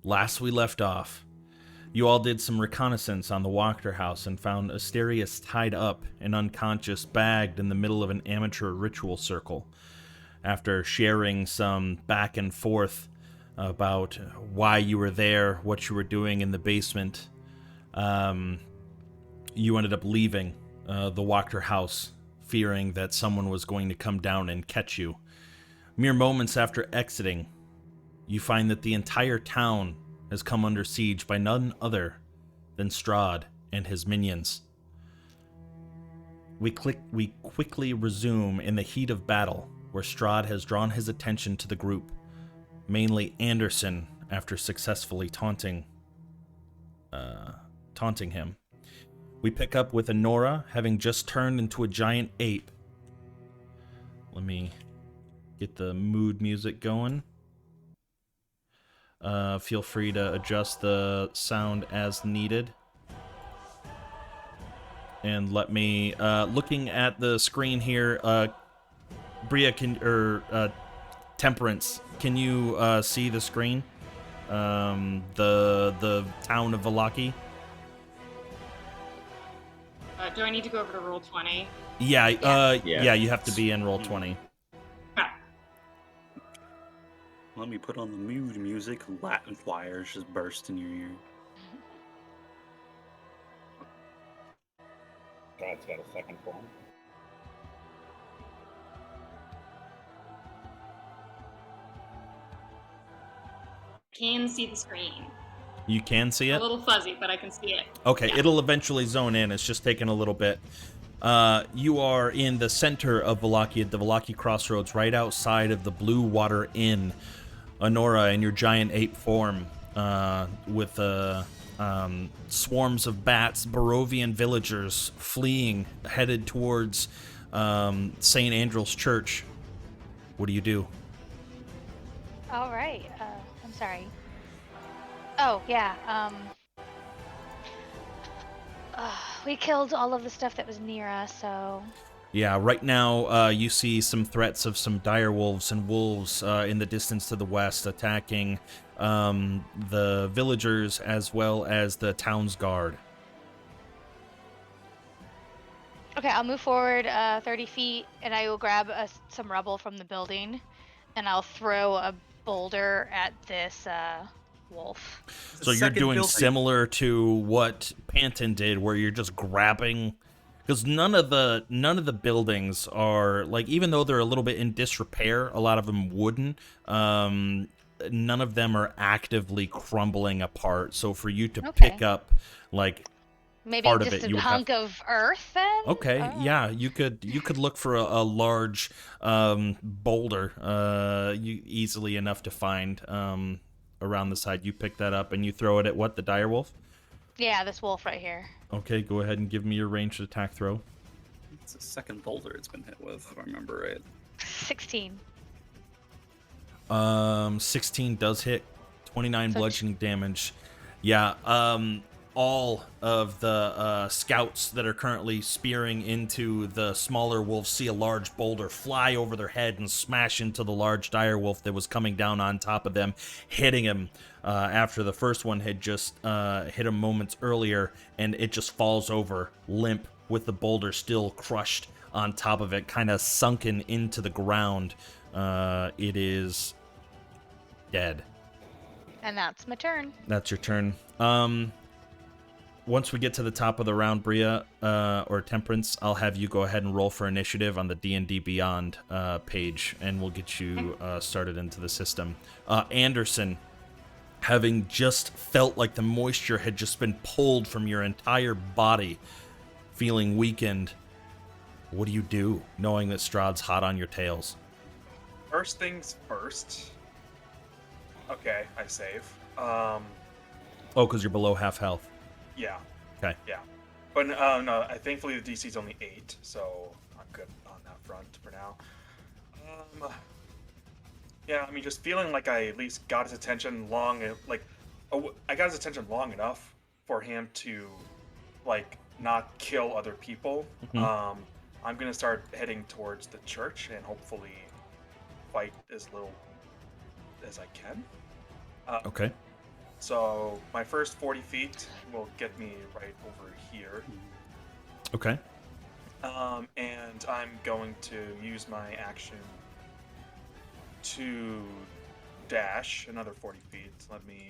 Last we left off, you all did some reconnaissance on the Wachter house and found Asterius tied up and unconscious, bagged in the middle of an amateur ritual circle. After sharing some back and forth about why you were there, what you were doing in the basement, you ended up leaving the Wachter house, fearing that someone was going to come down and catch you. Mere moments after exiting, you find that the entire town has come under siege by none other than Strahd and his minions. We quickly resume in the heat of battle, where Strahd has drawn his attention to the group, mainly Anderson, after successfully taunting him. We pick up with Honora having just turned into a giant ape. Let me get the mood music going. Feel free to adjust the sound as needed. And let me, looking at the screen here, Bria, Temperance, can you see the screen? The town of Vallaki? Do I need to go over to roll 20? Yeah, you have to be in roll 20. Let me put on the mood music. Latin choirs just burst in your ear. Brad's got a second form. Can see the screen. You can see it? A little fuzzy, but I can see it. Okay, yeah. It'll eventually zone in. It's just taking a little bit. You are in the center of Vallaki, at the Vallaki Crossroads, right outside of the Blue Water Inn. Honora, in your giant ape form, with swarms of bats, Barovian villagers fleeing, headed towards St. Andrew's Church. What do you do? All right. I'm sorry. Oh, yeah. We killed all of the stuff that was near us, so... Yeah, right now you see some threats of some direwolves and wolves in the distance to the west attacking the villagers as well as the town's guard. Okay, I'll move forward 30 feet, and I will grab some rubble from the building, and I'll throw a boulder at this wolf. So you're doing similar to what Panton did, where you're just grabbing... Because none of the buildings are, like, even though they're a little bit in disrepair, a lot of them wooden, none of them are actively crumbling apart. So for you to pick up, like, maybe part just of it, a you would hunk of earth, then? Okay, yeah, you could look for a large boulder, easily enough to find around the side. You pick that up and you throw it at what, the direwolf? Yeah, this wolf right here. Okay, go ahead and give me your ranged attack throw. It's the second boulder it's been hit with, if I remember right. 16. 16 does hit. 29 bludgeoning damage. Yeah, all of the scouts that are currently spearing into the smaller wolves see a large boulder fly over their head and smash into the large dire wolf that was coming down on top of them, hitting him after the first one had just hit him moments earlier, and it just falls over limp with the boulder still crushed on top of it, kind of sunken into the ground. It is dead. And that's my turn. That's your turn. Once we get to the top of the round, Bria, or Temperance, I'll have you go ahead and roll for initiative on the D&D Beyond page, and we'll get you started into the system. Anderson, having just felt like the moisture had just been pulled from your entire body, feeling weakened, what do you do, knowing that Strahd's hot on your tails? First things first. Okay, I save. Oh, because you're below half health. Yeah. Okay. Yeah. But no, thankfully the DC's only 8, so I'm good on that front for now. Yeah, I mean, just feeling like I at least got his attention I got his attention long enough for him to, like, not kill other people. Mm-hmm. I'm gonna start heading towards the church and hopefully fight as little as I can. Okay. So my first 40 feet will get me right over here. Okay. And I'm going to use my action to dash another 40 feet. Let me.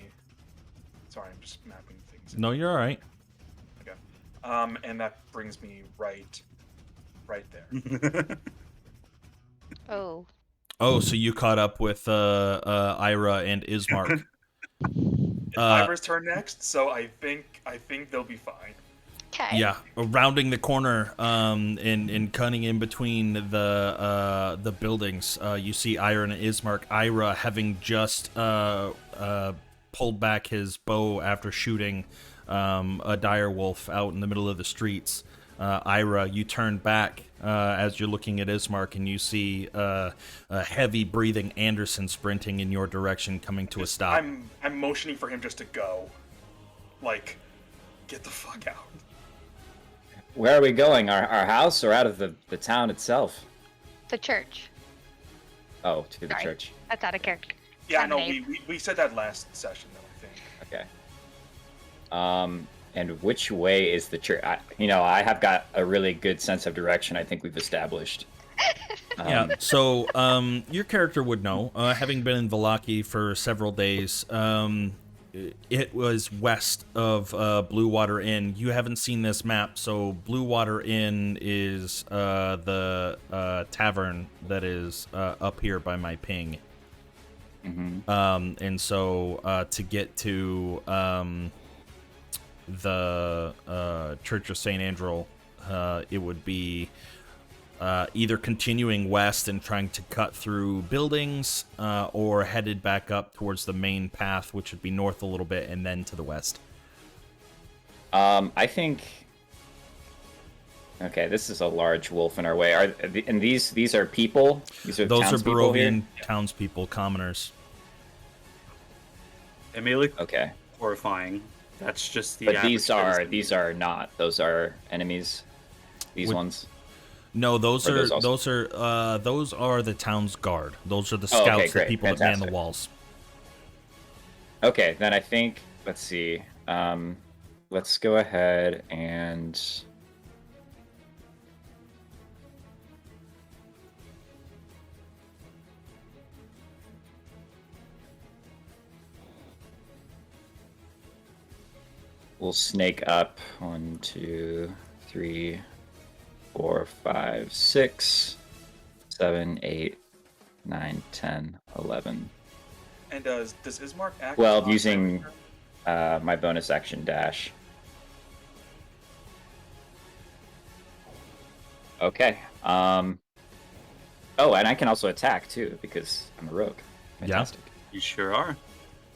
Sorry, I'm just mapping things. No, you're all right. Okay. And that brings me right there. Oh. Oh, so you caught up with Ira and Ismark. It's Ivor's turn next, so I think they'll be fine. Okay. Yeah, rounding the corner, and cutting in between the buildings, you see Ira and Ismark. Ira having just pulled back his bow after shooting a dire wolf out in the middle of the streets. Ira, you turn back as you're looking at Ismark, and you see a heavy breathing Anderson sprinting in your direction, coming to a stop. I'm motioning for him just to go. Like, get the fuck out. Where are we going? Our house or out of the town itself? The church. Oh, to the Sorry. church. That's out of character. Yeah, no, Lemonade. we said that last session, though, I think. Okay. And which way is the church? I have got a really good sense of direction. I think we've established. Yeah, so your character would know, having been in Vallaki for several days. It was west of Blue Water Inn. You haven't seen this map, so Blue Water Inn is the tavern that is up here by my ping. Mm-hmm. And so to get to the Church of St. Andrew, it would be either continuing west and trying to cut through buildings, or headed back up towards the main path, which would be north a little bit and then to the west. I think. Okay, this is a large wolf in our way. And these are people? These are Those are townspeople here? Barovian townspeople, commoners. It may look Okay, horrifying. That's just the. but average citizen. these are not. Those are enemies. These Would- ones. No, those Or are those also- those are the town's guard. Those are the Oh, okay, scouts, the great, people that man the fantastic. walls. Okay, then I think. Let's see. Let's go ahead and. We'll snake up 1, 2, 3, 4, 5, 6, 7, 8, 9, 10, 11. And does Ismark act? 12 on using my my bonus action dash. Okay. Oh, and I can also attack too because I'm a rogue. Fantastic. You sure are.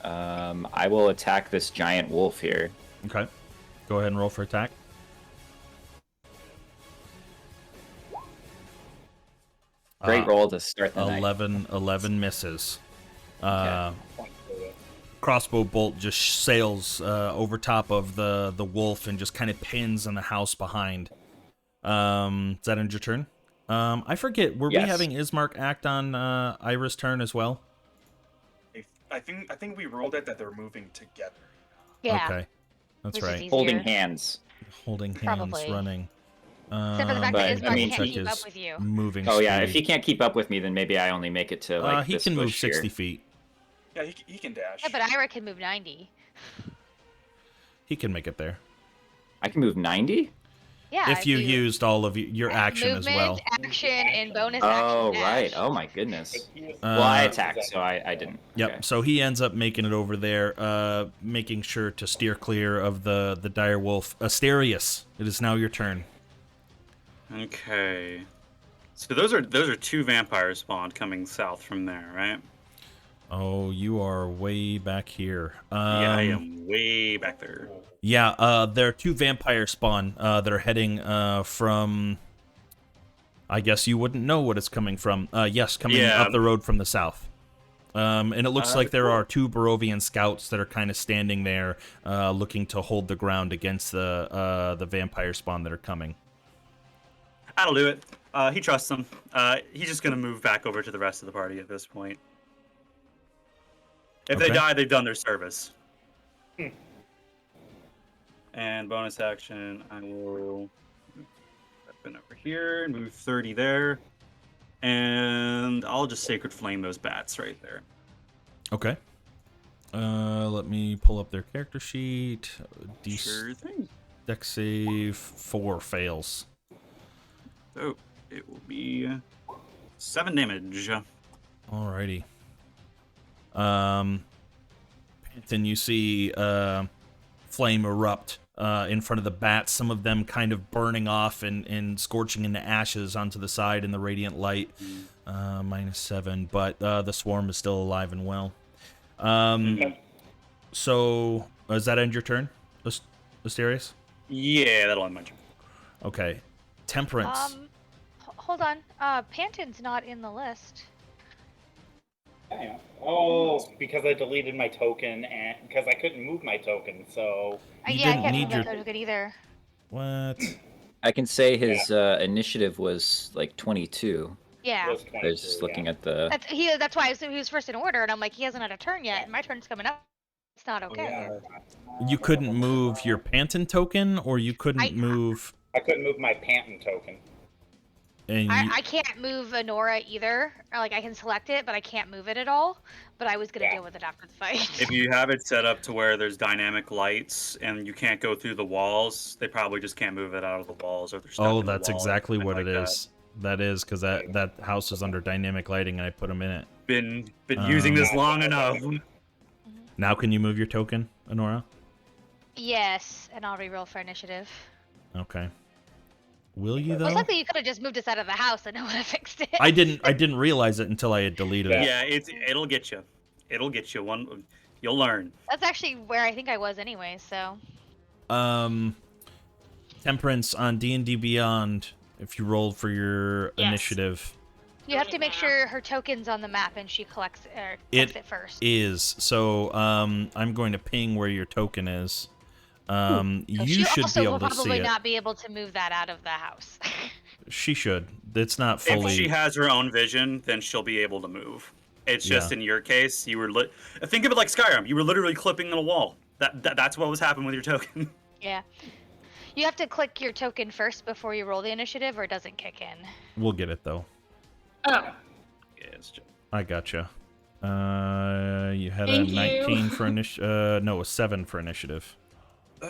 I will attack this giant wolf here. Okay. Go ahead and roll for attack. Great roll to start the night. 11 misses. Okay. Crossbow bolt just sails over top of the wolf and just kind of pins on the house behind. Does that end your turn? I forget. Were we Yes. having Ismark act on Ira's turn as well? I think we ruled it that they're moving together. Yeah. Okay, that's Which is right. easy. Holding Easier. hands. Holding hands, Probably. running. Except for the fact But, that I Ismark mean, can't he keep up is with you. moving. Oh yeah, if speed. he can't keep up with me, then maybe I only make it to like He this can move bush 60 here. feet. Yeah, he can dash. Yeah, but Ira can move 90. He can make it there. I can move 90. Yeah. If you used all of your action as well. Movement, action, and bonus Oh action. right. dash. Oh my goodness. Well, I Uh, attacked, so I didn't. Yep. Okay. So he ends up making it over there, making sure to steer clear of the dire wolf. Asterius, it is now your turn. Okay. So those are two vampires spawned coming south from there, right? Oh, you are way back here. Yeah, I am way back there. Yeah, there are two vampire spawn that are heading from. I guess you wouldn't know what it's coming from. Yes, coming Yeah. up the road from the south. And it looks like there cool. are two Barovian scouts that are kind of standing there, looking to hold the ground against the vampire spawn that are coming. That'll do it. He trusts them. He's just gonna move back over to the rest of the party at this point. If they Okay. die, they've done their service. And bonus action, I will weapon over here and move 30 there. And I'll just Sacred Flame those bats right there. Okay. Let me pull up their character sheet. Sure thing. Dex save 4 fails. So it will be 7 damage. Alrighty. Then you see flame erupt in front of the bats, some of them kind of burning off and scorching into ashes onto the side in the radiant light. -7, but the swarm is still alive and well. So, does that end your turn, Asterius? Yeah, that'll end my turn. Okay. Temperance. Hold on. Panton's not in the list. Yeah. Oh, because I deleted my token and because I couldn't move my token, so You Yeah, I didn't can't need move your- that token either. What? I can say his initiative was like 22. it Yeah. was I was just looking at the. That's why he was first in order, and I'm like, he hasn't had a turn yet, and my turn's coming up. It's not okay. You couldn't move your Panton token, or you couldn't move. I couldn't move my Panton token. And I can't move Honora either. Or, like, I can select it, but I can't move it at all. But I was gonna deal with it after the fight. If you have it set up to where there's dynamic lights and you can't go through the walls, they probably just can't move it out of the walls, or they're stuck oh, in the that's wall or exactly something what like it that. is. That is because that house is under dynamic lighting, and I put them in it. Been using this long enough. Now, can you move your token, Honora? Yes, and I'll reroll for initiative. Okay. Will you though? Most likely, you could have just moved us out of the house, and no one would have fixed it. I didn't realize it until I had deleted it. Yeah, it'll get you. It'll get you. You'll learn. That's actually where I think I was anyway. So. Temperance on D&D Beyond. If you rolled for your Yes. initiative, You have to make sure her token's on the map and she collects it first. is so. I'm going to ping where your token is. So You she should also be able will to see probably it. not be able to move that out of the house. She should. It's not fully. If she has her own vision, then she'll be able to move. It's just in your case, you were think of it like Skyrim. You were literally clipping on a wall. That's what was happening with your token. Yeah. You have to click your token first before you roll the initiative, or it doesn't kick in. We'll get it though. Oh, Yeah, it's just... I gotcha. You had Thank a you. 19 for initiative. No, a 7 for initiative.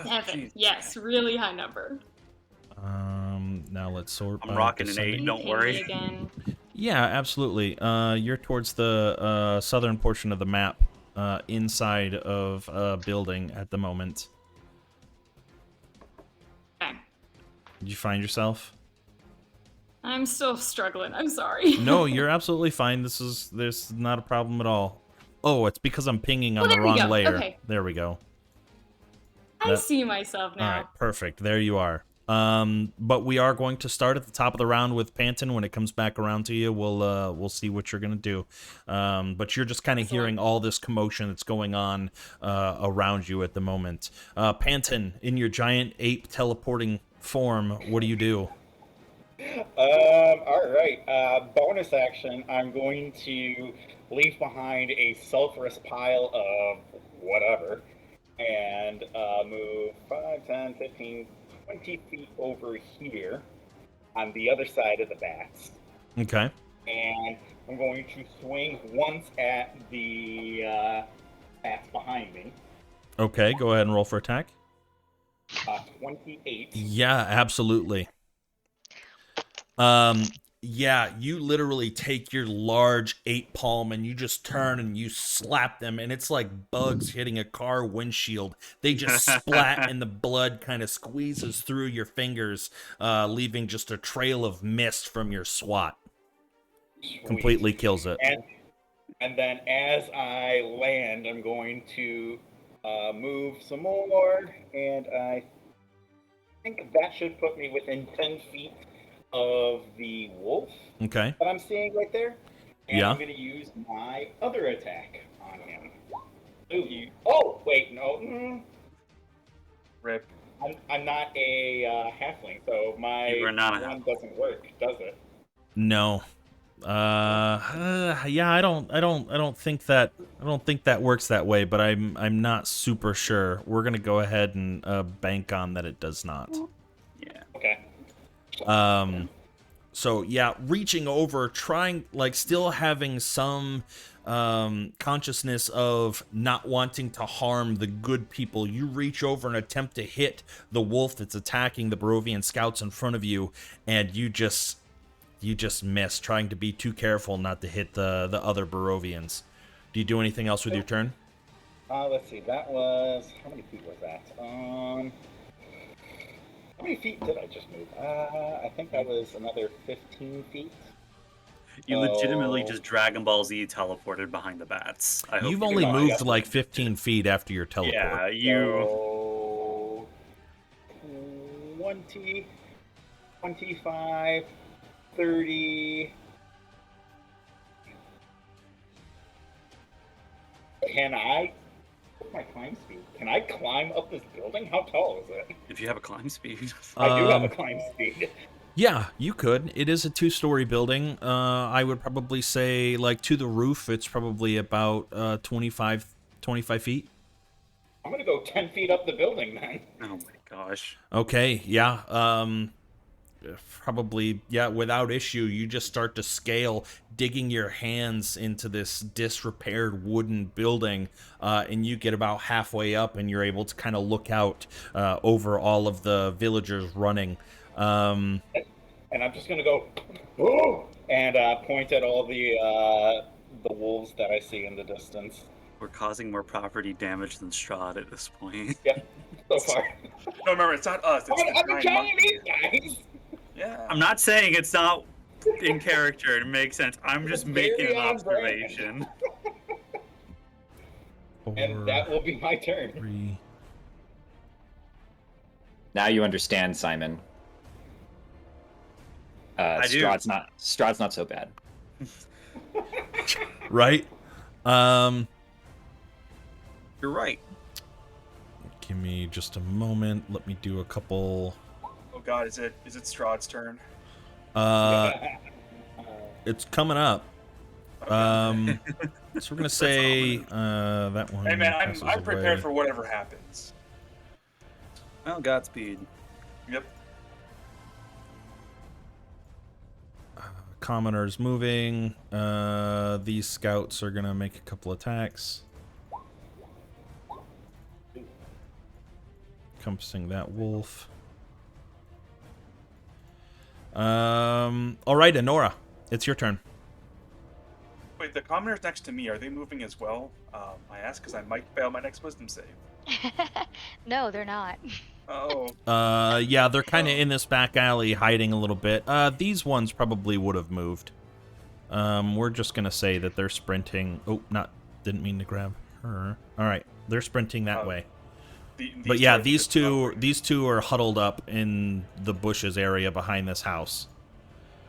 7. Yes, really high number. Now let's sort. I'm rocking an descending. 8. Don't Ping worry. me again. Yeah, absolutely. You're towards the southern portion of the map, inside of a building at the moment. Okay. Did you find yourself? I'm still struggling. I'm sorry. No, you're absolutely fine. There's not a problem at all. Oh, it's because I'm pinging on Oh, the there we wrong go. layer. Okay. There we go. I That- see myself All now. right, perfect. There you are. But we are going to start at the top of the round with Panton. When it comes back around to you, we'll see what you're gonna do. But you're just kind of hearing all this commotion that's going on around you at the moment. Panton, in your giant ape teleporting form, what do you do? All right. Bonus action. I'm going to leave behind a sulfurous pile of whatever, and move 5, 10, 15, 20 feet over here on the other side of the bats. Okay. And I'm going to swing once at the bats behind me. Okay, go ahead and roll for attack. 28. Yeah, absolutely. Yeah, you literally take your large ape palm and you just turn and you slap them, and it's like bugs hitting a car windshield. They just splat and the blood kind of squeezes through your fingers, leaving just a trail of mist from your swat. Sweet. Completely kills it. And then as I land, I'm going to move some more, and I think that should put me within 10 feet of the wolf Okay. that I'm seeing right there. And Yeah. I'm going to use my other attack on him. Ooh, oh, wait, no. Rip. I'm not a halfling, so my You are not a one doesn't work, does it? No. Yeah, I don't think that I don't think that works that way, but I'm not super sure. We're gonna go ahead and bank on that it does not. Yeah. Okay. So yeah, reaching over, trying, like, still having some consciousness of not wanting to harm the good people, you reach over and attempt to hit the wolf that's attacking the Barovian scouts in front of you, and you just miss, trying to be too careful not to hit the other Barovians. Do you do anything else with your turn? Let's see. That was, how many feet was that? How many feet did I just move? I think that was another 15 feet. You legitimately Oh. just Dragon Ball Z teleported behind the bats. I hope You've you only realize. moved like 15 feet after your teleport. Yeah, you. So 20, 25, 30. Can I? What's my climb speed? Can I climb up this building? How tall is it? If you have a climb speed. I do have a climb speed. Yeah, you could. It is a 2-story building. I would probably say, like, to the roof, it's probably about 25 feet. I'm gonna go 10 feet up the building, man. Oh my gosh. Okay, yeah. Probably, yeah, without issue, you just start to scale, digging your hands into this disrepaired wooden building, and you get about halfway up, and you're able to kind of look out over all of the villagers running. And I'm just gonna go, "Whoa!" and point at all the wolves that I see in the distance. We're causing more property damage than Strahd at this point. Yep, so far. No, remember, it's not us. It's I'm the killing giant these monkey. guys. Yeah. I'm not saying it's not in character. It makes sense. I'm just making Very an on brand. observation. And that will be my turn. 3. Now you understand, Simon. I do. Strahd's not so bad. Right? You're right. Give me just a moment. Let me do a couple. Oh God, is it Strahd's turn? It's coming up. So we're gonna say that one. Hey man, passes I'm prepared away. for whatever happens. Well, Godspeed. Yep. Commoner's moving. These scouts are gonna make a couple attacks. Encompassing that wolf. All right, Anora, it's your turn. Wait, the commoners next to me, are they moving as well? I ask because I might fail my next wisdom save. No, they're not. Oh. Yeah, they're kind of in this back alley, hiding a little bit. These ones probably would have moved. We're just gonna say that they're sprinting. Oh, didn't mean to grab her. All right, they're sprinting that way. But yeah, these two are huddled up in the bushes area behind this house.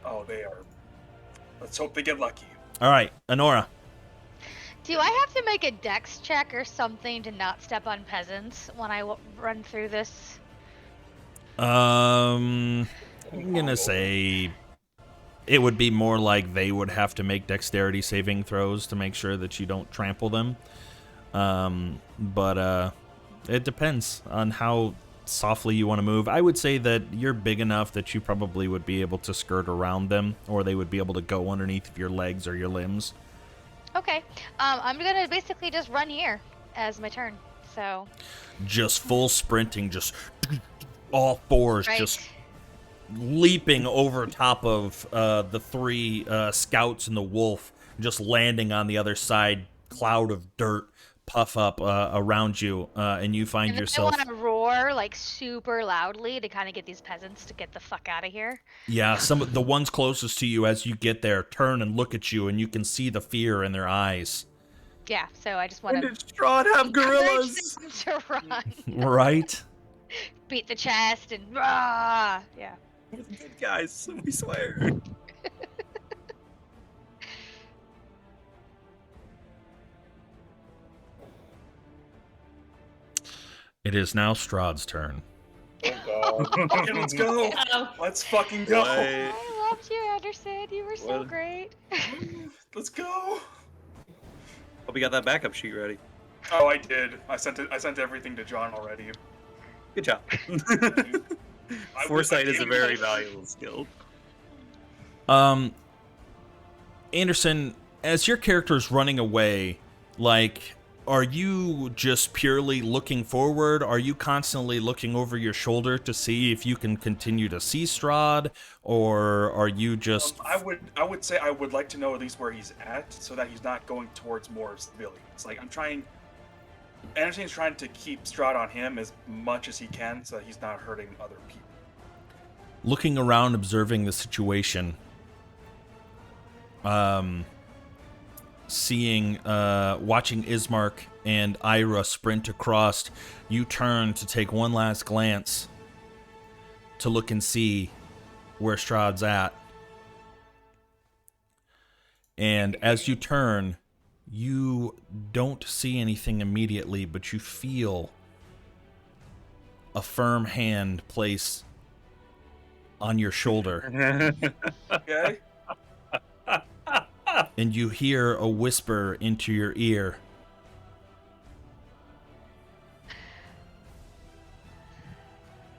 Oh, they are. Let's hope they get lucky. All right, Anora. Do I have to make a dex check or something to not step on peasants when I run through this? I'm gonna say it would be more like they would have to make dexterity saving throws to make sure that you don't trample them. But it depends on how softly you want to move. I would say that you're big enough that you probably would be able to skirt around them, or they would be able to go underneath of your legs or your limbs. Okay. I'm gonna basically just run here as my turn. So. Just full sprinting, just all fours, Right. just leaping over top of the 3 scouts and the wolf, just landing on the other side. Cloud of dirt puff up around you, and you find And yourself. I want to roar like super loudly to kind of get these peasants to get the fuck out of here. Yeah, some of the ones closest to you as you get there turn and look at you, and you can see the fear in their eyes. Yeah, so I just want When to did Strahd have gorillas? to run, Right? beat the chest, and rah! Yeah. We're the good guys, we swear. It is now Strahd's turn. Oh god. Okay, let's go. Uh-oh. Let's fucking go. I loved you, Anderson. You were so What? great. Let's go. Hope you got that backup sheet ready. Oh, I did. I sent everything to John already. Good job. Foresight is a very valuable skill. Anderson, as your character's running away, like, are you just purely looking forward? Are you constantly looking over your shoulder to see if you can continue to see Strahd, or are you just? I would say I would like to know at least where he's at, so that he's not going towards more civilians. Like Anderson's trying to keep Strahd on him as much as he can, so that he's not hurting other people. Looking around, observing the situation. Watching Ismark and Ira sprint across, you turn to take one last glance to look and see where Strahd's at. And as you turn, you don't see anything immediately, but you feel a firm hand place on your shoulder. Okay. And you hear a whisper into your ear.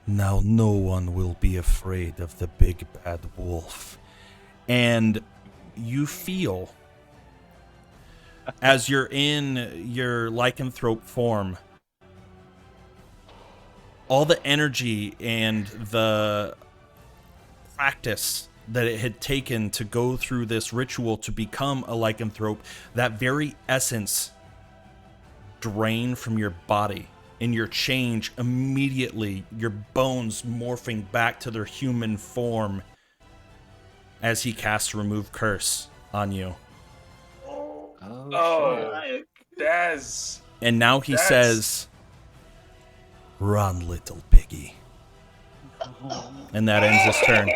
Now no one will be afraid of the big bad wolf. And you feel, as you're in your lycanthrope form, all the energy and the practice that it had taken to go through this ritual to become a lycanthrope, that very essence drain from your body, and your change immediately, your bones morphing back to their human form as he casts Remove Curse on you. Oh, Daz. And now he says, "Run, little piggy." And that ends his turn.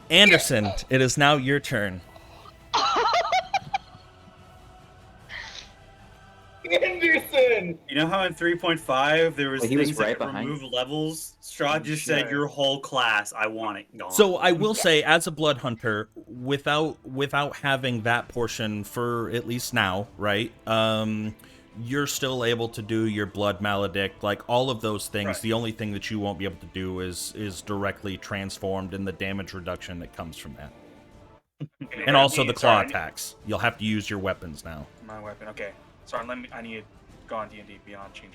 Anderson, it is now your turn. Anderson! You know how in 3.5 there was Wait, he things was that right could behind remove levels? Strahd just said your whole class, I want it gone. So I will say, as a blood hunter, without having that portion for at least now, right? You're still able to do your blood maledict, like all of those things. Right. The only thing that you won't be able to do is directly transformed, and the damage reduction that comes from that. And also the claw attacks. You'll have to use your weapons now. My weapon. Okay. Sorry. I need to go on D&D Beyond. Change.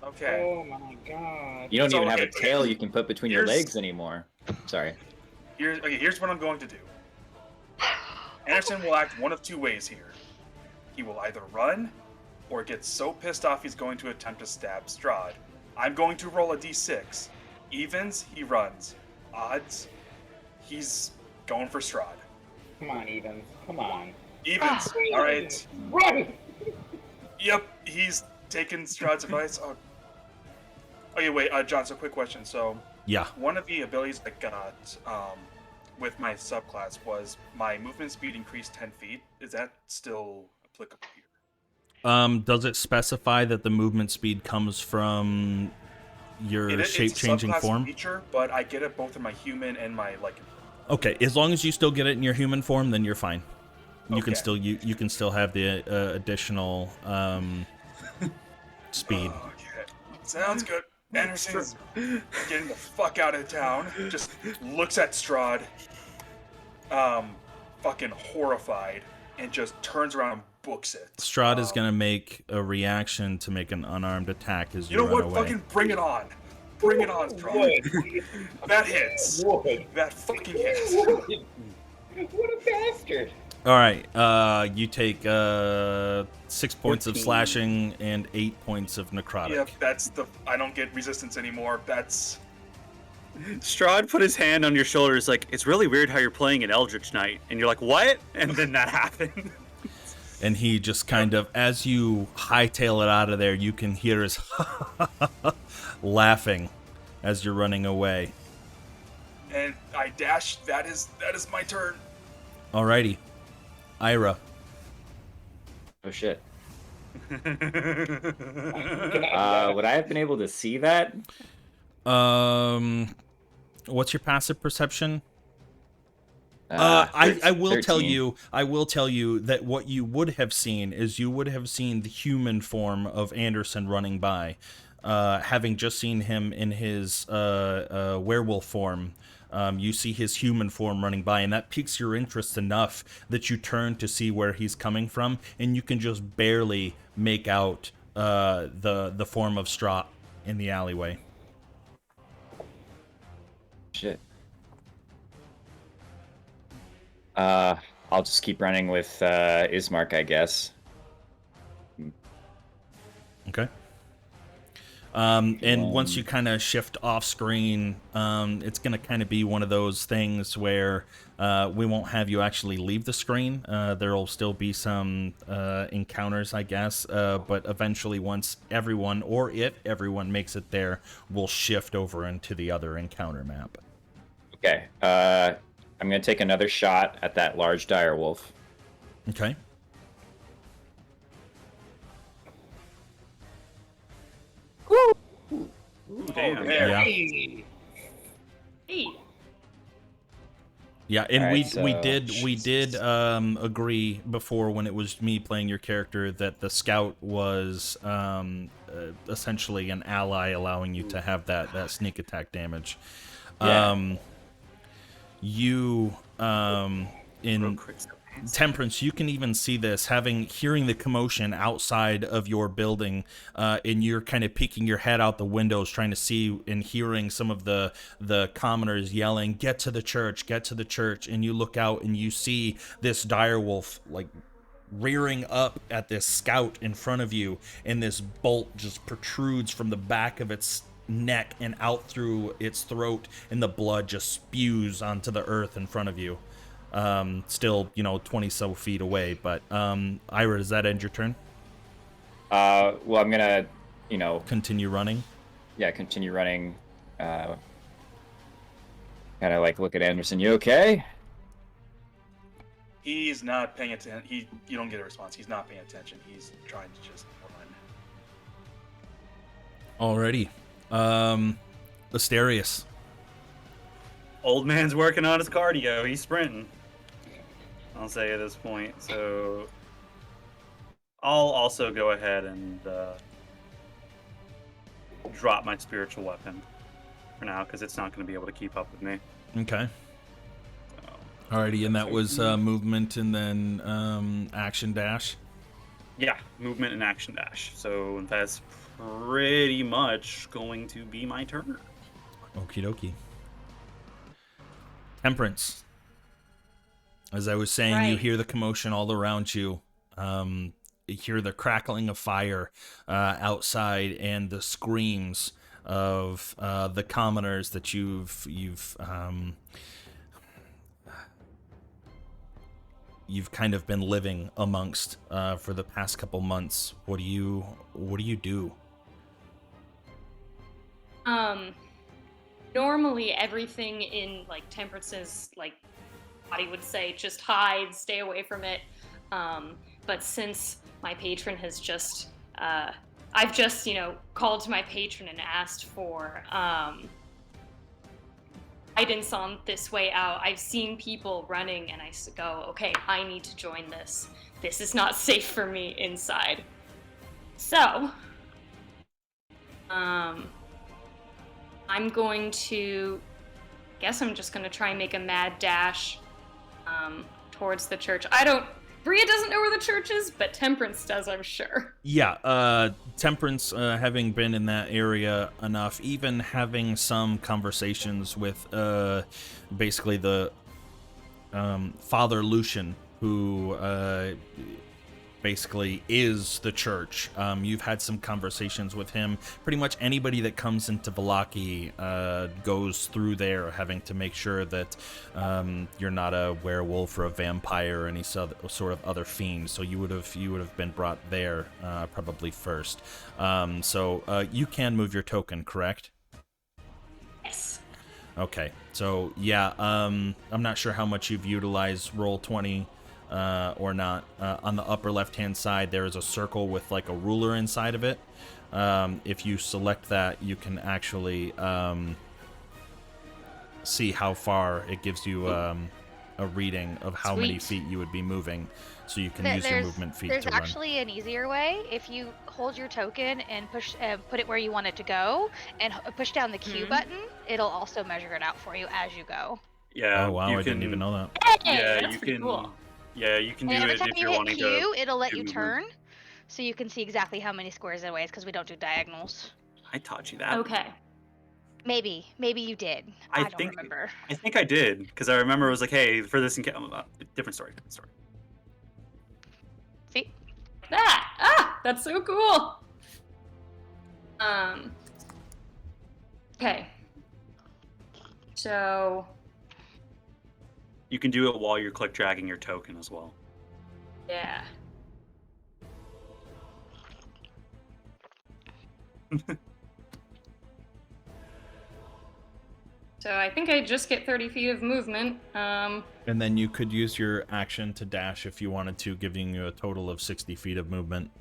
Okay. Oh my god. You don't So, even have okay, a tail you can put between your here's- legs anymore. Sorry. Here's what I'm going to do. Anderson will act one of two ways here. He will either run, or get so pissed off he's going to attempt to stab Strahd. I'm going to roll a d6. Evens, he runs. Odds, he's going for Strahd. Come on, Evans. Come on. Evens, alright. Run! Yep, he's taken Strahd's advice. Oh. Okay, wait, John, so quick question. So, Yeah. one of the abilities I got with my subclass was my movement speed increased 10 feet. Is that still applicable here? Does it specify that the movement speed comes from your shape-changing it's a subclass form? feature, but I get it both in my human and my Okay, as long as you still get it in your human form, then you're fine. You can Okay. still you can still have the additional speed. Okay, sounds good. Anderson's getting the fuck out of town. Just looks at Strahd, fucking horrified, and just turns around and books it. Strahd is gonna make a reaction to make an unarmed attack as you You know run what? away. Fucking bring it on. Bring it on, Strahd. Wood. That hits. Wood. That fucking hits. Wood. What a bastard. All right, you take 6 points of 14. slashing and 8 points of necrotic. Yep, that's the. I don't get resistance anymore. That's. Strahd put his hand on your shoulder. It's like, it's really weird how you're playing an Eldritch Knight. And you're like, what? And then that happened. And he just kind of, as you hightail it out of there, you can hear his laughing as you're running away. And I dash. That is my turn. Alrighty, Ira. Oh shit. Would I have been able to see that? What's your passive perception? I will tell 13. you. I will tell you that what you would have seen is you would have seen the human form of Anderson running by, having just seen him in his werewolf form. You see his human form running by, and that piques your interest enough that you turn to see where he's coming from, and you can just barely make out the form of Strahd in the alleyway. Shit. I'll just keep running with Ismark, I guess. Okay. And once you kind of shift off screen, it's going to kind of be one of those things where we won't have you actually leave the screen. There'll still be some encounters, I guess, but eventually once everyone, or if everyone makes it there, we'll shift over into the other encounter map. Okay. I'm going to take another shot at that large direwolf. Okay. Damn. Yeah. Hey. Yeah, and Alright, we did agree before when it was me playing your character that the scout was essentially an ally, allowing you to have that sneak attack damage. Yeah. You in Temperance, you can even see this, hearing the commotion outside of your building, and you're kind of peeking your head out the windows, trying to see and hearing some of the commoners yelling, "Get to the church! Get to the church!" And you look out and you see this direwolf like rearing up at this scout in front of you, and this bolt just protrudes from the back of its neck and out through its throat, and the blood just spews onto the earth in front of you. Still, 20 so feet away, but Ira, does that end your turn? Well, I'm gonna, Continue running. yeah, continue running. Kind of like look at Anderson. You okay? He's not paying attention. You don't get a response. He's not paying attention. He's trying to just run. Alrighty. Asterius. Old man's working on his cardio. He's sprinting, I'll say at this point. So I'll also go ahead and drop my spiritual weapon for now, because it's not going to be able to keep up with me. Okay. So, Alrighty, and that was movement and then action dash. yeah, movement and action dash. So that's pretty much going to be my turn. Okie dokie. Temperance. As I was saying, you Right. hear the commotion all around you. You hear the crackling of fire outside, and the screams of the commoners that you've kind of been living amongst for the past couple months. What do you do? Normally everything in like Temperance's like body would say just hide, stay away from it. But since my patron has just I've just, called to my patron and asked for guidance on this way out. I've seen people running and I go, okay, I need to join this. This is not safe for me inside. So, I'm going to, I'm just going to try and make a mad dash towards the church. Bria doesn't know where the church is, but Temperance does, I'm sure. Yeah, Temperance, having been in that area enough, even having some conversations with basically the Father Lucian, who basically is the church. You've had some conversations with him. Pretty much anybody that comes into Vallaki goes through there, having to make sure that you're not a werewolf or a vampire or any sort of other fiend. So you would have been brought there probably first. So you can move your token, correct? Yes. Okay. So yeah, I'm not sure how much you've utilized Roll20. Or not. On the upper left-hand side, there is a circle with like a ruler inside of it. If you select that, you can actually see how far it gives you a reading of how many Sweet. feet you would be moving, so you can There- use your there's movement feet there's to run. actually an easier way. If you hold your token and put it where you want it to go, and push down the Q Mhm. button, it'll also measure it out for you as you go. Yeah. Oh wow, you I didn't can- even know that. Hey, Yeah, that's you pretty can. cool. Yeah, you can And do every it time if you you're hit wanting Q, to. it'll let do you movement. turn, so you can see exactly how many squares it weighs because we don't do diagonals. I taught you that. Okay. Maybe you did. I don't remember. I think I did because I remember it was like, hey, for this different story. Different story. See, That's so cool. Okay. So, You can do it while you're click dragging your token as well. yeah. So I think I just get 30 feet of movement. And then you could use your action to dash if you wanted to, giving you a total of 60 feet of movement.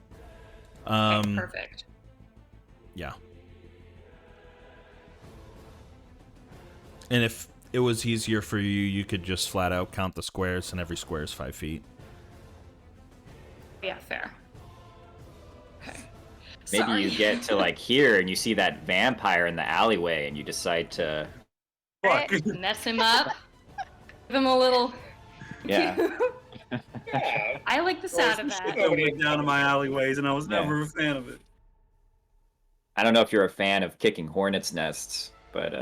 Okay, perfect. Yeah. And if it was easier for you, you could just flat out count the squares, and every square is 5 feet. Yeah, fair. Okay. Maybe Sorry. you get to like here and you see that vampire in the alleyway and you decide to Fuck. Mess him up. Give him a little. Yeah. Yeah. I like the sound of that. I went down in my alleyways, and I was Yeah. never a fan of it. I don't know if you're a fan of kicking hornets' nests, but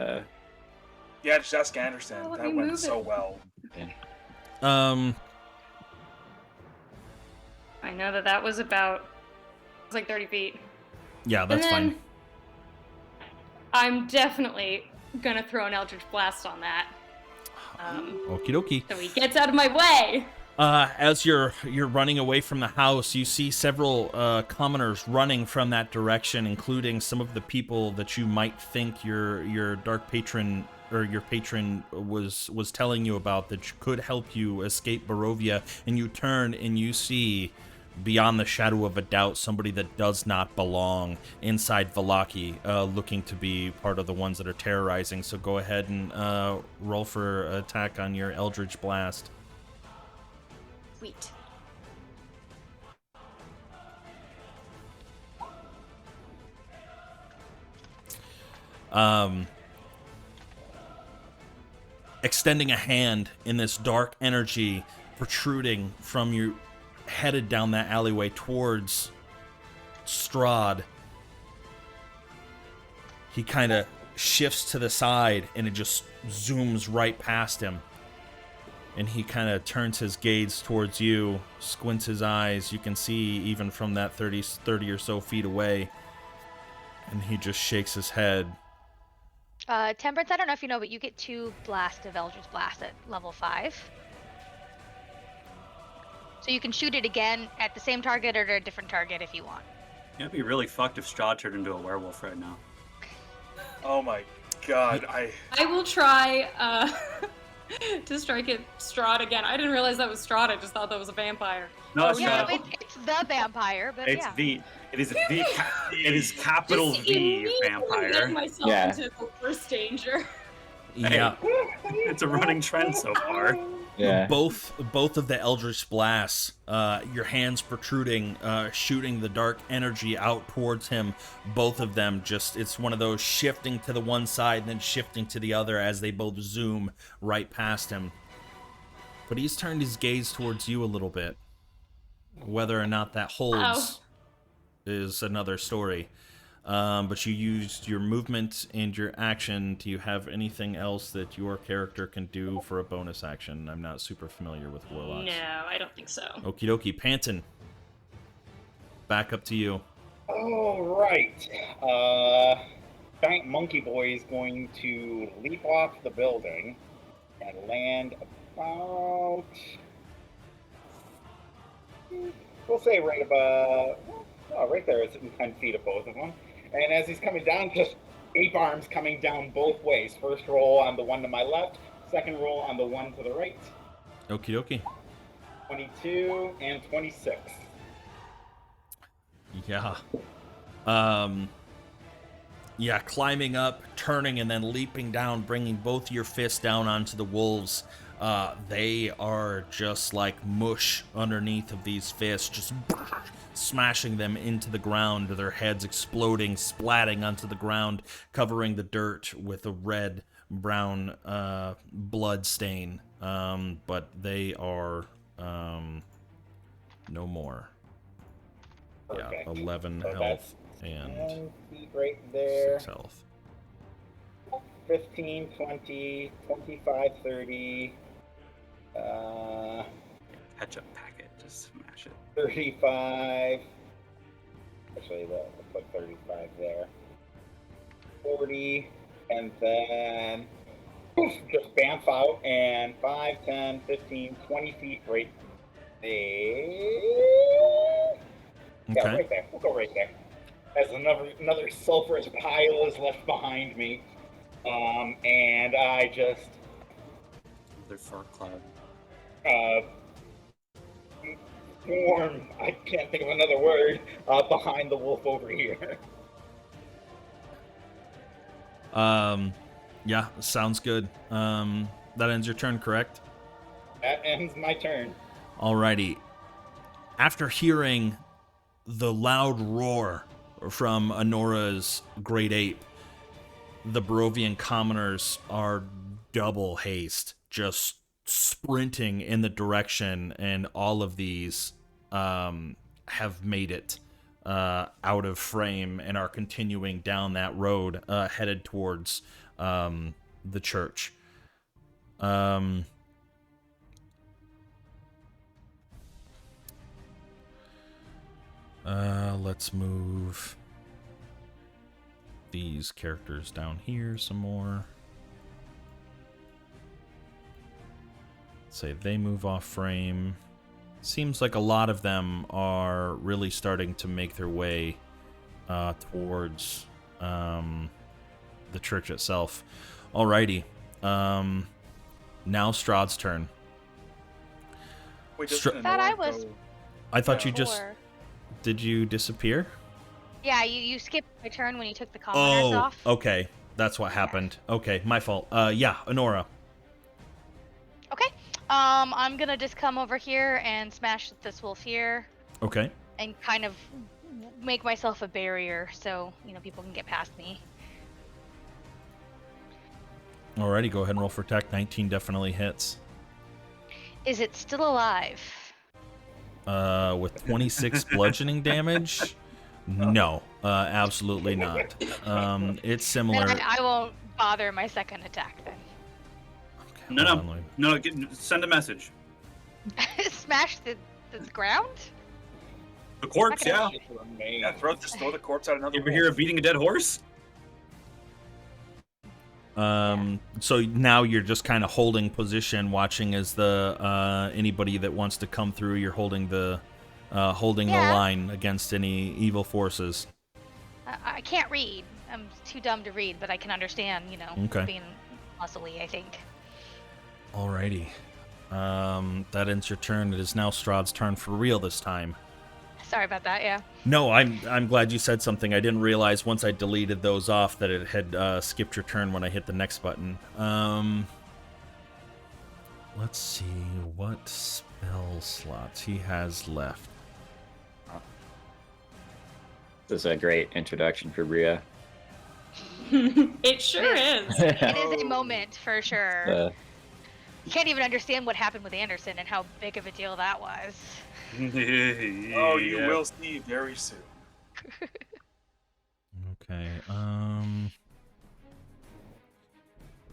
Yeah, just ask Anderson. Oh, let That me went move so it. well. I know that was about. It was like 30 feet. Yeah, that's and then fine. I'm definitely gonna throw an Eldritch Blast on that. Okie dokie. So he gets out of my way. As you're running away from the house, you see several commoners running from that direction, including some of the people that you might think your dark patron or your patron was telling you about that could help you escape Barovia. And you turn and you see, beyond the shadow of a doubt, somebody that does not belong inside Vallaki, looking to be part of the ones that are terrorizing. So go ahead and roll for attack on your Eldritch Blast. Sweet. Extending a hand in this dark energy protruding from you, headed down that alleyway towards Strahd. He kind of shifts to the side and it just zooms right past him. And he kind of turns his gaze towards you, squints his eyes. You can see even from that 30 or so feet away. And he just shakes his head. Temperance, I don't know if you know, but you get 2 blasts of Eldritch Blast at level 5. So you can shoot it again at the same target or a different target if you want. It'd be really fucked if Strahd turned into a werewolf right now. Oh my god, I will try to strike at Strahd again. I didn't realize that was Strahd. I just thought that was a vampire. No, it's Yeah, not. it's the vampire, but It's yeah. V. It is V. It is capital Just V immediately vampire. getting myself Yeah. into the worst danger. Yeah. It's a running trend so far. yeah. Both of the Eldritch Blasts, your hands protruding, shooting the dark energy out towards him. Both of them it's one of those shifting to the one side and then shifting to the other as they both zoom right past him. But he's turned his gaze towards you a little bit. Whether or not that holds is another story. But you used your movement and your action. Do you have anything else that your character can do for a bonus action? I'm not super familiar with warlocks. No, I don't think so. Okie dokie. Panton. Back up to you. All right. Giant Monkey Boy is going to leap off the building and land about, we'll say right about, right there. It's in 10 feet of both of them. And as he's coming down, just ape arms coming down both ways. First roll on the one to my left, second roll on the one to the right. Okie dokie. 22 and 26. Yeah. Yeah, climbing up, turning, and then leaping down, bringing both your fists down onto the wolves. They are just like mush underneath of these fists, just smashing them into the ground, their heads exploding, splatting onto the ground, covering the dirt with a red-brown blood stain. But they are no more. Perfect. Yeah, 11 So health that's and 10 feet right there. 6 health. 15, 20, 25, 30, Ketchup packet, just smash it. 35. Actually, we'll put 35 there. 40, and then poof, just bamf out, and 5, 10, 15, 20 feet right there. Yeah, Okay. right there. We'll go right there. As another sulfurous pile is left behind me. And I just Another fart cloud. form, I can't think of another word, behind the wolf over here. Yeah, sounds good. That ends your turn, correct? That ends my turn. Alrighty. After hearing the loud roar from Honora's great ape, the Barovian commoners are double haste, just sprinting in the direction, and all of these have made it out of frame and are continuing down that road, headed towards the church. Let's move these characters down here some more. Say they move off frame. Seems like a lot of them are really starting to make their way towards the church itself. Alrighty. Now Strahd's turn. Wait, Stra- Thought I was- I thought you Before. just... Did you disappear? Yeah, you skipped my turn when you took the commoners off. Okay. That's what happened. Okay, my fault. Yeah, Honora. Okay. I'm gonna just come over here and smash this wolf here Okay. and kind of make myself a barrier so, people can get past me. Alrighty, go ahead and roll for attack. 19 definitely hits. Is it still alive? With 26 bludgeoning damage? No, absolutely not. It's similar. Then I won't bother my second attack then. Okay, hold on, No, send a message. Smash the ground? The corpse, Okay. yeah. Yeah, throw the corpse at another You ever hear wolf. of beating a dead horse? So now you're just kind of holding position, watching as the anybody that wants to come through. You're holding the the Yeah. line against any evil forces. I can't read. I'm too dumb to read, but I can understand, Okay. being muscly, I think. Alrighty. That ends your turn. It is now Strahd's turn for real this time. Sorry about that, yeah. No, I'm glad you said something. I didn't realize once I deleted those off that it had skipped your turn when I hit the next button. Let's see what spell slots he has left. This is a great introduction for Bria. It sure is. It is a moment, for sure. Uh, You can't even understand what happened with Anderson and how big of a deal that was. Oh, you will see very soon. Okay.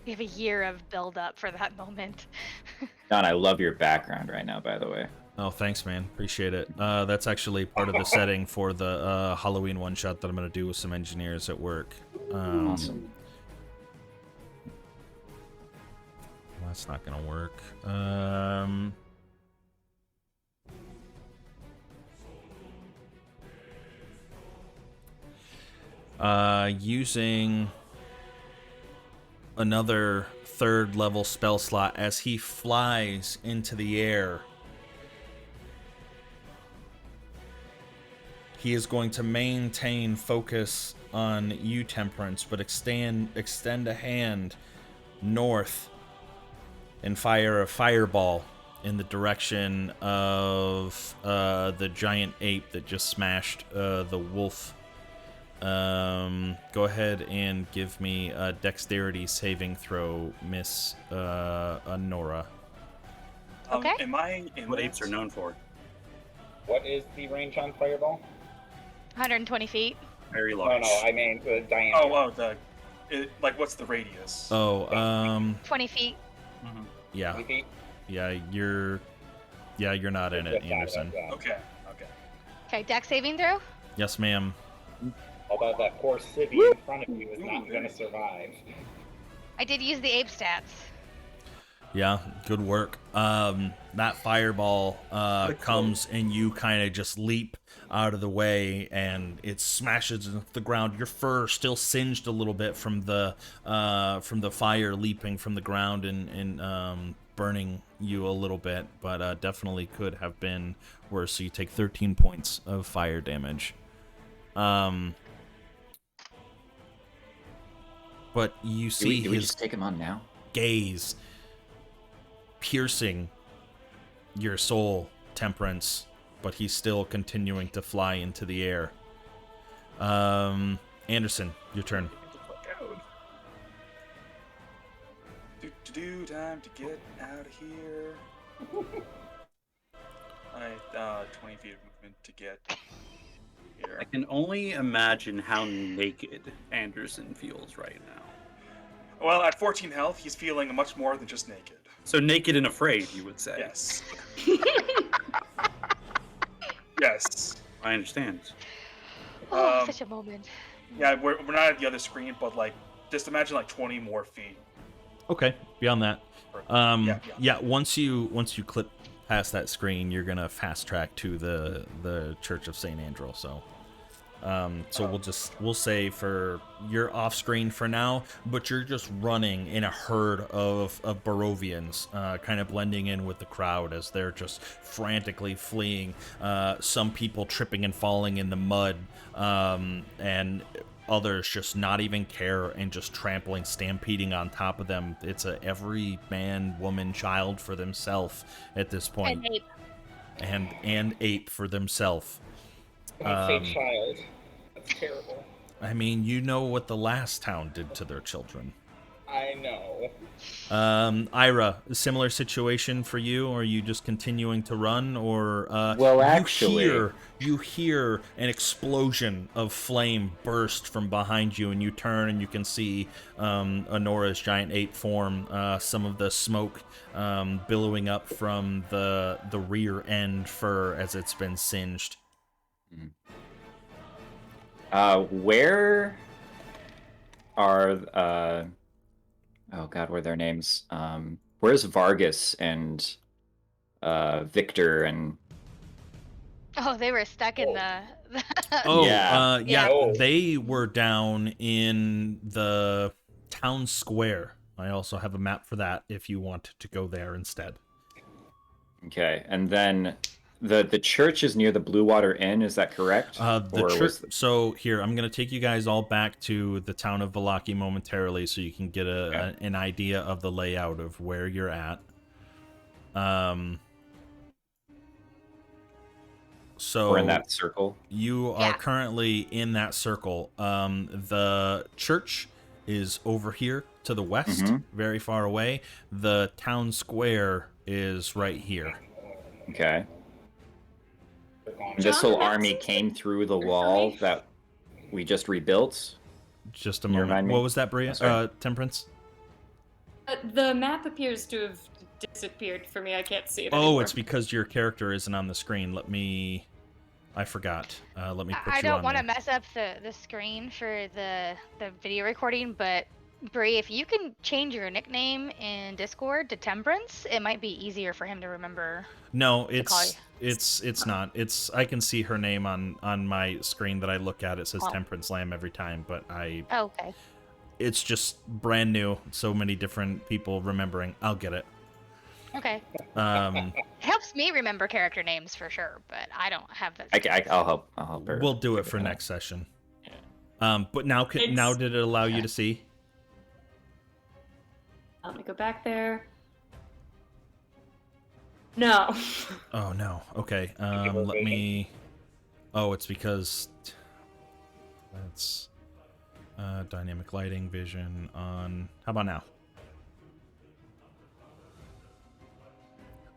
We have a year of build-up for that moment. Don, I love your background right now, by the way. Oh, thanks, man. Appreciate it. That's actually part of the setting for the Halloween one-shot that I'm going to do with some engineers at work. Awesome. That's not going to work. Using another third level spell slot as he flies into the air. He is going to maintain focus on you, Temperance, but extend a hand north and fire a fireball in the direction of the giant ape that just smashed the wolf. Go ahead and give me a dexterity saving throw, Miss Nora. Okay. Am I? What apes are known for? What is the range on fireball? 120 feet. Very No, large. no, I mean the diameter. Like what's the radius? Oh, 20 feet. Mhm. yeah, 20 feet? you're not in it, Just out of Anderson. that. Okay. Okay, dex saving throw. Yes, ma'am. Although that poor civvy in front of you is not going to survive. I did use the ape stats. Yeah, good work. That fireball comes and you kind of just leap out of the way, and it smashes into the ground. Your fur still singed a little bit from the fire leaping from the ground and burning you a little bit, but definitely could have been worse. So you take 13 points of fire damage. But you see Do we his just take him on now? gaze piercing your soul, Temperance, but he's still continuing to fly into the air. Anderson, your turn. Time to get out of here. 20 feet of movement to get here. I can only imagine how naked Anderson feels right now. Well, at 14 health, he's feeling much more than just naked. So naked and afraid, you would say. Yes. Yes. I understand. Oh, such a moment. Yeah, we're not at the other screen, but like, just imagine like 20 more feet. Okay, beyond that. Yeah. Yeah, once you clip past that screen, you're gonna fast track to the Church of St. Andrew. So we'll say for you're off screen for now, but you're just running in a herd of Barovians, kind of blending in with the crowd as they're just frantically fleeing. Some people tripping and falling in the mud, and others just not even care and just trampling, stampeding on top of them. It's a every man, woman, child for themselves at this point. And ape. And ape for themselves. Don't say child. That's terrible. I mean, you know what the last town did to their children. I know. Ira, a similar situation for you? Or are you just continuing to run? Or Well, actually, you hear an explosion of flame burst from behind you, and you turn and you can see Honora's giant ape form. Some of the smoke billowing up from the rear end fur as it's been singed. Where are oh god, what are their names? Where's Vargas and Victor and Oh, they were stuck in the. Yeah, they were down in the town square. I also have a map for that if you want to go there instead. Okay, and then the church is near the Blue Water Inn, is that correct? So here, I'm going to take you guys all back to the town of Vallaki momentarily so you can get an idea of the layout of where you're at. So we're in that circle. You are currently in that circle. The church is over here to the west, very far away. The town square is right here. Okay. This whole army came through the wall that we just rebuilt. Just a moment. What was that, Bria? Temperance? The map appears to have disappeared for me. I can't see it Oh, anymore. it's because your character isn't on the screen. I forgot. Let me put you on. I don't want to mess up the screen for the video recording, but Brie, if you can change your nickname in Discord to Temperance, it might be easier for him to remember. No, it's not. I can see her name on my screen that I look at. It says Temperance Lamb every time, but okay. It's just brand new. So many different people remembering. I'll get it. Okay. It helps me remember character names for sure, but I don't have that. I'll help her. We'll do it for next session. Yeah. But now did it allow you to see? Let me go back there. No. Oh no. Okay. Angular Let vision? me. Oh, it's because that's dynamic lighting vision on. How about now?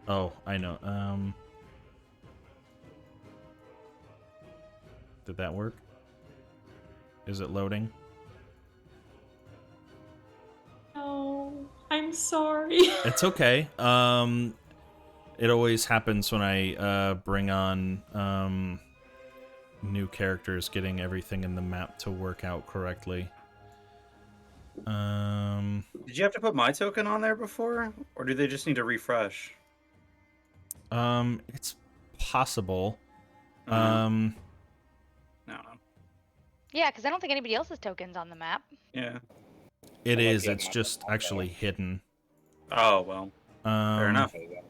Oh, I know. Did that work? Is it loading? No. I'm sorry. It's okay. It always happens when I bring on new characters, getting everything in the map to work out correctly. Did you have to put my token on there before, or do they just need to refresh? It's possible. No. Yeah, because I don't think anybody else's token's on the map. Yeah. It Unless is. you have It's my just token on actually hidden. Oh well. Fair enough. There you go.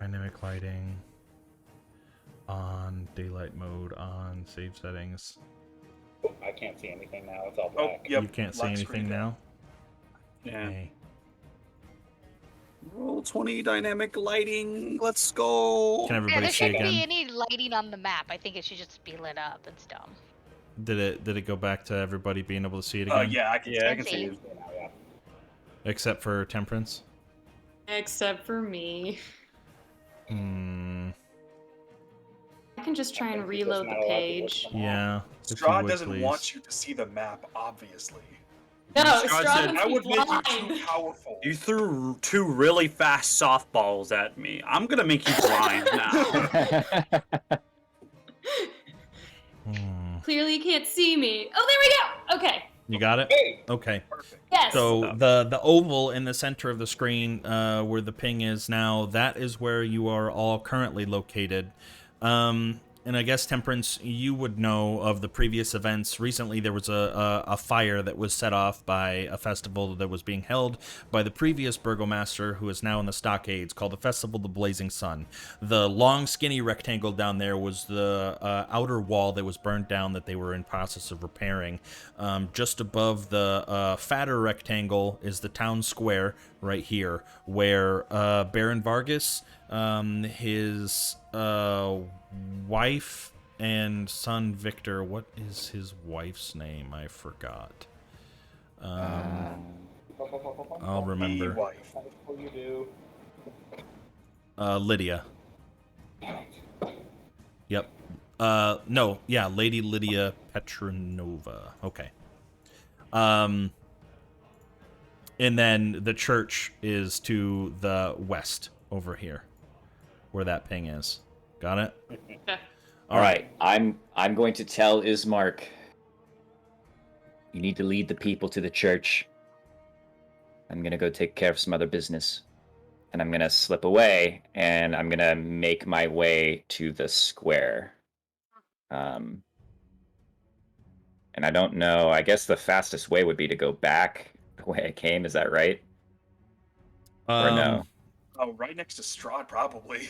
Dynamic lighting on, daylight mode on, save settings. Oh, I can't see anything now. It's all Oh, black. yep. You can't see black anything screen now. Yeah. Okay. Roll 20 dynamic lighting. Let's go. Can Yeah, everybody there see shouldn't be again? any lighting on the map. I think it should just be lit up. It's dumb. Did it go back to everybody being able to see it again? Yeah, I can. Yeah, I Can can see. see. Now, yeah. Except for Temperance. Except for me. Hmm. I can just try and Temperance is just reload not the allowed to page. look at the map. Yeah. If you Strahd would, doesn't please. want you to see the map, obviously. No, Strahd Strahd said, wants I me would make you blind. too powerful. You threw 2 really fast softballs at me. I'm gonna make you blind now. Hmm. Clearly you can't see me. Oh, there we go. Okay. You got it? Hey! Okay. Perfect. Yes. So the oval in the center of the screen, where the ping is now, that is where you are all currently located. And I guess Temperance, you would know of the previous events. Recently, there was a fire that was set off by a festival that was being held by the previous burgomaster, who is now in the stockades, called the Festival of the Blazing Sun. The long, skinny rectangle down there was the outer wall that was burned down that they were in process of repairing. Just above the fatter rectangle is the town square right here, where Baron Vargas, his wife and son Victor. What is his wife's name? I forgot. I'll The remember. wife. What you do? Lydia. Yep. No, yeah, Lady Lydia Petronova. Okay. And then the church is to the west over here, where that ping is. Got it? Okay. All right, I'm going to tell Ismark. You need to lead the people to the church. I'm gonna go take care of some other business, and I'm gonna slip away, and I'm gonna make my way to the square. And I don't know. I guess the fastest way would be to go back the way I came. Is that right? Or no? Oh, right next to Strahd, probably.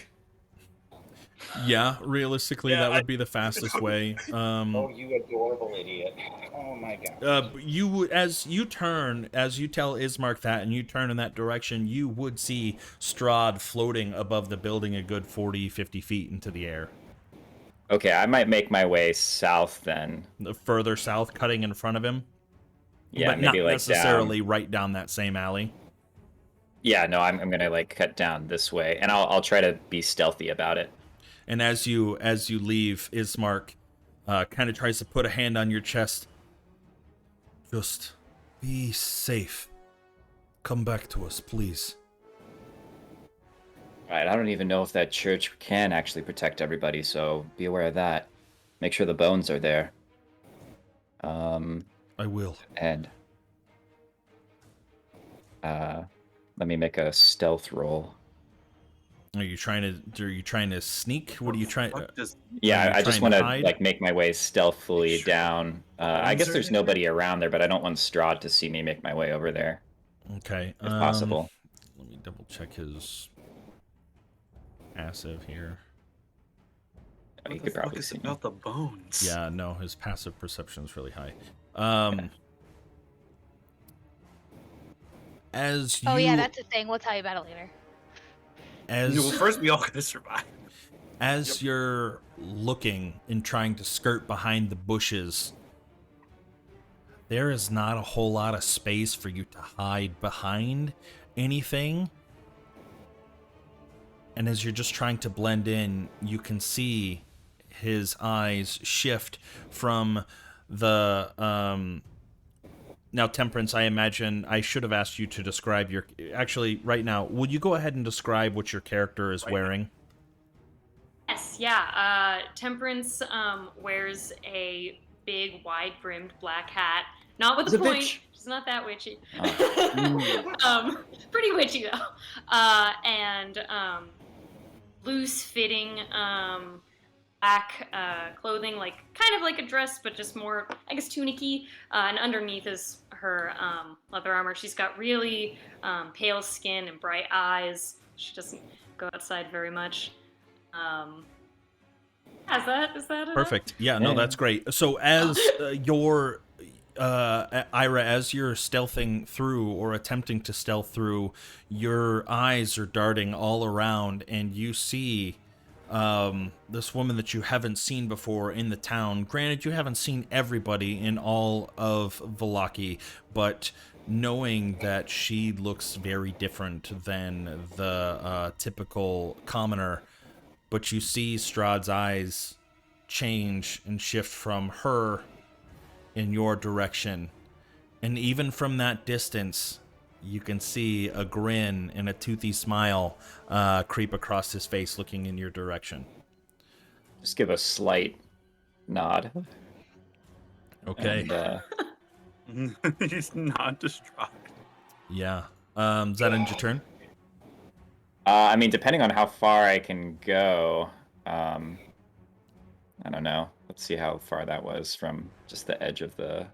Yeah, realistically, Yeah, that would be the fastest way. Oh, you adorable idiot. Oh my god. As you tell Ismark that, and you turn in that direction, you would see Strahd floating above the building a good 40, 50 feet into the air. Okay, I might make my way south then. Further south, cutting in front of him. Yeah, but not maybe like necessarily down. right down that same alley. Yeah, no, I'm gonna like cut down this way, and I'll try to be stealthy about it. And as you leave, Ismark kind of tries to put a hand on your chest. Just be safe. Come back to us, please. Right, I don't even know if that church can actually protect everybody, so be aware of that. Make sure the bones are there. I will. And let me make a stealth roll. Are you trying to sneak? What are you trying? What does Yeah, Are you I just trying want to to hide? like make my way stealthily Sure. down. I guess there's nobody around there, but I don't want Strahd to see me make my way over there, Okay. if possible. Let me double check his passive here. Oh, you What could the fuck probably is see me. about the bones? Yeah, no, his passive perception is really high. As you Oh yeah, that's a thing. We'll tell you about it later. Well, first we all gotta survive. As you're looking and trying to skirt behind the bushes, there is not a whole lot of space for you to hide behind anything. And as you're just trying to blend in, you can see his eyes shift from the now, Temperance, I imagine I should have asked you to describe your... Actually, right now, would you go ahead and describe what your character is wearing? Yes, yeah. Temperance wears a big, wide-brimmed black hat. Not with a point. bitch. She's not that witchy. Oh. Pretty witchy, though. And loose-fitting black clothing, like kind of like a dress, but just more, I guess, tunicky. And underneath is her leather armor. She's got really pale skin and bright eyes. She doesn't go outside very much. Is that enough? Perfect. Yeah, no, that's great. So as your Ira, as you're stealthing through or attempting to stealth through, your eyes are darting all around, and you see this woman that you haven't seen before in the town. Granted, you haven't seen everybody in all of Vallaki, but knowing that she looks very different than the typical commoner, but you see Strahd's eyes change and shift from her in your direction. And even from that distance, you can see a grin and a toothy smile creep across his face looking in your direction. Just give a slight nod. Okay. And, He's not distraught. Yeah. Does that end your turn? I mean, depending on how far I can go, I don't know. Let's see how far that was from just the edge of the...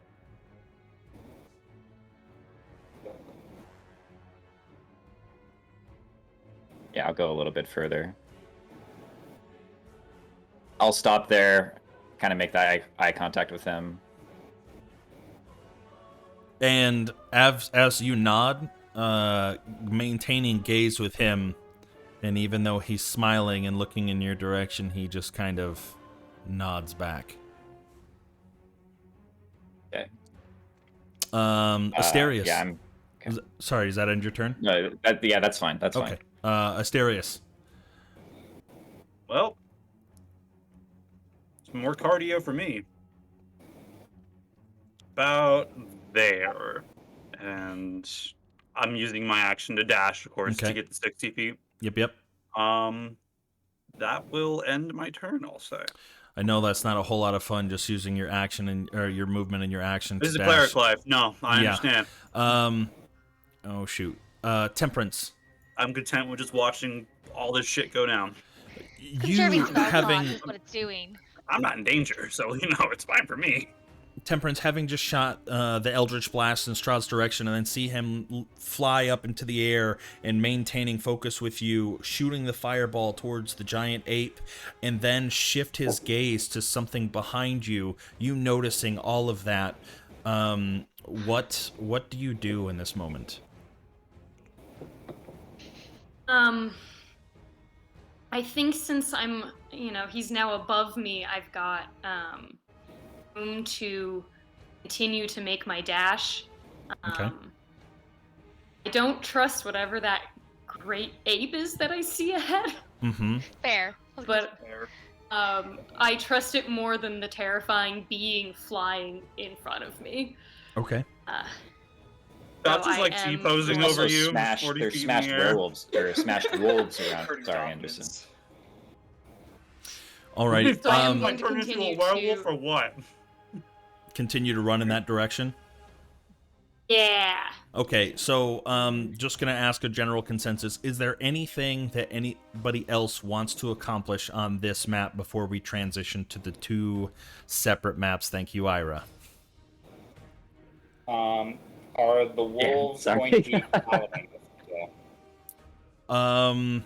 Yeah, I'll go a little bit further. I'll stop there, kind of make that eye contact with him. And as you nod, maintaining gaze with him, and even though he's smiling and looking in your direction, he just kind of nods back. Okay. Asterius. Yeah, I'm... Okay. Sorry, does that end your turn? No, yeah, that's fine. That's Okay. fine. Asterius. Well, some more cardio for me. About there. And I'm using my action to dash, of course, Okay. to get the 60 feet. Yep. That will end my turn, I'll say. I know that's not a whole lot of fun just using your action or your movement and your action This is to a dash. cleric life. No, I understand. Oh shoot. Temperance. I'm content with just watching all this shit go down. Conserving spell having slots is what it's doing. I'm not in danger, so it's fine for me. Temperance, having just shot the Eldritch Blast in Strahd's direction and then see him fly up into the air and maintaining focus with you, shooting the fireball towards the giant ape, and then shift his gaze to something behind you, you noticing all of that, what do you do in this moment? I think since I'm, he's now above me, I've got room to continue to make my dash. Okay. I don't trust whatever that great ape is that I see ahead. Mm-hmm. Fair. But I trust it more than the terrifying being flying in front of me. Okay. That's just like T-posing There's over also you. smashed, 40 there's feet in smashed the air. werewolves, or smashed wolves around. Pretty Sorry, dominant. Anderson. All right. So I am I going to turn into a continue werewolf to... or what? Continue to run in that direction. Yeah. Okay, so just gonna ask a general consensus. Is there anything that anybody else wants to accomplish on this map before we transition to the two separate maps? Thank you, Ira. Are the wolves sorry. going to be following us?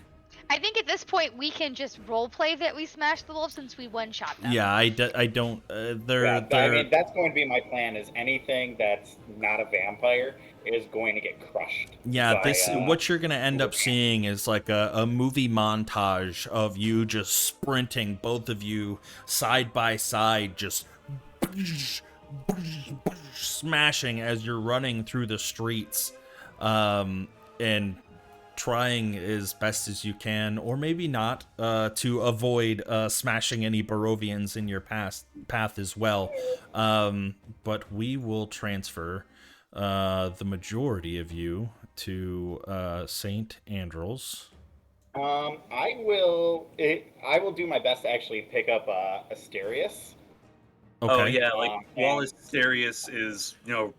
Yeah. I think at this point we can just roleplay that we smashed the wolves since we one-shot them. Yeah, I don't. Yeah, I mean, that's going to be my plan. Is anything that's not a vampire is going to get crushed. Yeah, by, what you're gonna end up seeing is like a movie montage of you just sprinting, both of you side by side, just smashing as you're running through the streets, and trying as best as you can, or maybe not, to avoid smashing any Barovians in your path as well. But we will transfer the majority of you to St. Andrews. I will do my best to actually pick up Asterius. Okay. Oh yeah, like while and- Asterius is,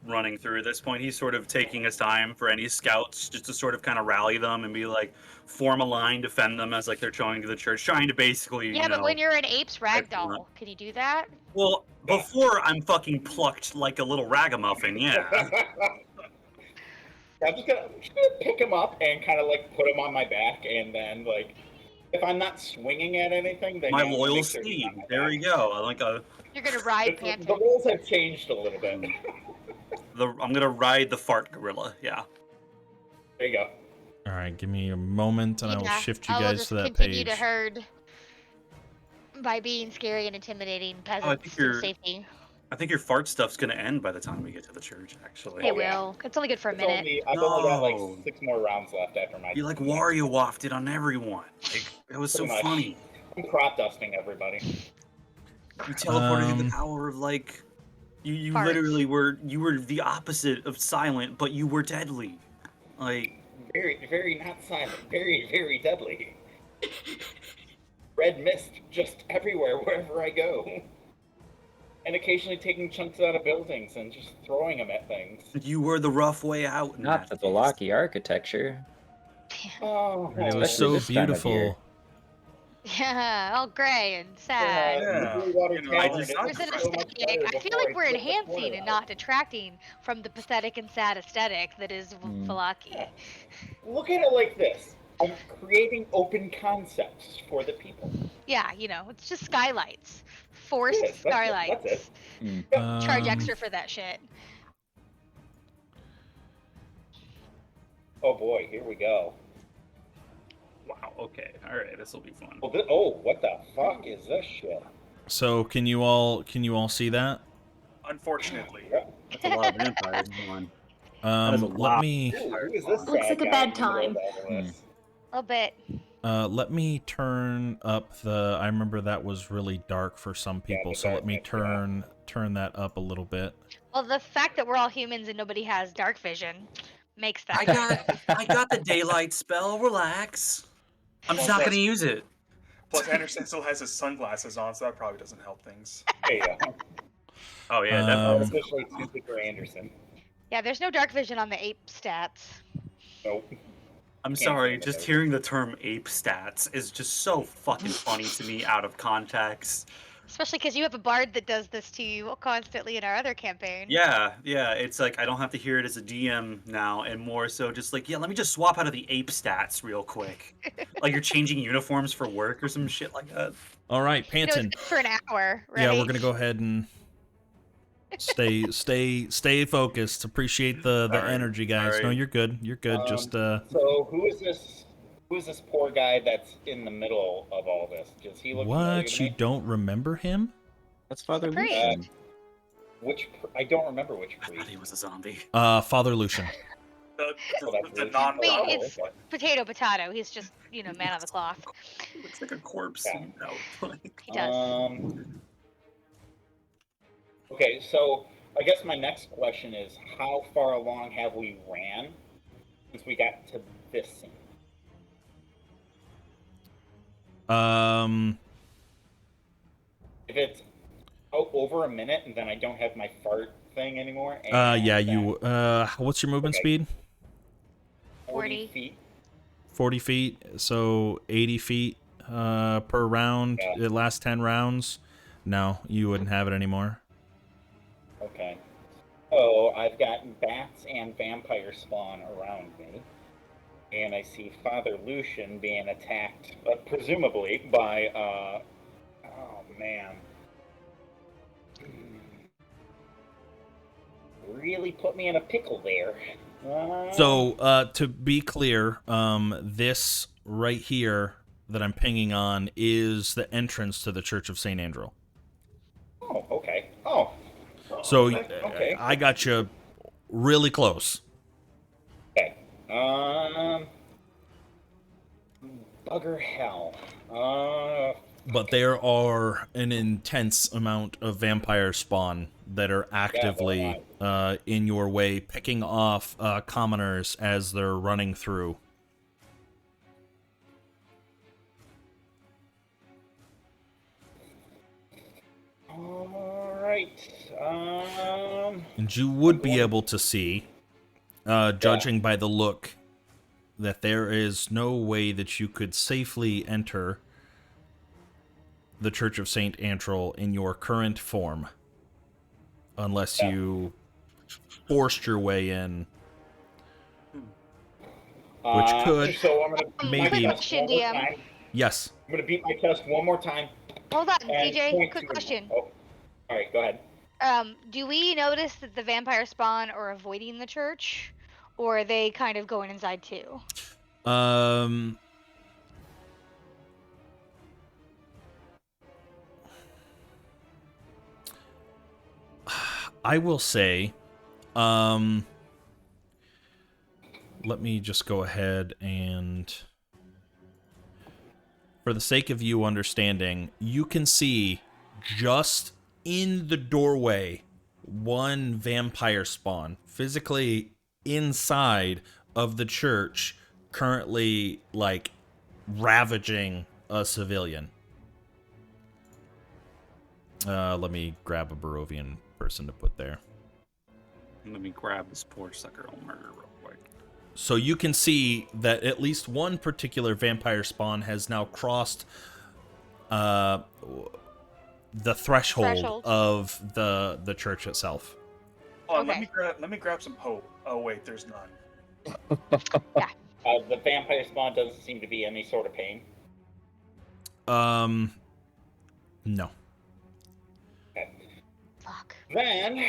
running through at this point, he's sort of taking his time for any scouts just to sort of kind of rally them and be like, form a line, defend them as like they're going to the church, trying to basically, Yeah, but when you're an ape's ragdoll, can you do that? Well, before I'm fucking plucked like a little ragamuffin, yeah. I'm just gonna pick him up and kind of like put him on my back, and then like if I'm not swinging at anything, then My yeah, loyal make sure he's steed. on my There back. we go. I like a. You're gonna ride The panting. rules have changed a little bit. I'm gonna ride the fart gorilla. Yeah. There you go. All right, give me a moment, and I will Yeah, shift you I will guys just to that continue page. to herd by being scary and intimidating think peasants to you're- safety. I think your fart stuff's gonna end by the time we get to the church. Actually. It Oh, yeah. will. It's only good for a It's minute. I've only got like No. 6 more rounds left after my. You like Wario wafted on everyone. Like that was so Pretty much. funny. I'm crop dusting everybody. You teleported through Um, the power of like. You Farts. literally were the opposite of silent, but you were deadly. Like Very, very not silent. Very, very deadly. Red mist just everywhere wherever I go. And occasionally taking chunks out of buildings and just throwing them at things. you were the rough way out. in Not the that case. Vallaki architecture. Oh, It was Especially so this time of beautiful. year. Yeah, all gray and sad. Yeah. Blue Water You know, I Tavern just- is There's an so much aesthetic. better I feel before like we're flip the corner enhancing and out. not detracting from the pathetic and sad aesthetic that is Mm. Vallaki. Look at it like this. I'm creating open concepts for the people. Yeah, it's just skylights. Forced Yes, that's it, skylights. that's Mm. Charge extra for that shit. Oh boy, here we go. Wow. Okay. All right. This will be fun. What the fuck is this shit? So can you all see that? Unfortunately. That's a lot of vampires going. is a Let lot. me Ooh, who is this Looks sad like a guy bad in the middle time. of all of this? A little bit. let me turn up the. I remember that was really dark for some people, the so let me darkness, turn that up a little bit. Well, the fact that we're all humans and nobody has dark vision makes that. I got the daylight spell. Relax. I'm just Well, not plus- gonna use it. Plus, Anderson still has his sunglasses on, so that probably doesn't help things. There you go. Oh yeah. Artificially tuned for Anderson. Yeah, there's no dark vision on the ape stats. Nope. I'm Can't sorry. say Just that. hearing the term ape stats is just so fucking funny to me out of context. Especially because you have a bard that does this to you constantly in our other campaign. Yeah. It's like I don't have to hear it as a DM now, and more so just like, yeah, let me just swap out of the ape stats real quick. Like you're changing uniforms for work or some shit like that. All right, It's Panton. good for an hour, right? Yeah, we're gonna go ahead and stay focused. Appreciate the All right, energy, guys. all No, right. you're good. You're good. Just So who is this? Who is this poor guy that's in the middle of all this? Does he look familiar what? to You me? don't remember him? That's Father Great. Lucian. I don't remember which I thought priest. he was a zombie. Father Lucian. The, Oh, that's the really- non Wait, Oh, it's okay. potato. He's just, man of the cloth. He looks like a corpse. Yeah. No. He does. Okay, so I guess my next question is, how far along have we ran since we got to this scene? If it's over a minute, and then I don't have my fart thing anymore. And Yeah, then you. What's your movement Okay. speed? 40 40. feet. 40 feet, so 80 feet per round. Yeah. It lasts 10 rounds. No, you wouldn't have it anymore. Okay. So I've got bats and vampire spawn around me. And I see Father Lucian being attacked, presumably by, oh man. Really put me in a pickle there. So, to be clear, this right here that I'm pinging on is the entrance to the Church of St. Andrew. Oh, okay. Oh. So, Okay. I got you really close. Okay. Bugger hell. But there are an intense amount of vampire spawn that are actively in your way, picking off commoners as they're running through. Alright. And you would be able to see, judging by the look, that there is no way that you could safely enter the Church of St. Andrew in your current form. Unless you forced your way in. Which could. So I'm gonna maybe. Quick question, DM. Yes. I'm gonna beat my chest one more time. Hold on, DJ. Quick to question. Oh. Alright, go ahead. Do we notice that the vampire spawn are avoiding the church, or are they kind of going inside too? I will say, let me just go ahead and, for the sake of you understanding, you can see just in the doorway one vampire spawn physically inside of the church, currently like ravaging a civilian. Let me grab a Barovian person to put there. Let me grab this poor sucker on murder real quick. So you can see that at least one particular vampire spawn has now crossed the threshold of the church itself. Hold on, let me grab some hope. Oh wait, there's none. Yeah. The vampire spawn doesn't seem to be any sort of pain. No. Okay. Fuck. Then,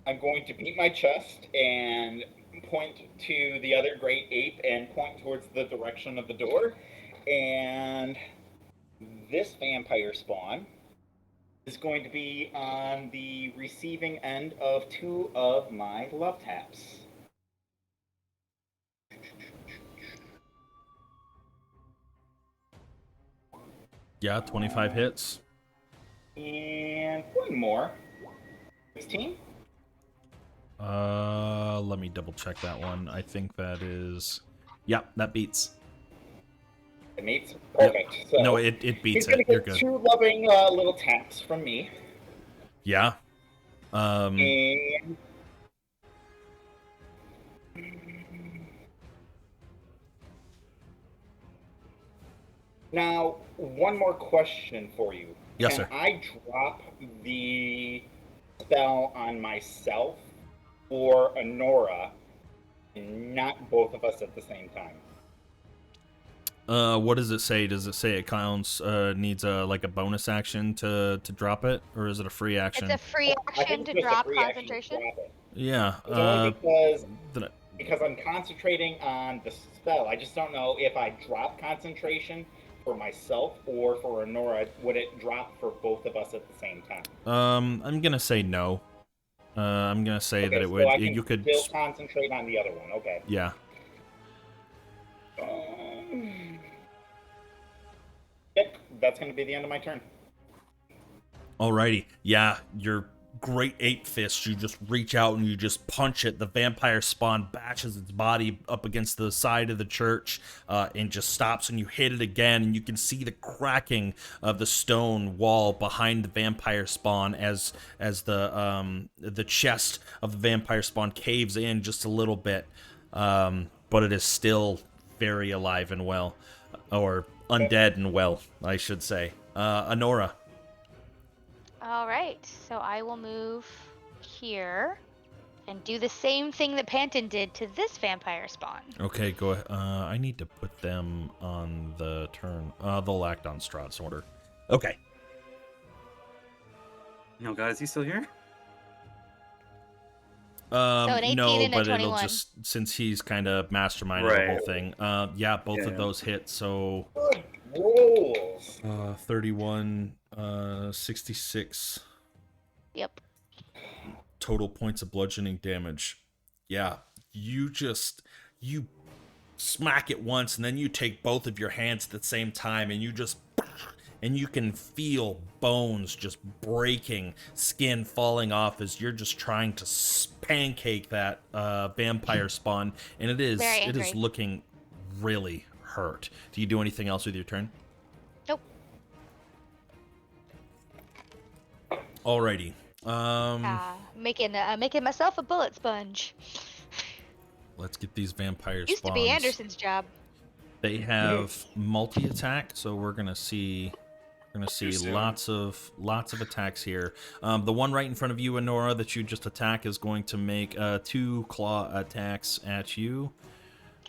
I'm going to beat my chest and point to the other great ape and point towards the direction of the door. And this vampire spawn is going to be on the receiving end of 2 of my love taps. Yeah, 25 hits. And one more. 16? Let me double check that one. I think that is... Yeah, that beats. It meets? Perfect. Yep. So no, it beats he's gonna it. You're get good. 2 loving little taps from me. Yeah. And... Now, one more question for you. Yes, sir. Can I drop the spell on myself or Honora and not both of us at the same time? What does it say? Does it say it counts, needs a bonus action to drop it? Or is it a free action? It's a free action to drop concentration? Yeah. It's only because I'm concentrating on the spell. I just don't know if I drop concentration for myself or for Honora, would it drop for both of us at the same time? I'm gonna say no. I'm gonna say that it would. So I can you could still concentrate on the other one. Okay. Yeah. Yep, that's gonna be the end of my turn. Alrighty. Yeah, your great ape fist, you just reach out and you just punch it. The vampire spawn bashes its body up against the side of the church and just stops, and you hit it again, and you can see the cracking of the stone wall behind the vampire spawn as the chest of the vampire spawn caves in just a little bit, but it is still very alive and well, or undead and well, I should say. Honora. All right, so I will move here. and do the same thing that Panton did to this vampire spawn. Okay, go ahead. I need to put them on the turn. They'll act on Strahd's order. Okay. No, God, is he still here? an 18 no, and a but it'll 21. just, since he's kind of masterminding the whole thing. Yeah, both of those hit, so Good rolls. 31, 66 Yep. total points of bludgeoning damage. Yeah, you smack it once, and then you take both of your hands at the same time, and you can feel bones just breaking, skin falling off as you're just trying to pancake that vampire spawn, and it is looking really hurt. Do you do anything else with your turn? Nope. Alrighty. Making myself a bullet sponge. Let's get these vampire Used spawns. to be Anderson's job. They have multi-attack, so we're gonna see lots of attacks here. The one right in front of you, Anora, that you just attack is going to make 2 claw attacks at you.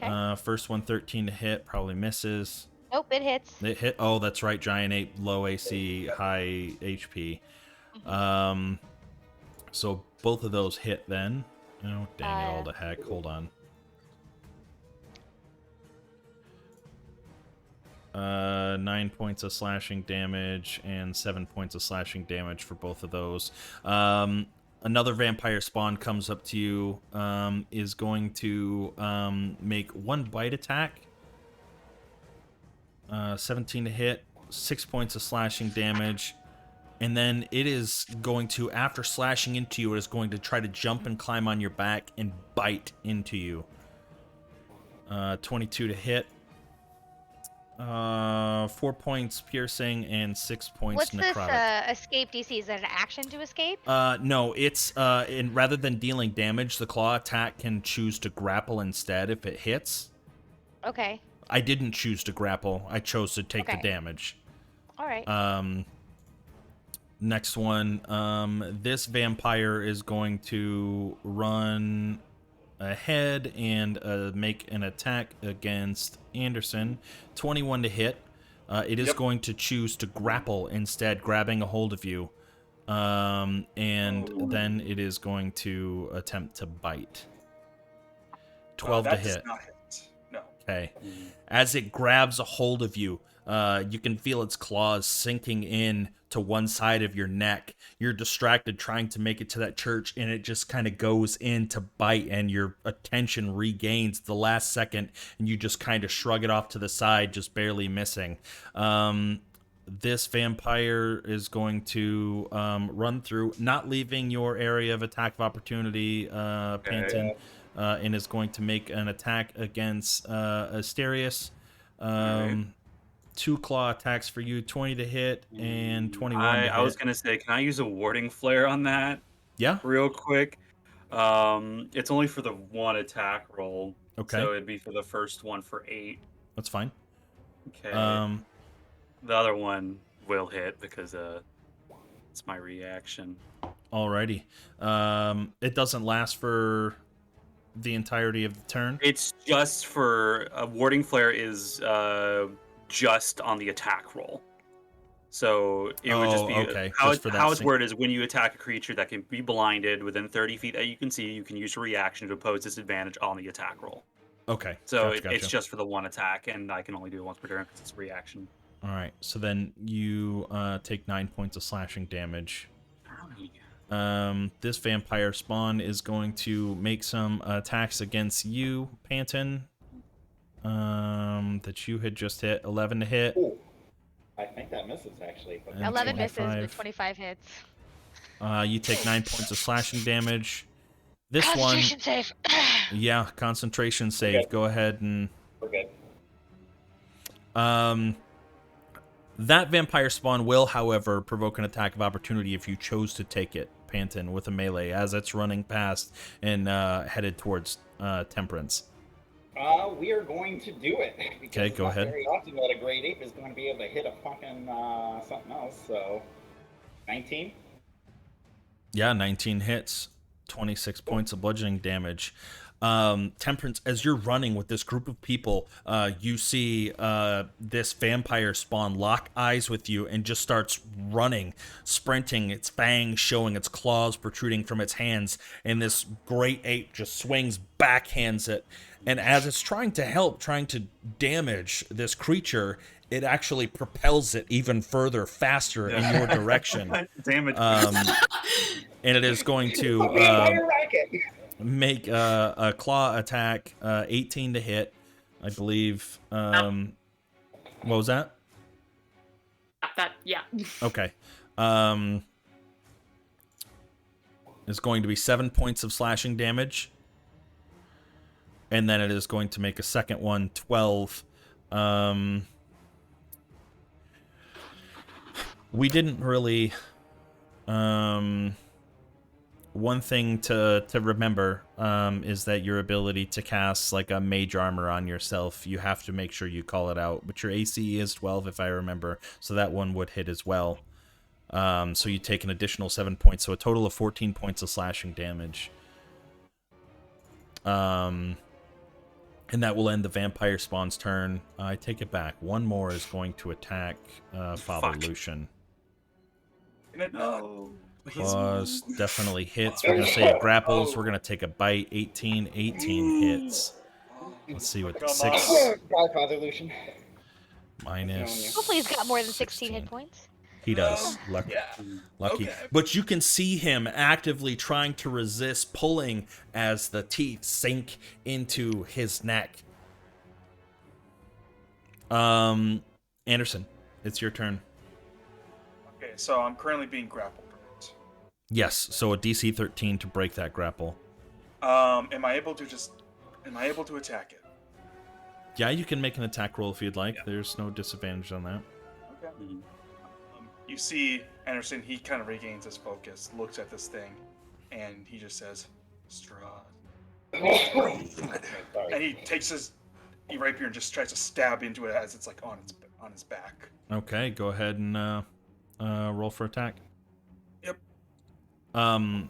Okay. First one, 13 to hit, probably misses. Nope, it hits. It hit. Oh, that's right. Giant ape, low AC, high HP. So both of those hit then. Oh, dang it all to heck. Hold on. 9 points of slashing damage and 7 points of slashing damage for both of those. Another vampire spawn comes up to you, is going to make 1 bite attack. 17 to hit, 6 points of slashing damage. And then it is going to, after slashing into you, it is going to try to jump and climb on your back and bite into you. 22 to hit. 4 points piercing and 6 points What's necrotic. this escape DC? Is that an action to escape? No, it's rather than dealing damage, the claw attack can choose to grapple instead if it hits. Okay. I didn't choose to grapple. I chose to take the damage. All right. Next one. This vampire is going to run ahead and make an attack against Anderson. 21 to hit. It is going to choose to grapple instead, grabbing a hold of you. And then it is going to attempt to bite. 12 to hit. Does not hit. No. Okay. As it grabs a hold of you, you can feel its claws sinking in to one side of your neck. You're distracted trying to make it to that church, and it just kind of goes in to bite, and your attention regains the last second, and you just kind of shrug it off to the side, just barely missing. This vampire is going to run through, not leaving your area of attack of opportunity, Panton, and is going to make an attack against Asterius. 2 claw attacks for you, 20 to hit and 21 to hit. I was going to say, can I use a warding flare on that? Yeah. Real quick. It's only for the 1 attack roll. Okay. So it'd be for the first one for 8. That's fine. Okay. The other one will hit because it's my reaction. Alrighty. It doesn't last for the entirety of the turn. It's just for a warding flare is just on the attack roll. So it would just be okay. how Just it's worded is when you attack a creature that can be blinded within 30 feet that you can see, you can use your reaction to oppose disadvantage on the attack roll. Okay. So gotcha. it's just for the 1 attack, and I can only do it once per turn because it's a reaction. All right. So then you take 9 points of slashing damage. This vampire spawn is going to make some attacks against you, Panton. That you had just hit. 11 to hit. Ooh. I think that misses, actually. But 11 misses 25. with 25 hits. You take 9 points of slashing damage. This Concentration save. Yeah, concentration save. Okay. Go ahead and... We're good. That vampire spawn will, however, provoke an attack of opportunity if you chose to take it, Panton, with a melee, as it's running past and headed towards Temperance. We are going to do it. Because Okay, go it's not ahead. very often that a grade ape is going to be able to hit a fucking something else. So, 19. Yeah, 19 hits. 26 points of bludgeoning damage. Temperance, as you're running with this group of people, you see this vampire spawn lock eyes with you and just starts running, sprinting, its fangs showing, its claws protruding from its hands, and this great ape just swings, backhands it, and as it's trying to help, trying to damage this creature, it actually propels it even further, faster in your direction. Damage. And it is going to Vampire racket. make a claw attack, 18 to hit, I believe. What was that? Yeah. Okay. It's going to be 7 points of slashing damage. And then it is going to make a second one, 12. We didn't really... one thing to remember is that your ability to cast like a mage armor on yourself, you have to make sure you call it out. But your AC is 12, if I remember, so that one would hit as well. So you take an additional 7 points, so a total of 14 points of slashing damage. And that will end the vampire spawn's turn. I take it back. One more is going to attack Father Fuck. Lucian. No. Claws definitely hits. We're going to say it grapples. We're going to take a bite. 18 hits. Let's see what the 6 Bye, Father Lucian. minus. Hopefully he's got more than 16 hit points. He does. Lucky. Yeah. Lucky. Okay. But you can see him actively trying to resist pulling as the teeth sink into his neck. Anderson, it's your turn. Okay, so I'm currently being grappled. Right? Yes, so a DC 13 to break that grapple. Am I able to attack it? Yeah, you can make an attack roll if you'd like. Yeah. There's no disadvantage on that. Okay. You see Anderson, he kind of regains his focus, looks at this thing, and he just says, Strahd. And he takes his rapier and just tries to stab into it as it's like on his back. Okay, go ahead and roll for attack. Yep. The one And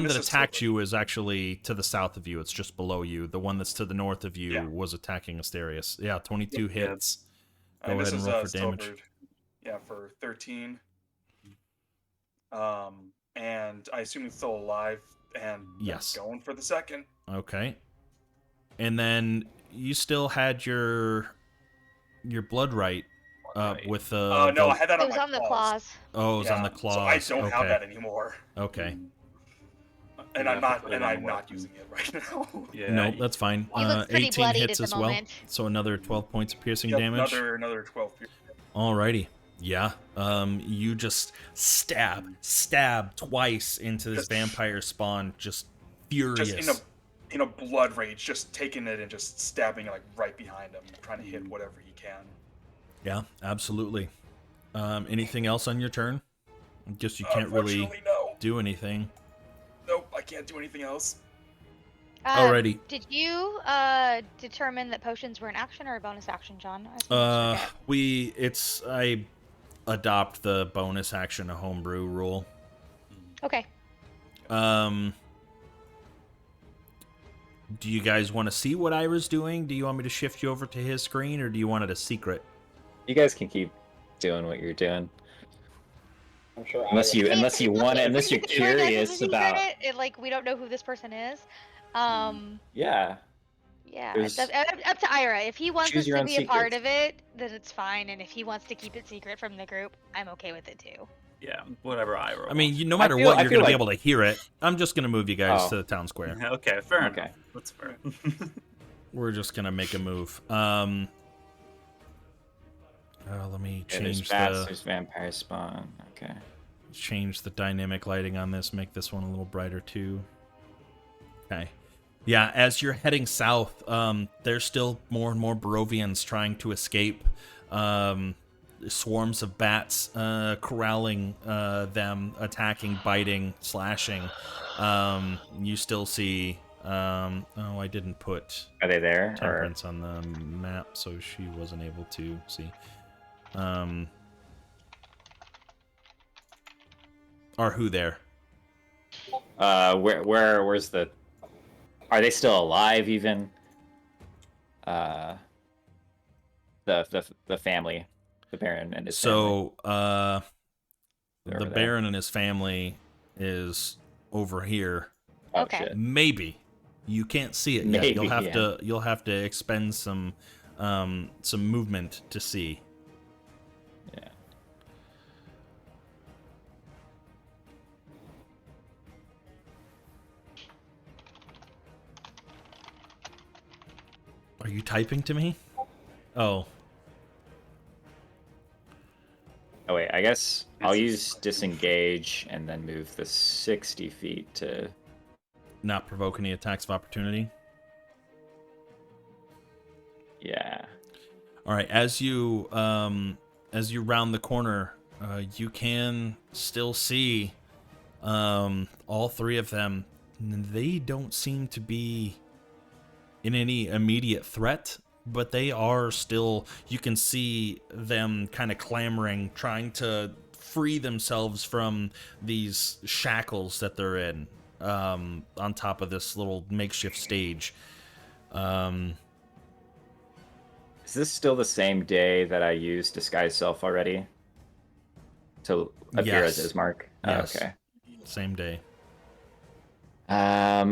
that this is attacked silver. you is actually to the south of you. It's just below you. The one that's to the north of you Yeah. was attacking Asterius. Yeah, 22 hits. Go And ahead this and is roll for damage. silvered. Yeah, for 13. And I assume he's still alive and Yes. going for the second. Okay. And then you still had your blood right up with No, the... I had that It on was my on the claws. Oh, it was on Yeah, the claws. So I don't have that anymore. Okay. And Yeah, I'm not put it and on I'm the not weapon. using it right now. Yeah. Nope, that's fine. He looks pretty 18 bloodied hits at as the well. moment. So another 12 points of piercing Yep, damage. Another 12. Alrighty. Yeah. You just stab twice into this Just- vampire spawn, just furious. Just in a blood rage, just taking it and just stabbing it like right behind him, trying to hit whatever he can. Yeah, absolutely. Anything else on your turn? I guess you can't really Unfortunately, no. do anything. Nope, I can't do anything else. Alrighty. Did you determine that potions were an action or a bonus action, John? I forget. I adopt the bonus action homebrew rule. Okay. Do you guys want to see what Ira's doing? Do you want me to shift you over to his screen, or do you want it a secret? You guys can keep doing what you're doing. I'm sure Unless Ira- you want it, unless you're If you're not curious losing about. credit, and, like, we don't know who this person is. Yeah. Yeah, There's- it's up to Ira. If he wants Choose us your to own be a part secrets. of it, then it's fine. And if he wants to keep it secret from the group, I'm okay with it too. Yeah, whatever I roll. I mean, no matter feel- what, I you're feel going to be like- able to hear it. I'm just going to move you guys Oh. to the town square. Okay, fair Okay. enough. That's fair. We're just going to make a move. Let me Yeah, there's change bats, the there's vampire spawn. Okay. dynamic lighting on this. Make this one a little brighter too. Okay. Yeah, as you're heading south, there's still more and more Barovians trying to escape. Swarms of bats corralling them, attacking, biting, slashing. You still see... oh, I didn't put Are they there? Or... Temperance on the map, so she wasn't able to see. Or who there? Where's the? Are they still alive even? The family, the Baron and his family. So, They're the over there. Baron and his family is over here. Oh Okay. shit. Maybe you can't see it yet. Maybe, You'll have to expend some movement to see. Yeah. Are you typing to me? Oh, Oh wait, I guess I'll This is use disengage and then move the 60 feet to. not provoke any attacks of opportunity. Yeah. All right, as you round the corner, you can still see all three of them. They don't seem to be in any immediate threat, but they are still. You can see them kind of clamoring, trying to free themselves from these shackles that they're in. On top of this little makeshift stage. Is this still the same day that I used disguise self already? To appear Yes. as Ismark? Oh, Yes. okay. Same day. I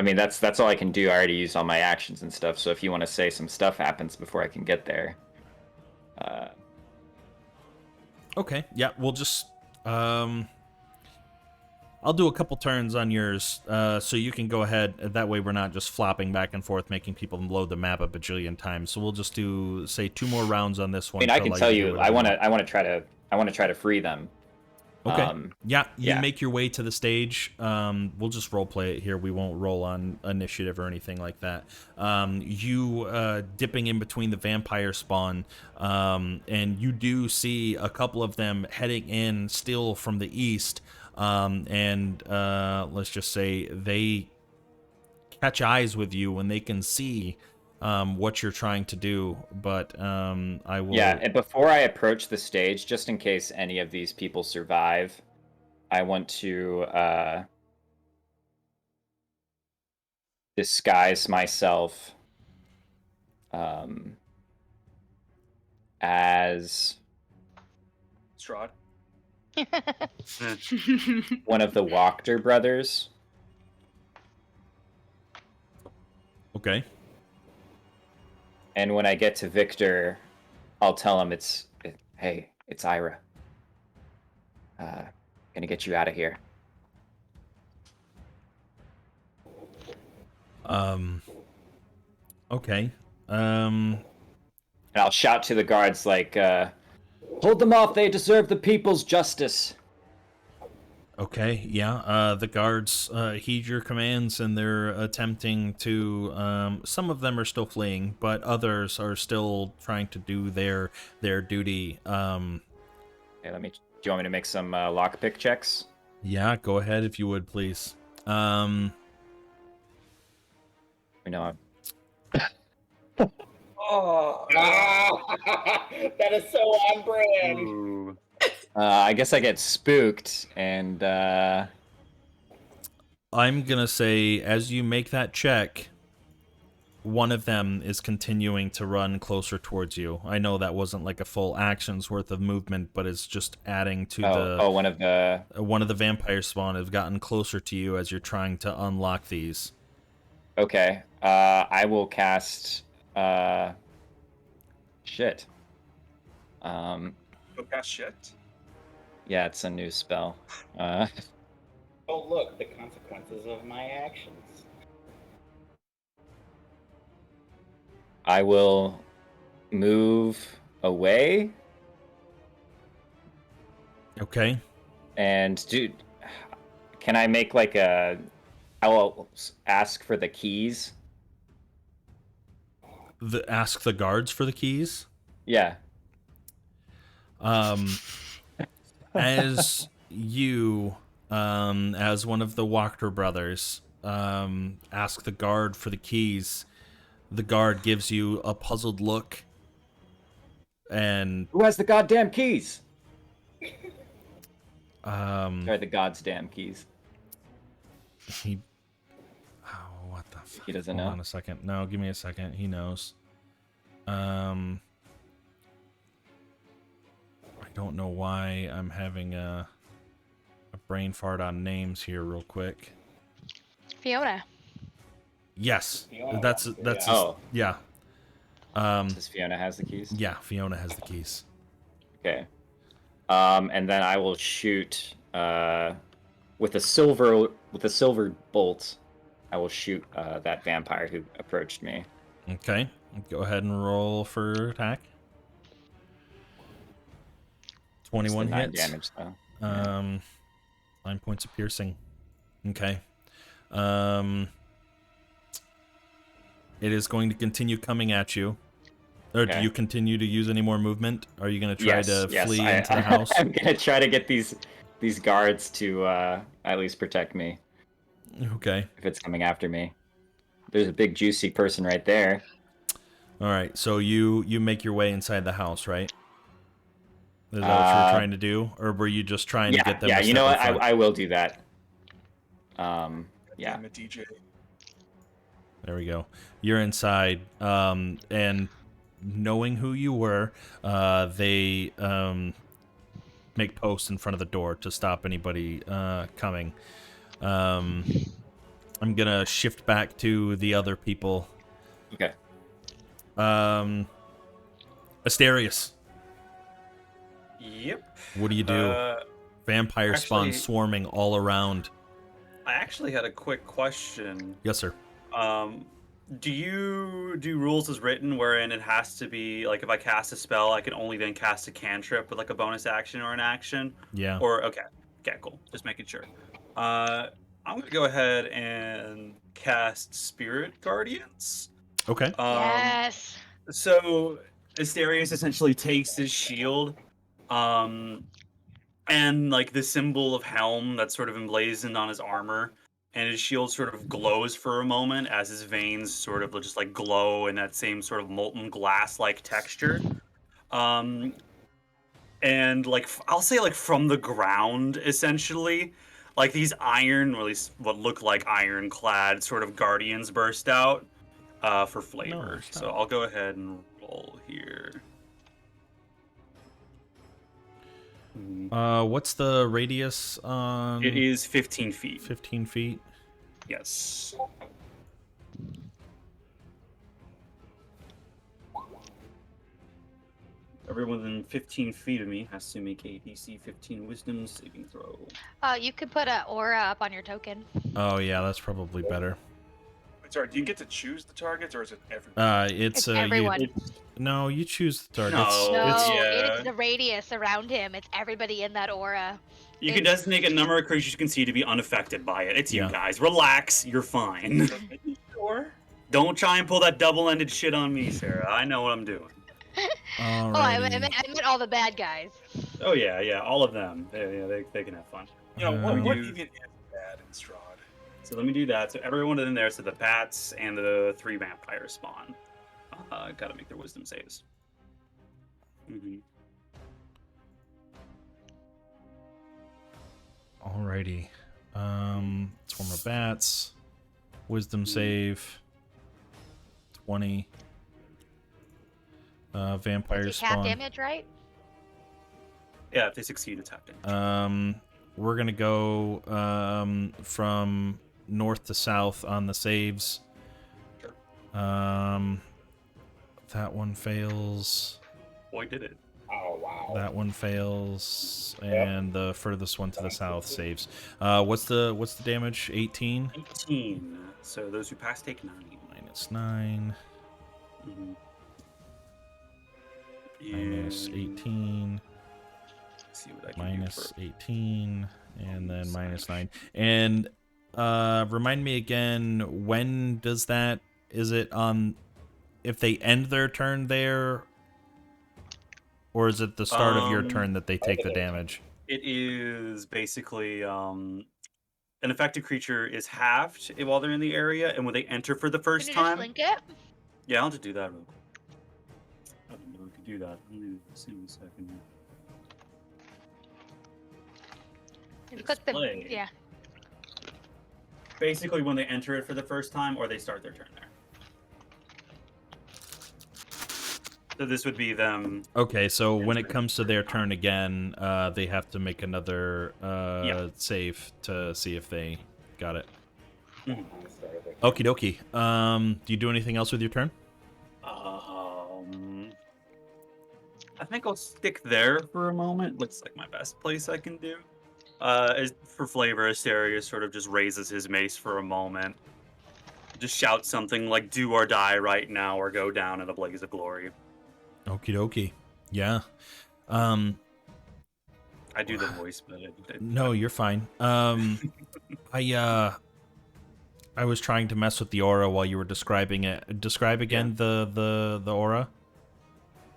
mean, that's all I can do. I already used all my actions and stuff. So if you want to say some stuff happens before I can get there, Okay, yeah, we'll just I'll do a couple turns on yours, so you can go ahead. That way we're not just flopping back and forth, making people load the map a bajillion times. So we'll just do, say, 2 more rounds on this I one. mean, I to can allow tell to do you, whatever I want to try to free them. Okay. Yeah, you yeah. make your way to the stage. We'll just role play it here. We won't roll on initiative or anything like that. You dipping in between the vampire spawn, and you do see a couple of them heading in still from the east. And let's just say they catch eyes with you when they can see what you're trying to do, but I will. Yeah, and before I approach the stage, just in case any of these people survive, I want to disguise myself as Strahd. one of the Wachter brothers. Okay. And when I get to Victor, I'll tell him hey, it's Ira. Gonna get you out of here. Okay. And I'll shout to the guards like, hold them off, they deserve the people's justice. Okay, yeah. The guards heed your commands, and they're attempting to. Some of them are still fleeing, but others are still trying to do their duty. Hey, do you want me to make some lockpick checks? Yeah, go ahead if you would, please. You know, Oh. That is so on brand. Ooh. I guess I get spooked, and I'm gonna say, as you make that check, one of them is continuing to run closer towards you. I know that wasn't like a full action's worth of movement, but it's just adding to one of the vampire spawn have gotten closer to you as you're trying to unlock these. Okay. I will cast shit. Go cast shit. Yeah, it's a new spell. Oh, look, the consequences of my actions. I will move away. Okay. And dude, can I make like I will ask for the keys. Ask the guards for the keys. Yeah. As you, as one of the Wachter brothers, ask the guard for the keys, the guard gives you a puzzled look, and Who has the goddamn keys? Or the God's damn keys. He. Oh, what the fuck? He doesn't Hold know. on a second. No, give me a second. He knows. I don't know why I'm having a brain fart on names here real quick. Fiona. Yes, Fiona that's wants to, that's yeah. Oh. yeah. Says Fiona has the keys. Yeah, Fiona has the keys. Okay. And then I will shoot with a silver bolt. I will shoot that vampire who approached me. Okay, go ahead and roll for attack. 21 Just the 9 hits. damage though. 9 points of piercing. Okay. It is going to continue coming at you. Or do Okay. you continue to use any more movement? Are you going to try to flee I, into the house? I'm gonna try to get these guards to at least protect me Okay. if it's coming after me. There's a big juicy person right there. All right. So you make your way inside the house, right? Is that what you were trying to do, or were you just trying to get them? Yeah. to You know step what? in front? I will do that. Yeah. Damn it, DJ. There we go. You're inside, and knowing who you were, they make posts in front of the door to stop anybody coming. I'm gonna shift back to the other people. Okay. Asterius, Yep. what do you do? Vampire spawn actually- swarming all around. I actually had a quick question. Yes, sir. Do you do rules as written wherein it has to be like if I cast a spell, I can only then cast a cantrip with like a bonus action or an action? Yeah. Or okay, cool. Just making sure. I'm gonna go ahead and cast Spirit Guardians. Okay. Yes. So Asterius essentially takes his shield, and like the symbol of Helm that's sort of emblazoned on his armor, and his shield sort of glows for a moment as his veins sort of just like glow in that same sort of molten glass-like texture. And like I'll say like from the ground essentially, like these iron, or at least what look like ironclad sort of guardians burst out for flavor. stop. So I'll go ahead and roll here. What's the radius on? It is 15 feet. 15 feet. Yes. Everyone within 15 feet of me has to make a DC 15 Wisdom saving throw. You could put an aura up on your token. Oh yeah, that's probably better. Wait, sorry, do you get to choose the targets, or is it everyone? It's everyone. No, you choose the targets. No. No, yeah. it's the radius around him. It's everybody in that aura. You can designate a number of creatures you can see to be unaffected by it. It's you Yeah. guys. Relax. You're fine. Sure. Don't try and pull that double-ended shit on me, Sarah. I know what I'm doing. Oh, I Alrighty. meant all the bad guys. Oh yeah, all of them. They can have fun. You know, what you- even is bad in Strahd? So let me do that. So everyone in there, so the bats and the 3 vampires spawn. Gotta make their wisdom saves. Mm-hmm. Alrighty. Swarm of bats. Wisdom save. 20. Vampire It's half spawn. damage, right? Yeah, if they succeed, it's half damage. We're gonna go from north to south on the saves. Sure. That one fails. Boy, did it. Oh wow. That one fails, and the furthest one to the south saves. What's the damage? 18 18. So those who pass take 9. minus 9 Mm-hmm. minus 18 See what I can minus do 18 and then minus 9. And remind me again, when does that? Is it on if they end their turn there, or is it the start of your turn that they take the damage? It is basically an affected creature is halved while they're in the area, and when they enter for the first Can you time. just link it? Yeah, I'll just do that real quick. I didn't know we could do that. Let me see in a second here. Just click the Display. yeah. Basically, when they enter it for the first time, or they start their turn there. So this would be them. Okay, so when it comes to their turn again, they have to make another Yeah. save to see if they got it. Mhm. Okie dokie. Do you do anything else with your turn? I think I'll stick there for a moment. Looks like my best place I can do. For flavor, Asterius sort of just raises his mace for a moment. Just shouts something like, "Do or die right now, or go down in a blaze of glory." Okie dokie. Yeah. I do the voice, but No, you're fine. I was trying to mess with the aura while you were describing it. Describe again the aura.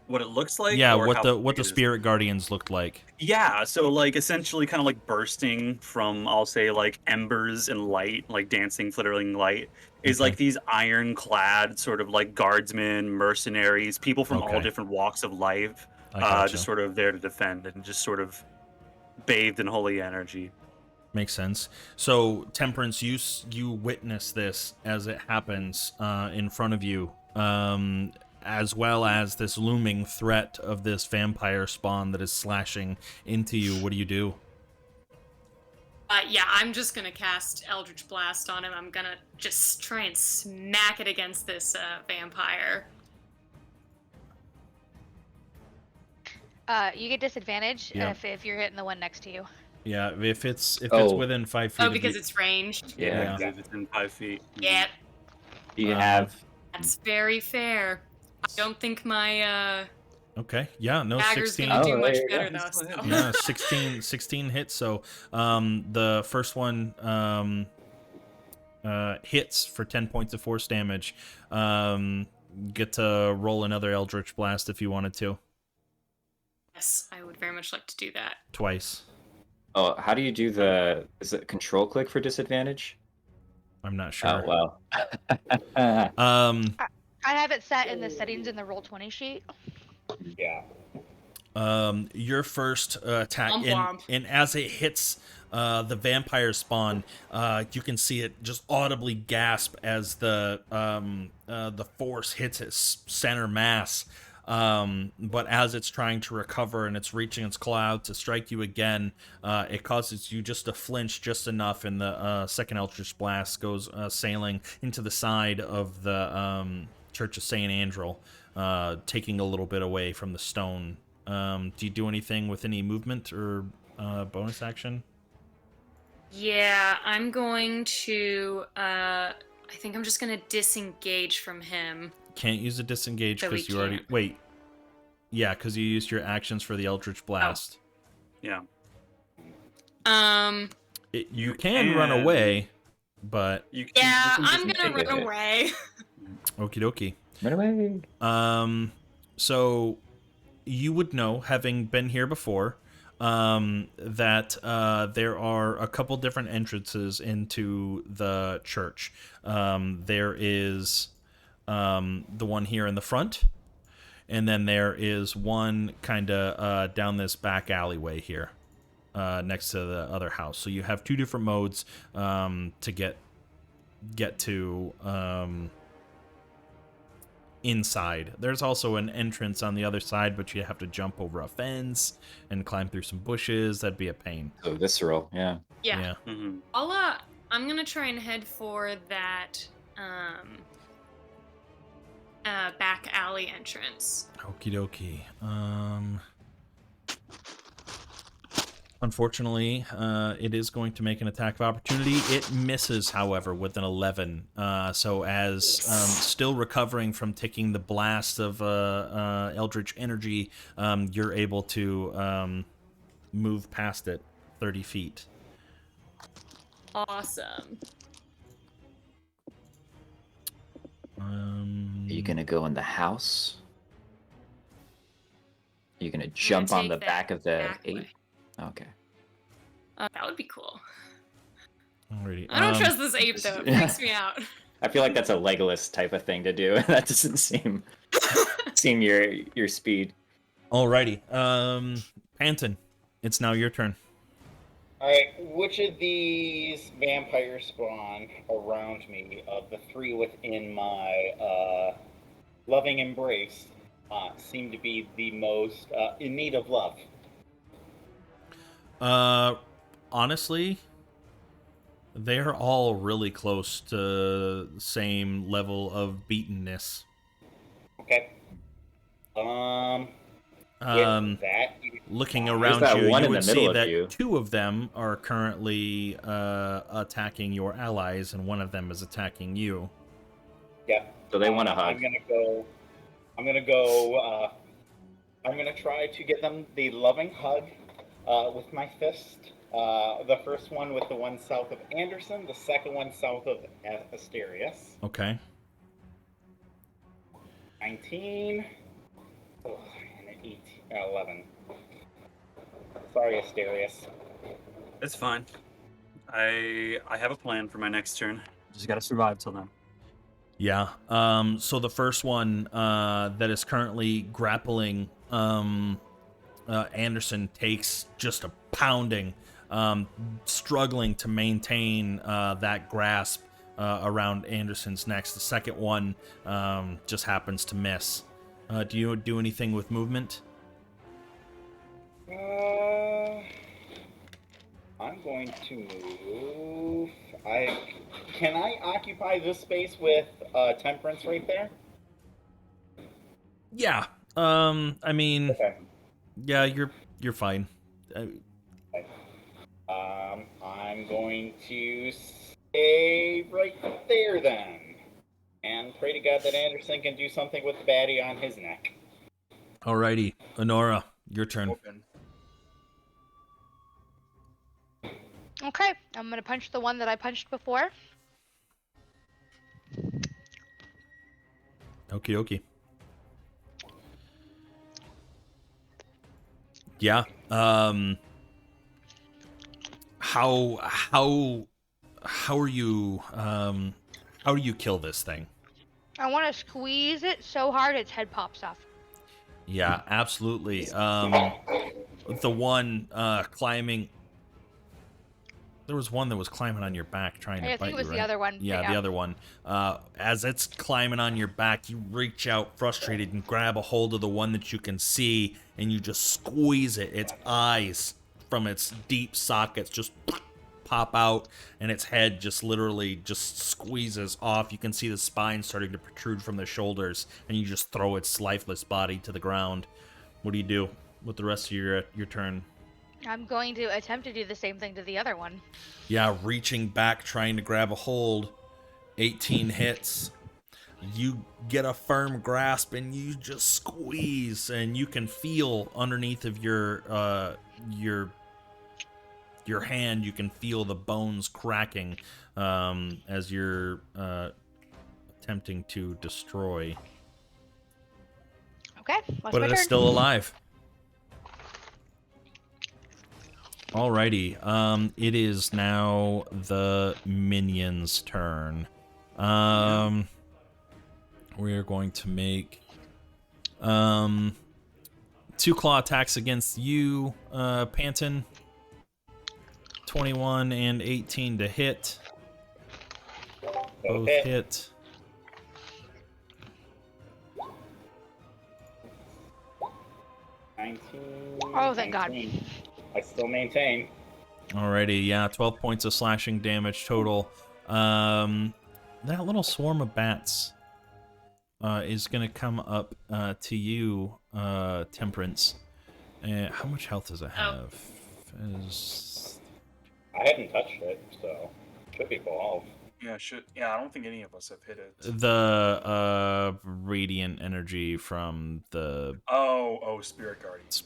what it looks like. Yeah, or what how the big it is? spirit guardians looked like. Yeah, so like essentially kind of like bursting from, I'll say, like embers and light, like dancing, flittering light, is Okay. like these ironclad sort of like guardsmen, mercenaries, people from all Okay. different walks of life, I gotcha. just sort of there to defend and just sort of bathed in holy energy. Makes sense. So, Temperance, you witness this as it happens in front of you, as well as this looming threat of this vampire spawn that is slashing into you. What do you do? Yeah, I'm just gonna cast Eldritch Blast on him. I'm gonna just try and smack it against this vampire. You get disadvantage Yeah. if you're hitting the one next to you. Yeah, if it's Oh. within 5 feet Oh, of because you. it's ranged. Yeah. Yeah. Within 5 feet. Yep, You have. that's very fair. I don't think my Okay. Yeah. No. dagger's 16. gonna do Oh, much there you go. better though. So. Yeah. 16 hits. So, the first one hits for 10 points of force damage. Get to roll another Eldritch Blast if you wanted to. Yes, I would very much like to do that. Twice. Oh, how do you do the? Is it control click for disadvantage? I'm not sure. Oh well. Um, I have it set in the settings in the Roll20 sheet. Yeah. your first attack, Womp womp. and as it hits the vampire spawn, you can see it just audibly gasp as the force hits its center mass. But as it's trying to recover and it's reaching its claw out to strike you again, it causes you just to flinch just enough, and the second Eldritch Blast goes sailing into the side of the Church of St. Andrel, taking a little bit away from the stone. Do you do anything with any movement or bonus action? Yeah, I'm going to. I think I'm just gonna disengage from him. Can't use a disengage So we because you already can't. wait. Yeah, because you used your actions for the Eldritch Blast. Yeah. You can run away, but You can, Yeah, you can I'm gonna disengage. run away. okie dokie. Run away. So you would know, having been here before, that there are a couple different entrances into the church. There is the one here in the front, and then there is one kind of down this back alleyway here, next to the other house. So you have two different modes to get to inside. There's also an entrance on the other side, but you have to jump over a fence and climb through some bushes. That'd be a pain. So visceral. Yeah. Yeah. Mhm. I'm gonna try and head for that back alley entrance. Okie dokie. Unfortunately, it is going to make an attack of opportunity. It misses, however, with an 11. So as still recovering from taking the blast of Eldritch energy, you're able to move past it 30 feet. Awesome. Are you gonna go in the house? Are you gonna jump on take the that back of the back 8? way. Okay. That would be cool. Alrighty. I don't trust this ape though. It freaks me out. I feel like that's a Legolas type of thing to do. That doesn't seem your speed. Alrighty. Panton, it's now your turn. Alright, which of these vampires spawn around me, of the three within my loving embrace, seem to be the most in need of love? Honestly, they're all really close to the same level of beatenness. Okay. Um, With that, looking There's around that you, one you in the would middle see of that you. 2 of them are currently attacking your allies, and 1 of them is attacking you. yeah. So they want to hug. I'm gonna go. I'm gonna go. I'm gonna try to get them the loving hug with my fist. The first one with the one south of Anderson, the second one south of Asterius. Okay. 19. Oh, and an 18, 11. Sorry, Asterius. It's fine. I have a plan for my next turn. Just gotta survive till then. Yeah. So the first one that is currently grappling Anderson takes just a pounding, struggling to maintain that grasp around Anderson's neck. The second one just happens to miss. Do you do anything with movement? I'm going to move. Can I occupy this space with Temperance right there? Yeah. I mean, Okay. yeah, you're fine. I'm going to stay right there then, and pray to God that Anderson can do something with the baddie on his neck. Alrighty, Honora, your turn. Open. Okay, I'm gonna punch the one that I punched before. Okie dokie. Yeah. How are you how do you kill this thing? I want to squeeze it so hard its head pops off. Yeah, absolutely. The one climbing. There was one that was climbing on your back trying to I bite think it was you, the right? other one. Yeah, the other one. As it's climbing on your back, you reach out frustrated and grab a hold of the one that you can see, and you just squeeze it. Its eyes from its deep sockets just pop out, and its head just literally just squeezes off. You can see the spine starting to protrude from the shoulders, and you just throw its lifeless body to the ground. What do you do with the rest of your turn? I'm going to attempt to do the same thing to the other one. Yeah, reaching back, trying to grab a hold. 18 hits. You get a firm grasp and you just squeeze, and you can feel underneath of your hand. You can feel the bones cracking as you're attempting to destroy. Okay, that's But my it is turn. still alive. Alrighty, it is now the minion's turn. We're going to make 2 claw attacks against you, Panton. 21 and 18 to hit. Both hit. Oh, thank God. I still maintain. Alrighty, yeah, 12 points of slashing damage total. That little swarm of bats is going to come up to you, Temperance. How much health does it have? I haven't touched it, so should be full. Yeah, I don't think any of us have hit it. The radiant energy from the Spirit Guardians.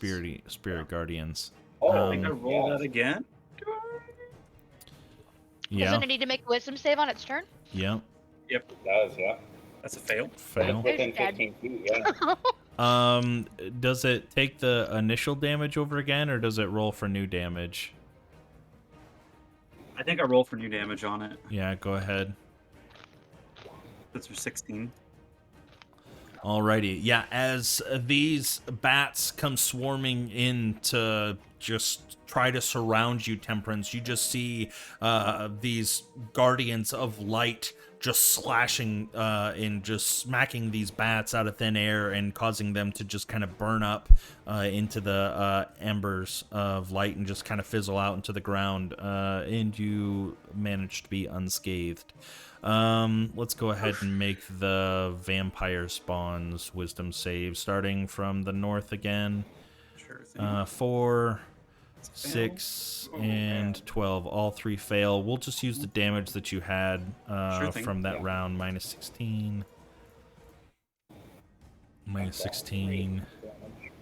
Spirit Guardians. I think I roll that again. Yeah. Doesn't it need to make a wisdom save on its turn? Yeah. Yep, It does, yeah. that's a fail. Fail. Within It's dead. 15 feet, yeah. Does it take the initial damage over again, or does it roll for new damage? I think I roll for new damage on it. Yeah, go ahead. That's for 16. Alrighty. Yeah, as these bats come swarming in to just try to surround you, Temperance, you just see these guardians of light just slashing and just smacking these bats out of thin air and causing them to just kind of burn up into the embers of light and just kind of fizzle out into the ground. And you manage to be unscathed. Let's go ahead and make the vampire spawns wisdom save, starting from the north again. Sure thing. 4, 6, and 12. All 3 fail. We'll just use the damage that you had Sure thing. from that round. Minus 16. Minus 16.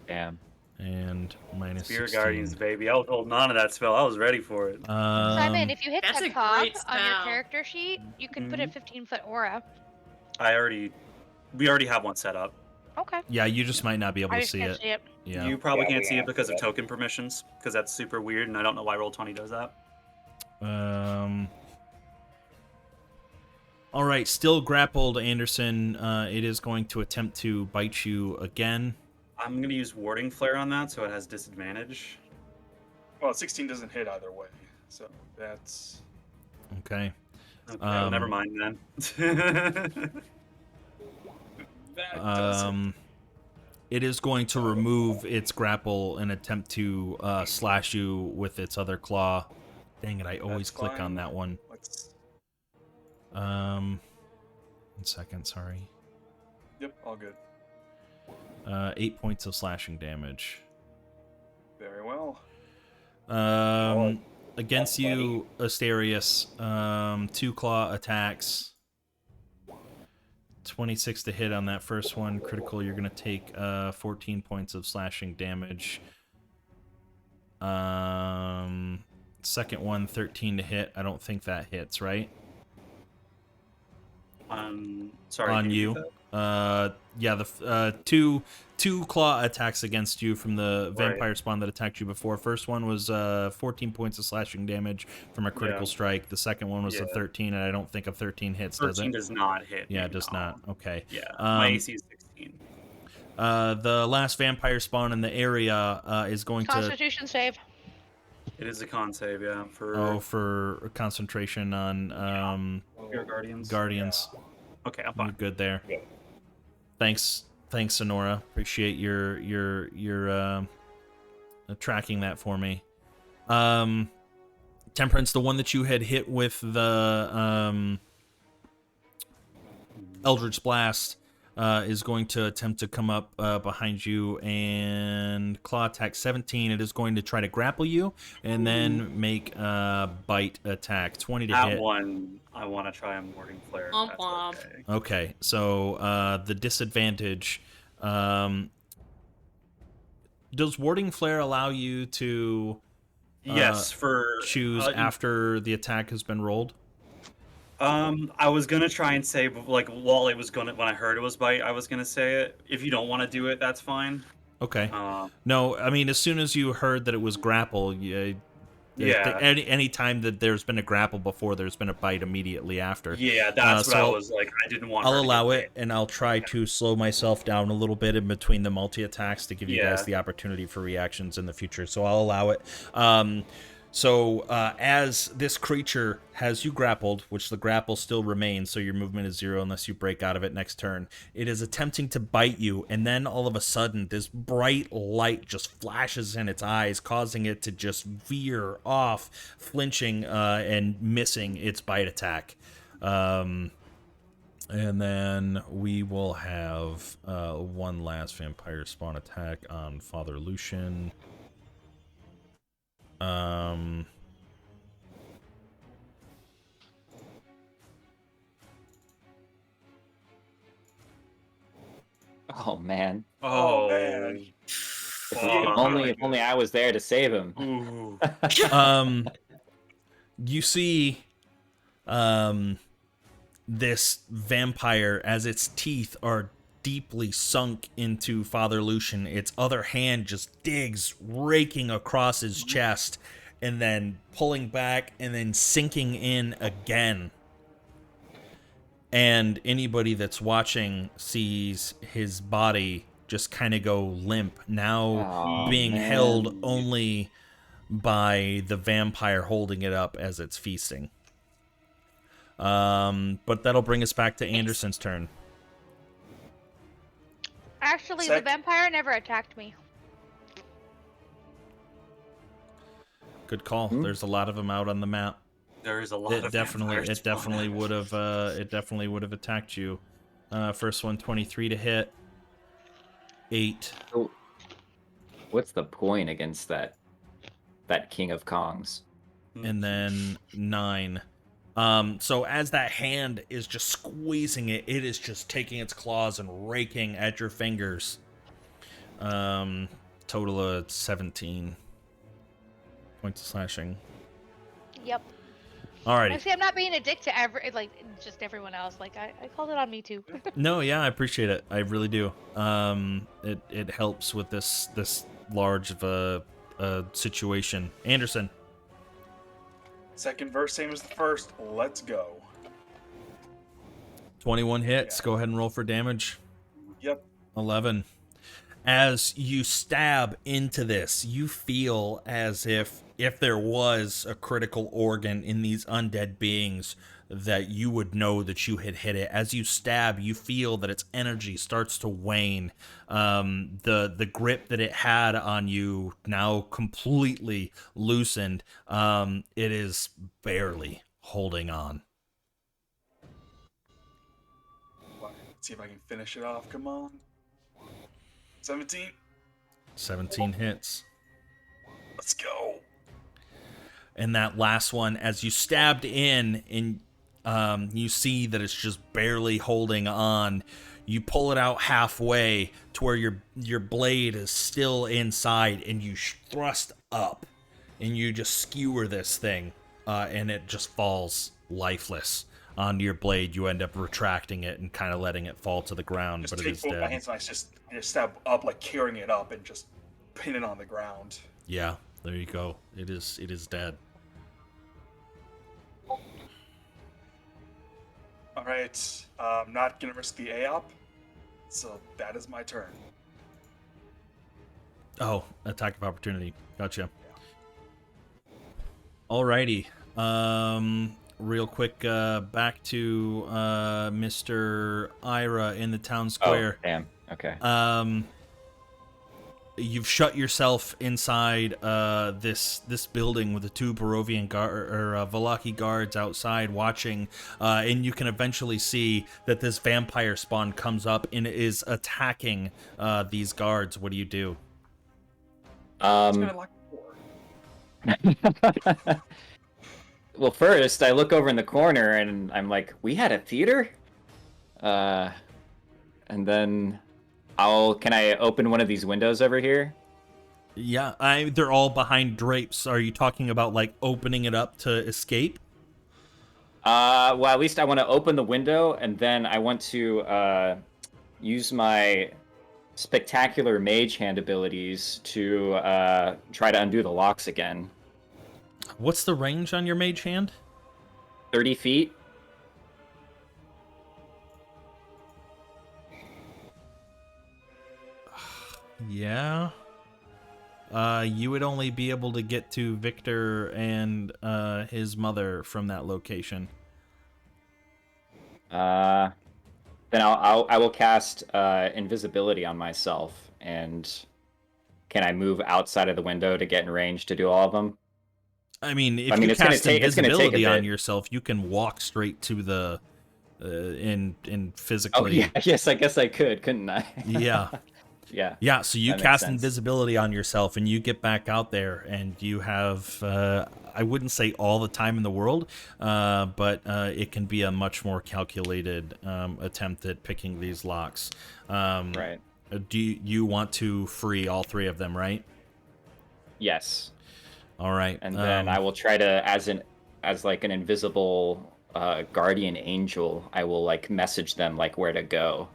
Damn. And minus Spirit 16. Guardians, baby. I was holding on to that spell. I was ready for it. Simon, if you hit That's the a cog great on your spell. character sheet, you can put a 15-foot aura. We already have one set up. Okay. Yeah, you just might not be able I to just see can't it. see it. Yeah. You probably Yeah, can't we see it have because of that. token permissions, because that's super weird, and I don't know why Roll20 does that. All right, still grappled, Anderson. It is going to attempt to bite you again. I'm going to use Warding Flare on that, so it has disadvantage. Well, 16 doesn't hit either way, so that's Okay. Okay, well, never mind then. that does hit. It is going to remove its grapple and attempt to slash you with its other claw. Dang it, I always That's click on fine. that one. Let's. 1 second, sorry. Yep, all good. 8 points of slashing damage. Very well. Against you, Asterius, 2 claw attacks. 26 to hit on that first one. Critical, you're going to take 14 points of slashing damage. Second one, 13 to hit. I don't think that hits, right? Sorry. On can you. do that? Yeah, the two claw attacks against you from the vampire Right. spawn that attacked you before. First one was 14 points of slashing damage from a critical Yeah. strike. The second one was a Yeah. 13, and I don't think a 13 hits, does 13 it? does not hit. Yeah, me, it does no. not. Okay. Yeah, my Um, AC is 16. The last vampire spawn in the area is going to Constitution save. It is a con save, yeah, for concentration on your Guardians. guardians. Okay, I'm You're fine. good there. Yeah. Thanks, Sonora. Appreciate your tracking that for me. Temperance, the one that you had hit with the Eldritch Blast, is going to attempt to come up behind you and claw attack 17. It is going to try to grapple you and then make a bite attack 20 to That hit. one, I want to try a Warding Flare. if Womp that's womp. okay. Okay, so the disadvantage. Does Warding Flare allow you to Yes, for choose after the attack has been rolled? I was gonna try and say, like, while it was gonna, when I heard it was bite, I was gonna say it. If you don't want to do it, that's fine. Okay. Um, No, I mean, as soon as you heard that it was grapple, Yeah. Any time that there's been a grapple before, there's been a bite immediately after. yeah, that's what I so was like. I didn't want. I'll her to allow get it, and I'll try to slow myself down a little bit in between the multi-attacks to give you guys Yeah. the opportunity for reactions in the future. So I'll allow it. As this creature has you grappled, which the grapple still remains, so your movement is 0 unless you break out of it next turn, it is attempting to bite you, and then all of a sudden, this bright light just flashes in its eyes, causing it to just veer off, flinching and missing its bite attack. And then we will have one last vampire spawn attack on Father Lucian. Oh man. Oh, man. If only I was there to save him. Ooh. You see this vampire as its teeth are deeply sunk into Father Lucian. Its other hand just digs, raking across his chest, and then pulling back and then sinking in again. and anybody that's watching sees his body just kind of go limp, now Aw, being man. held only by the vampire holding it up as it's feasting. But that'll bring us back to Anderson's turn. Actually, Sec- the vampire never attacked me. Good call. There's a lot of them out on the map. There is a lot It of definitely vampires spawning. would have attacked you. First one, 23 to hit. 8. So, what's the point against that King of Kongs? And then 9. So as that hand is just squeezing it, it is just taking its claws and raking at your fingers. Total of 17 points of slashing. Yep. Alrighty. See, I'm not being a dick to just everyone else. Like, I called it on me too. No, yeah, I appreciate it. I really do. It helps with this large of a situation. Anderson. Second verse, same as the first. Let's go. 21 hits. Yeah. Go ahead and roll for damage. Yep. 11. As you stab into this, you feel as if there was a critical organ in these undead beings, that you would know that you had hit it. As you stab, you feel that its energy starts to wane. The grip that it had on you now completely loosened. It is barely holding on. Let's see if I can finish it off. Come on. 17. 17 hits. Let's go. And that last one, as you stabbed in and you see that it's just barely holding on, you pull it out halfway to where your blade is still inside, and you thrust up and you just skewer this thing, and it just falls lifeless onto your blade. You end up retracting it and kind of letting it fall to the ground, Just but it take is both my dead. hands and I just stab up, like carrying it up and just pin it on the ground. Yeah, there you go. It is dead. Alright, I'm not gonna risk the AOP, so that is my turn. Oh, attack of opportunity. Gotcha. Alrighty. Real quick, back to Mr. Ira in the town square. Oh, damn. Okay. You've shut yourself inside this building with the two Barovian Vallaki guards outside watching, and you can eventually see that this vampire spawn comes up and is attacking these guards. What do you do? I'm gonna lock the door. Well, first I look over in the corner and I'm like, we had a theater? And then can I open one of these windows over here? Yeah, they're all behind drapes. Are you talking about like opening it up to escape? Well, at least I want to open the window, and then I want to use my spectacular mage hand abilities to try to undo the locks again. What's the range on your mage hand? 30 feet. Yeah. You would only be able to get to Victor and his mother from that location. Then I will cast invisibility on myself, and can I move outside of the window to get in range to do all of them? I mean, if you it's gonna cast take- it's gonna take a invisibility on bit. yourself, you can walk straight to the in Oh physically. yeah, yes, I guess I could, couldn't I? Yeah. Yeah. Yeah, so you That makes cast sense. invisibility on yourself and you get back out there and you have, I wouldn't say all the time in the world, but it can be a much more calculated attempt at picking these locks. Right. Do you want to free all three of them, right? Yes. All right. And then I will try to, as like an invisible guardian angel, I will like message them like where to go.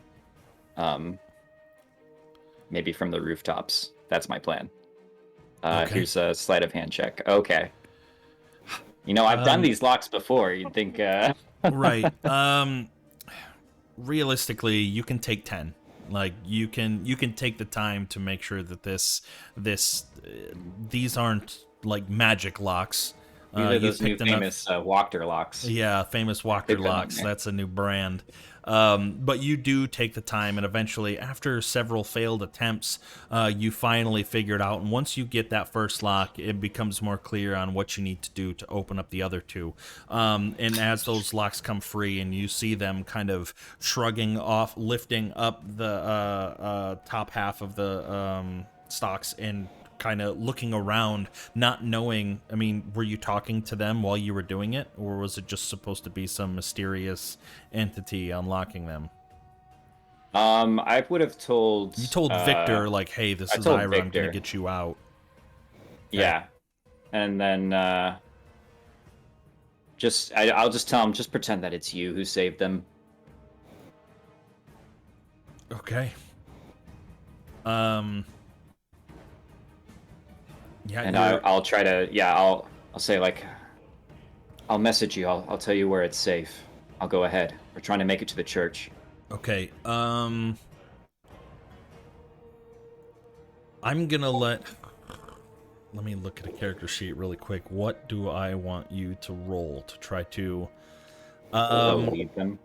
Maybe from the rooftops. That's my plan. Okay. Here's a sleight of hand check. Okay. You know, I've done these locks before. You'd think. Right. realistically, you can take 10. Like you can take the time to make sure that these aren't like magic locks. These are You've those new picked enough. famous Wachter locks. Yeah, famous Walker Pick them up, locks. man. That's a new brand. But you do take the time, and eventually, after several failed attempts, you finally figure it out. And once you get that first lock, it becomes more clear on what you need to do to open up the other two. And as those locks come free, and you see them kind of shrugging off, lifting up the top half of the stocks and kind of looking around, not knowing. I mean, were you talking to them while you were doing it, or was it just supposed to be some mysterious entity unlocking them? I would have told. You told Victor, like, "Hey, this I is told Ira. I'm Victor. gonna get you out." Yeah, and then I'll just tell him, just pretend that it's you who saved them. Okay. Yeah, And you're- I'll try to, I'll say, like, I'll message you. I'll tell you where it's safe. I'll go ahead. We're trying to make it to the church. Okay. I'm gonna let me look at a character sheet really quick. What do I want you to roll to try to Lead them.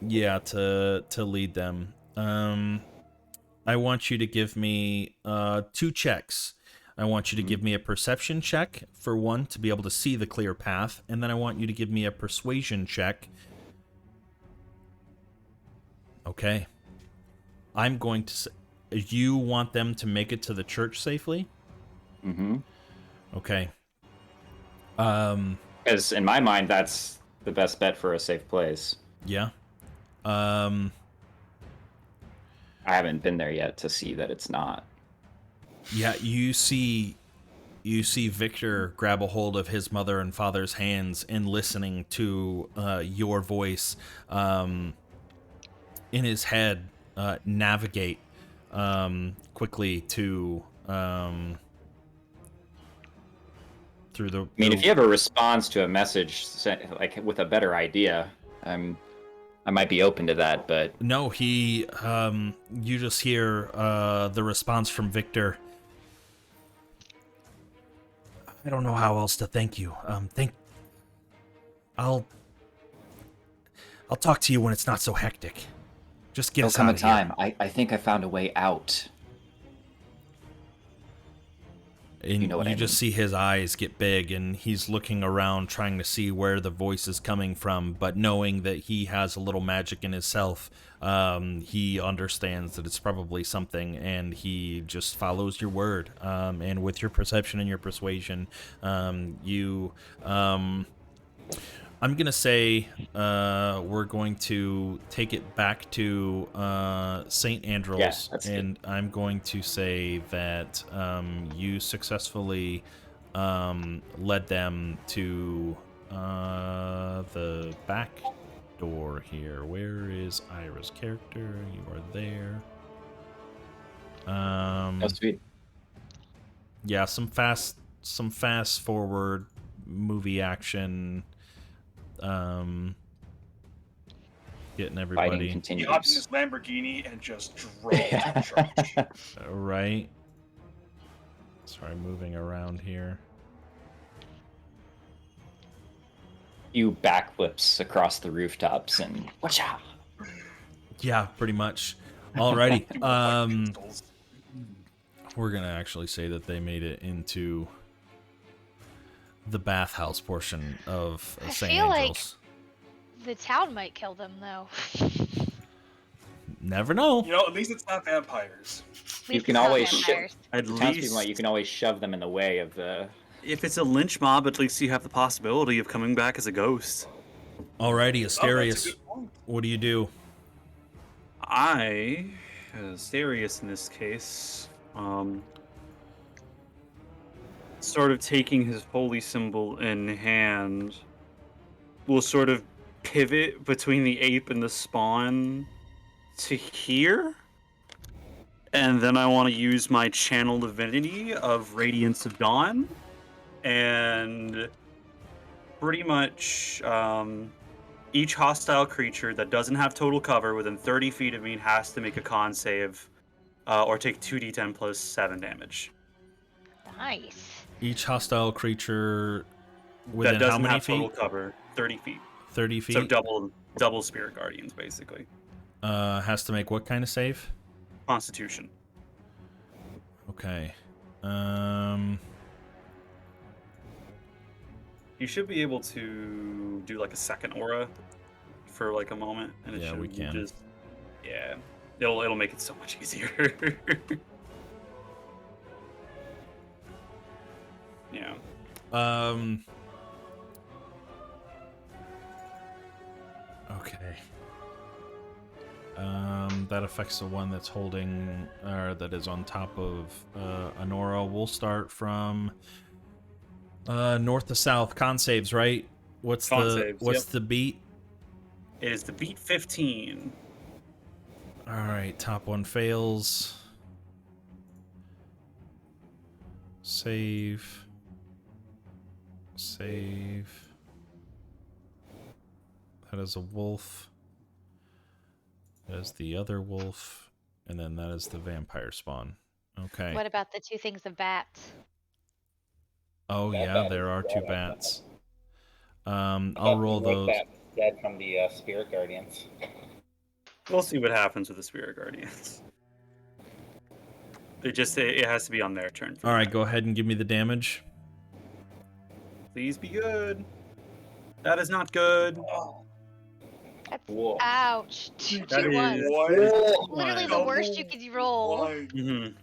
yeah, to lead them. I want you to give me 2 checks. I want you to give me a perception check for 1 to be able to see the clear path, and then I want you to give me a persuasion check. Okay. I'm going to say, you want them to make it to the church safely? Mm-hmm. Okay. Because in my mind, that's the best bet for a safe place. Yeah. I haven't been there yet to see that it's not. Yeah, you see Victor grab a hold of his mother and father's hands and listening to your voice in his head navigate quickly to through the. I mean, if you have a response to a message like with a better idea, I might be open to that. But No, you just hear the response from Victor. I don't know how else to thank you. I'll talk to you when it's not so hectic. Just get there'll us come out a of here. time. I think I found a way out. And You know what I just see his eyes get big, and he's looking around trying to see where the voice is coming from, but knowing that he has a little magic in himself, he understands that it's probably something, and he just follows your word. And with your perception and your persuasion, I'm going to say we're going to take it back to St. Andrews, Yeah, that's and I'm going to say that you successfully led them to the back door here. Where is Ira's character? You are there. Oh, sweet. Yeah, some fast forward movie action. Getting Fighting everybody He continues. hopped in his Lamborghini and just drove to church. right. Sorry, moving around here. You backflips across the rooftops and watcha. Yeah, pretty much. Alrighty. Like pistols. We're gonna actually say that they made it into the bathhouse portion of I St. feel like- Angel's. The town might kill them, though. Never know. You know, at least it's not vampires. At You least can it's not always vampires. At Townspeople, least, you can always shove them in the way of the. if it's a lynch mob, at least you have the possibility of coming back as a ghost. Alrighty, Oh, that's Asterius, a good point. what do you do? Asterius in this case, sort of taking his holy symbol in hand, will sort of pivot between the ape and the spawn to here. And then I want to use my channel divinity of Radiance of Dawn and pretty much Each hostile creature that doesn't have total cover within 30 feet of me has to make a con save or take 2d10 plus 7 damage. Nice. Each hostile creature within That doesn't how many have total feet? cover, 30 feet. 30 feet. So double Spirit Guardians, basically. Has to make what kind of save? Constitution. Okay. You should be able to do like a second aura for like a moment, and it Yeah, should we can. just it'll make it so much easier. Yeah. Okay. That affects the one that's holding, or that is on top of Honora. We'll start from north to south. Con saves, right? What's Con the saves, what's yep. the beat? It is the beat 15. All right, top one fails. Save. That is a wolf. That is the other wolf, and then that is the vampire spawn. Okay. What about the 2 things of bats? Oh That yeah, bat there is are 2 dead, I bats. thought I'll the roll wood those. bat's dead from the Spirit Guardians. We'll see what happens with the Spirit Guardians. It has to be on their turn. All right, go ahead and give me the damage. Please be good. That is not good. That's Whoa. ouch. That 2 1. is Literally the worst you could roll. Mhm.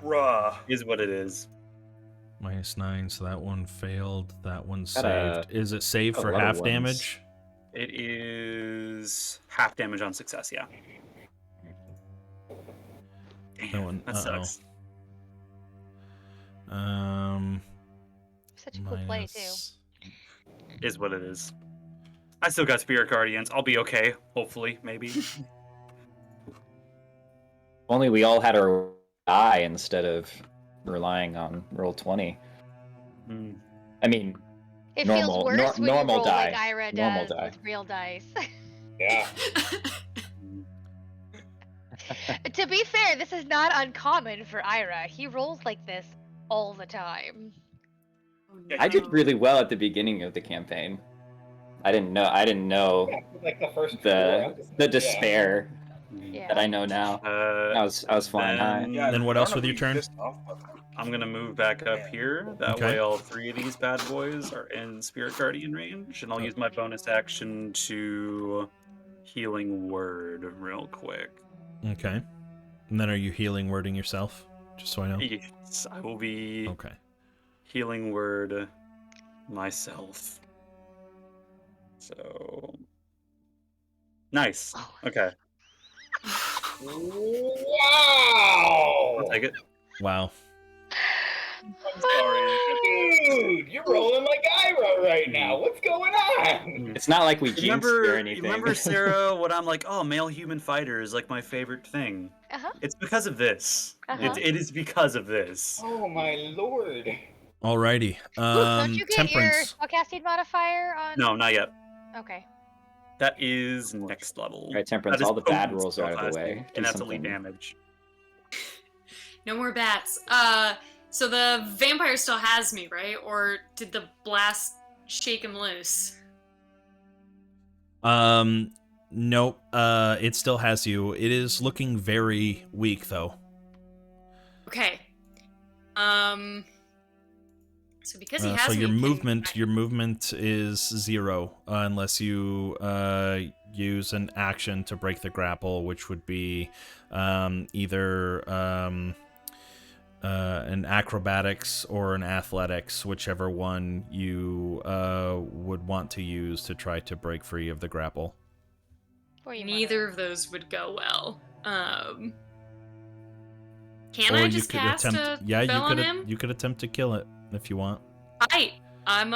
Bruh. Is what it is. -9, so that one failed. That one Got a- saved. Is it saved a for lot of half ones. damage? It is half damage on success. Yeah. That one. That sucks. Such a cool play too. minus- Is what it is. I still got Spirit Guardians. I'll be okay. Hopefully, maybe. Only we all had our die instead of relying on roll 20. Hmm. I mean, It Normal- feels worse when normal you roll like die. Ira Normal does die. with real dice. Yeah. To be fair, this is not uncommon for Ira. He rolls like this all the time. I did really well at the beginning of the campaign. I didn't know Yeah, like the first 4 the episodes, despair Yeah. that I know now. I was flying high. Then Then what I else don't with know your if turn? we pissed off, but- I'm gonna move back up here. That Okay. way, all 3 of these bad boys are in Spirit Guardian range, and I'll use my bonus action to Healing Word real quick. Okay. And then are you healing wording yourself? Just so I know. Yes, I will be Okay. Healing Word myself. So nice. Okay, Wow! I'll take it. Wow. I'm sorry. Dude, you're rolling like Ira right now. What's going on? It's not like we jinxed or You anything. remember, Sarah, what I'm like, oh, male human fighter is like my favorite thing. Uh-huh. It's because of this. Uh-huh. It is because of this. Oh my lord. Alrighty. Don't you get your Temperance. spellcasting modifier on? No, not yet. Okay. That is next level. Right, Temperance, That is all the bad potent rolls are out of the spellcasting, way. Do and that's elite something. damage. No more bats. So the vampire still has me, right? Or did the blast shake him loose? Nope. It still has you. It is looking very weak, though. Okay. So because he has So me, your can movement is 0 unless you use an action to break the grapple, which would be either an acrobatics or an athletics, whichever one you would want to use to try to break free of the grapple. Or you neither of those would go well. Can Or I you just could cast attempt. a Yeah, spell on him? you could attempt to kill it if you want. I'm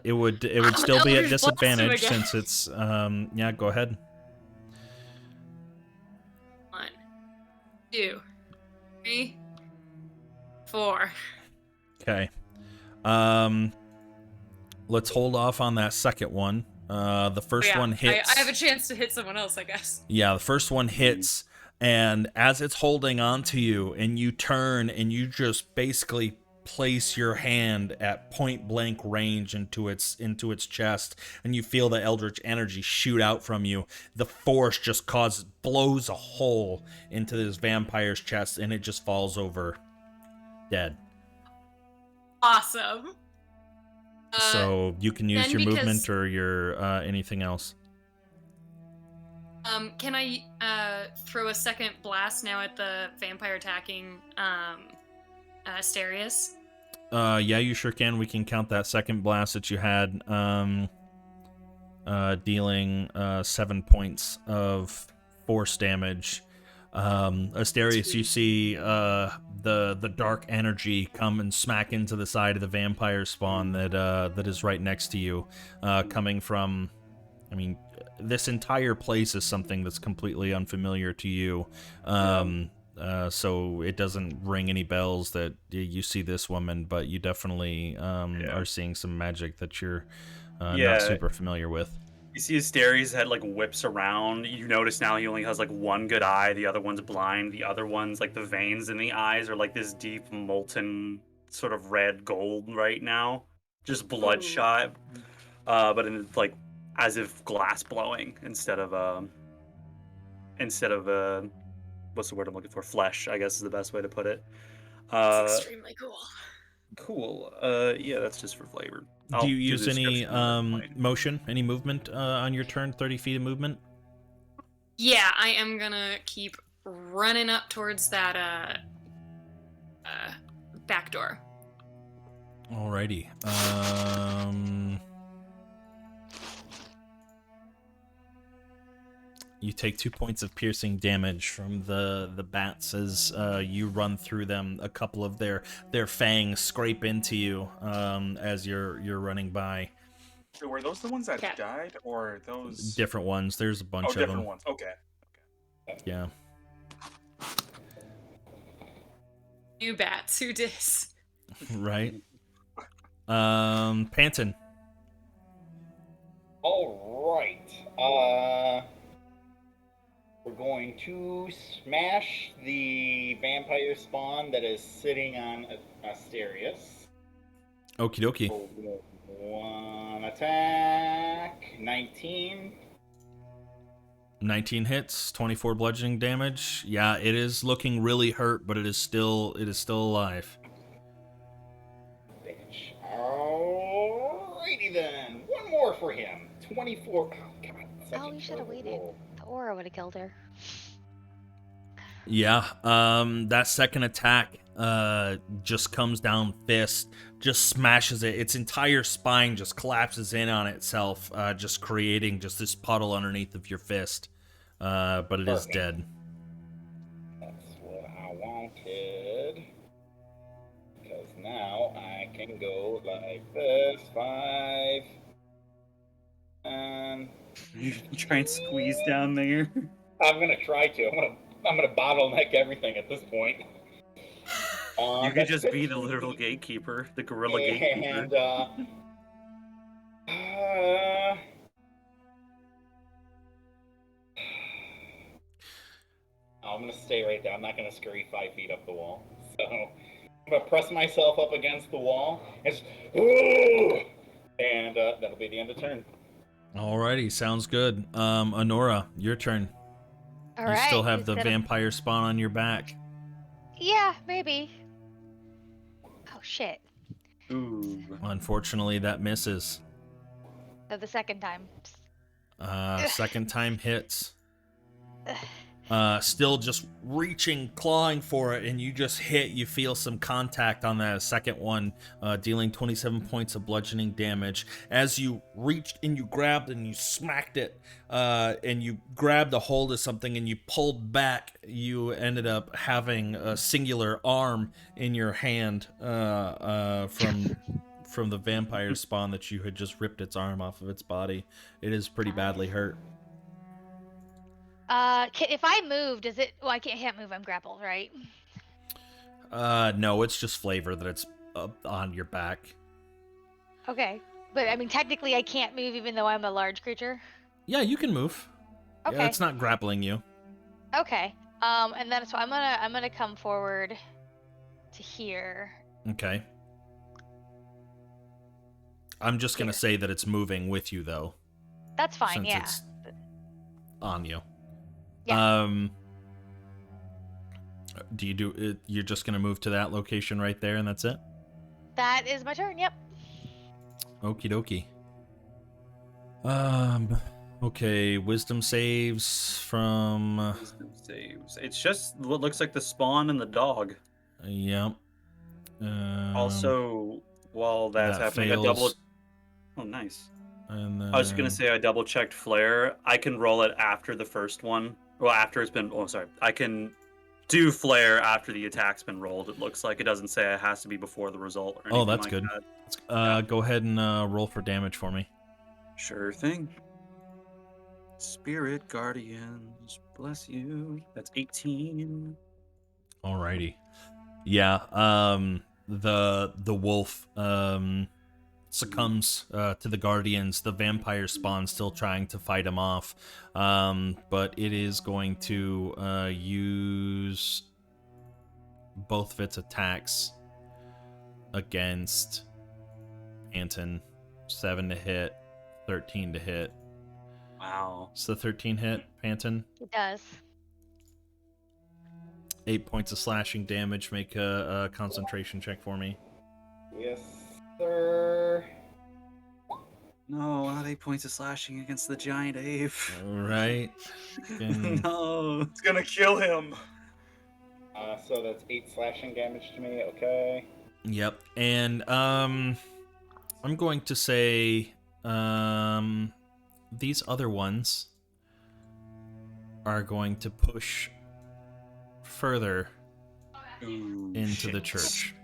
It would I'm still be at Eldritch Blast him disadvantage again. since it's yeah. Go ahead. 1, 2, 3, 4. Okay. Let's hold off on that second one The first Yeah, one hits. I have a chance to hit someone else, I guess. Yeah, the first one hits, and as it's holding on to you, and you turn and you just basically place your hand at point blank range into its chest, and you feel the eldritch energy shoot out from you. The force just blows a hole into this vampire's chest, and it just falls over dead. Awesome. So you can use then your because- movement or your anything else. Can I throw a second blast now at the vampire attacking Asterius? Yeah, you sure can. We can count that second blast that you had, dealing 7 points of force damage. Asterius, you see the dark energy come and smack into the side of the vampire spawn that is right next to you, coming from. I mean, this entire place is something that's completely unfamiliar to you. So it doesn't ring any bells that you see this woman, but you definitely are seeing some magic that you're not super familiar with. You see Asterius' head like whips around. You notice now he only has like one good eye. The other one's blind. The other one's like the veins in the eyes are like this deep molten sort of red gold right now, just bloodshot. But in like as if glass blowing instead of what's the word I'm looking for? Flesh, I guess is the best way to put it. It's extremely cool. Cool. Yeah, that's just for flavor. Do you use any motion, any movement on your turn? 30 feet of movement? Yeah, I am gonna keep running up towards that back door. Alrighty. You take 2 points of piercing damage from the bats as you run through them. A couple of their fangs scrape into you as you're running by. So were those the ones that died, or those different ones? There's a bunch of them. different ones. Okay. Yeah. New bats, who dis? Right. Panton. All right. We're going to smash the vampire spawn that is sitting on Asterius. Okie dokie. One attack. 19. 19 hits, 24 bludgeoning damage. Yeah, it is looking really hurt, but it is still alive. Bitch. Alrighty then. One more for him. 24. Oh, God. Oh, we should have waited. The aura would have killed her. Yeah, that second attack just comes down fist, just smashes it. Its entire spine just collapses in on itself, just creating just this puddle underneath of your fist. But it is dead. That's what I wanted. Because now I can go like this. 5. And You try and squeeze down there. I'm gonna try to. I'm gonna bottleneck everything at this point. You could just be the literal gatekeeper, the gorilla gatekeeper. And I'm gonna stay right there. I'm not gonna scurry 5 feet up the wall. So I'm gonna press myself up against the wall and that'll be the end of turn. Alrighty, sounds good. Honora, your turn. All You right. still have the instead of- vampire spawn on your back. Yeah, maybe. Oh shit. Ooh. Unfortunately, that misses. So the second time. Second time hits. Still just reaching, clawing for it, and you just hit. You feel some contact on that second one, dealing 27 points of bludgeoning damage. As you reached and you grabbed and you smacked it, and you grabbed a hold of something and you pulled back, you ended up having a singular arm in your hand from the vampire spawn that you had just ripped its arm off of its body. It is pretty badly hurt. If I move, does it? Well, I can't move. I'm grappled, right? No, it's just flavor that it's up on your back. Okay. But I mean, technically, I can't move even though I'm a large creature. Yeah, you can move. Okay. Yeah, it's not grappling you. Okay. And then so I'm gonna come forward to here. Okay. I'm just gonna Here. say that it's moving with you though, That's fine. since Yeah. it's on you. Yeah. Do you do it? You're just gonna move to that location right there, and that's it. That is my turn. Yep. Okie dokie. Okay, wisdom saves from. Wisdom saves. It's just what looks like the spawn and the dog. Yep. Also, while that's that happening, fails. Oh, nice. And then, I was gonna say I double checked flare. I can roll it after the first one. Well, after it's been. Oh, sorry. I can do flare after the attack's been rolled. It looks like it doesn't say it has to be before the result. Or anything oh, that's like good. That. Go ahead and roll for damage for me. Sure thing. Spirit Guardians, bless you. That's 18. Alrighty. Yeah. The wolf succumbs to the guardians. The vampire spawn still trying to fight him off, but it is going to use both of its attacks against Anton. 7 to hit, 13 to hit. Wow. It's the 13 hit, Panton. It does. 8 points of slashing damage. Make a concentration check for me. Yes, sir. No, not 8 points of slashing against the giant ape. Right. No. It's gonna kill him. So that's 8 slashing damage to me. Okay. Yep. And I'm going to say these other ones are going to push further Ooh, into shit. the church.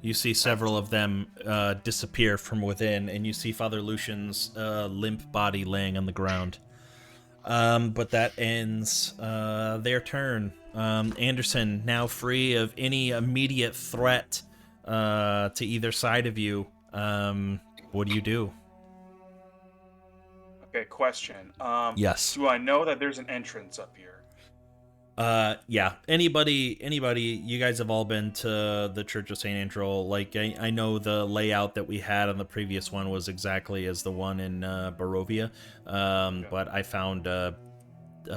You see several of them disappear from within, and you see Father Lucian's limp body laying on the ground. But that ends their turn. Anderson, now free of any immediate threat to either side of you. What do you do? Okay, question. Yes. Do I know that there's an entrance up here? Yeah. Anybody, you guys have all been to the Church of St. Andrew. Like, I know the layout that we had on the previous one was exactly as the one in Barovia. But I found a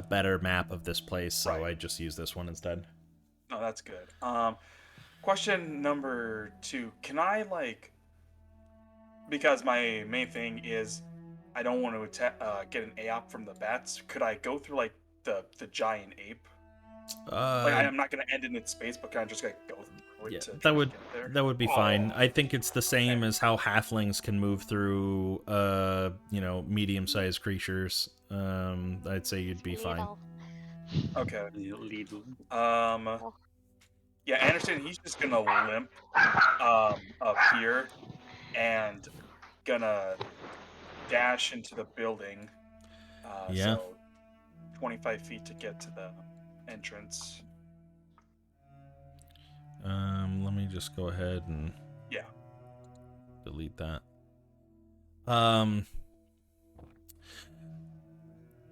better map of this place, so Right. I just used this one instead. Oh, that's good. Question number 2. Can I, like... Because my main thing is I don't want to get an AOP from the bats. Could I go through, like, the giant ape? Like, I'm not going to end in its space, but can I just, like, go through it Yeah, to that try to would get there? that would be fine. I think it's the same as how halflings can move through medium-sized creatures. I'd say you'd be fine. Okay. Lead. Yeah, Anderson, he's just gonna limp up here and gonna dash into the building. Yeah. So 25 feet to get to the entrance. Let me just go ahead and delete that.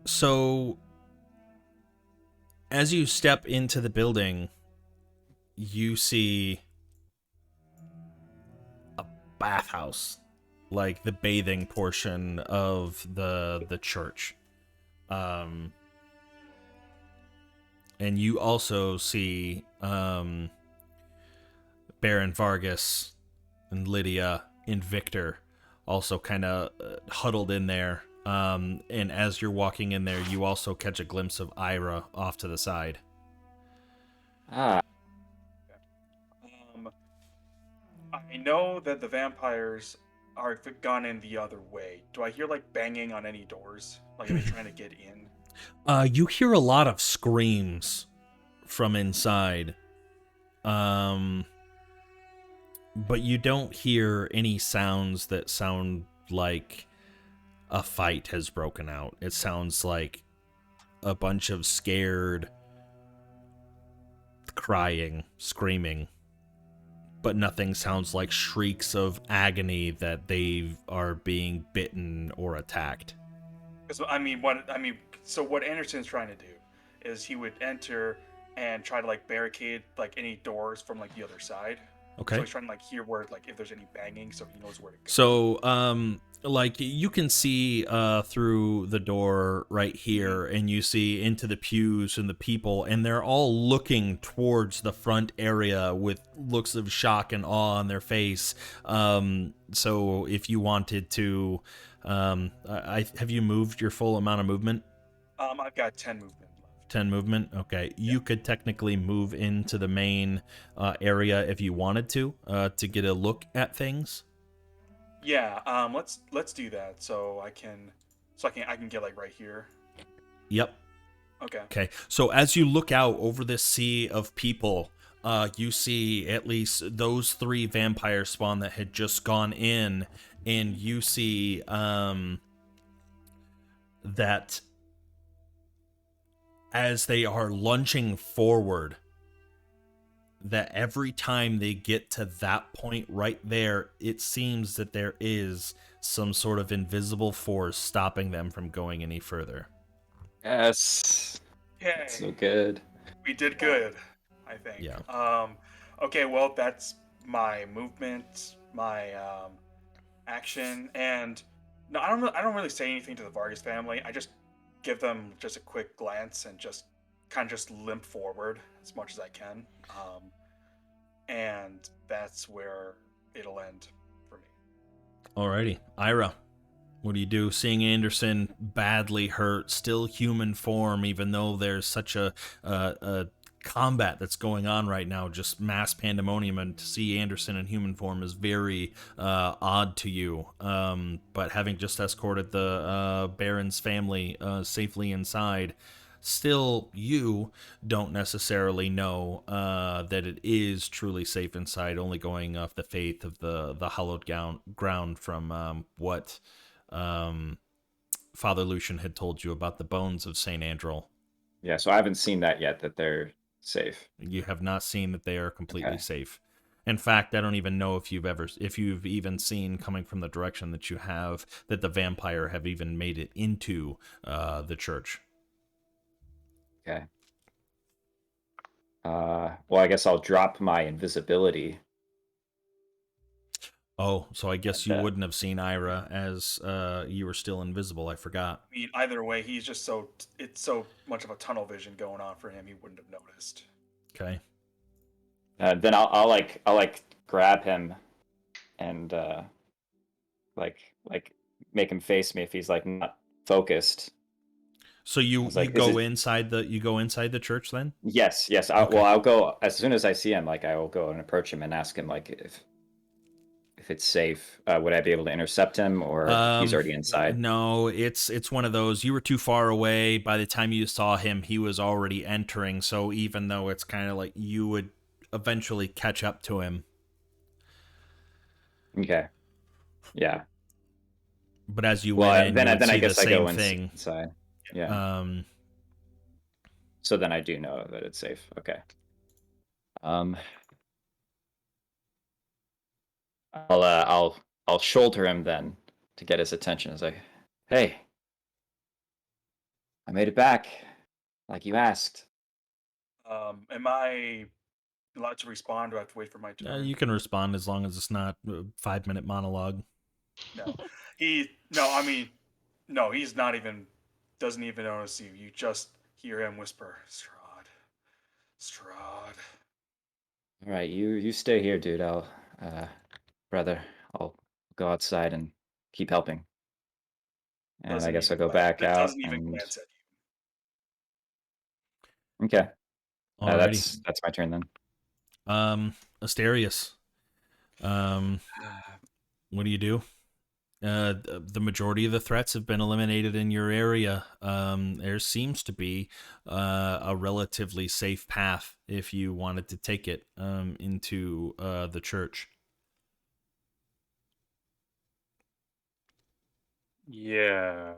So as you step into the building, you see a bathhouse, like the bathing portion of the church. And you also see Baron Vargas and Lydia and Victor also kind of huddled in there. And as you're walking in there, you also catch a glimpse of Ira off to the side. Ah, I know that the vampires are gone in the other way. Do I hear, like, banging on any doors? Like, are they trying to get in? You hear a lot of screams from inside. But you don't hear any sounds that sound like a fight has broken out. It sounds like a bunch of scared, crying, screaming but nothing sounds like shrieks of agony that they are being bitten or attacked. Because so what Anderson's trying to do is he would enter and try to like barricade like any doors from like the other side. Okay. So he's trying to like hear where like if there's any banging, so he knows where to go. So, like you can see through the door right here, and you see into the pews and the people, and they're all looking towards the front area with looks of shock and awe on their face. So if you wanted to, have you moved your full amount of movement? I've got 10 movement left. 10 movement. Okay, you could technically move into the main area if you wanted to get a look at things. Yeah, let's do that. So I can get like right here. Yep. Okay. Okay. So as you look out over this sea of people, you see at least those 3 vampire spawn that had just gone in, and you see that as they are lunging forward, that every time they get to that point right there, it seems that there is some sort of invisible force stopping them from going any further. Yes. Okay. So good. We did good, I think. Yeah. Okay, well that's my movement, my action, and no, I don't really say anything to the Vargas family. I just give them just a quick glance and just kind of just limp forward as much as I can. And that's where it'll end for me. Alrighty. Ira, what do you do? Seeing Anderson badly hurt, still human form, even though there's such a combat that's going on right now, just mass pandemonium, and to see Anderson in human form is very odd to you. But having just escorted the Baron's family safely inside, still you don't necessarily know that it is truly safe inside, only going off the faith of the hallowed ground from what Father Lucian had told you about the bones of Saint Andrel. Yeah, so I haven't seen that yet, that they're safe. You have not seen that they are completely Okay. safe. In fact, I don't even know if you've even seen, coming from the direction that you have, that the vampire have even made it into the church. Okay. Well, I guess I'll drop my invisibility. Oh, so I guess you And, wouldn't have seen Ira as you were still invisible. I forgot. I mean, either way, he's just it's so much of a tunnel vision going on for him, he wouldn't have noticed. Okay. then I'll like grab him and like make him face me if he's like not focused. So you like, go inside the church then? Yes. Okay. Well, I'll go as soon as I see him. Like I will go and approach him and ask him like if it's safe. Would I be able to intercept him, or he's already inside? No, it's one of those. You were too far away. By the time you saw him, he was already entering. So even though it's kind of like you would eventually catch up to him. Okay. Yeah. But as you Well, went in, then you would I see guess the I same go thing. inside. Yeah. So then I do know that it's safe. Okay. I'll shoulder him then to get his attention. It's like, hey, I made it back, like you asked. Am I allowed to respond? Do I have to wait for my turn? You can respond as long as it's not a 5-minute monologue. No. No, he's not even, doesn't even notice you. You just hear him whisper, Strahd. All right, you stay here, dude. Brother, I'll go outside and keep helping. And I guess I'll go back out. Doesn't even glance at you. Okay. Alrighty. That's my turn then. Asterius. What do you do? The majority of the threats have been eliminated in your area. There seems to be a relatively safe path if you wanted to take it into the church. Yeah.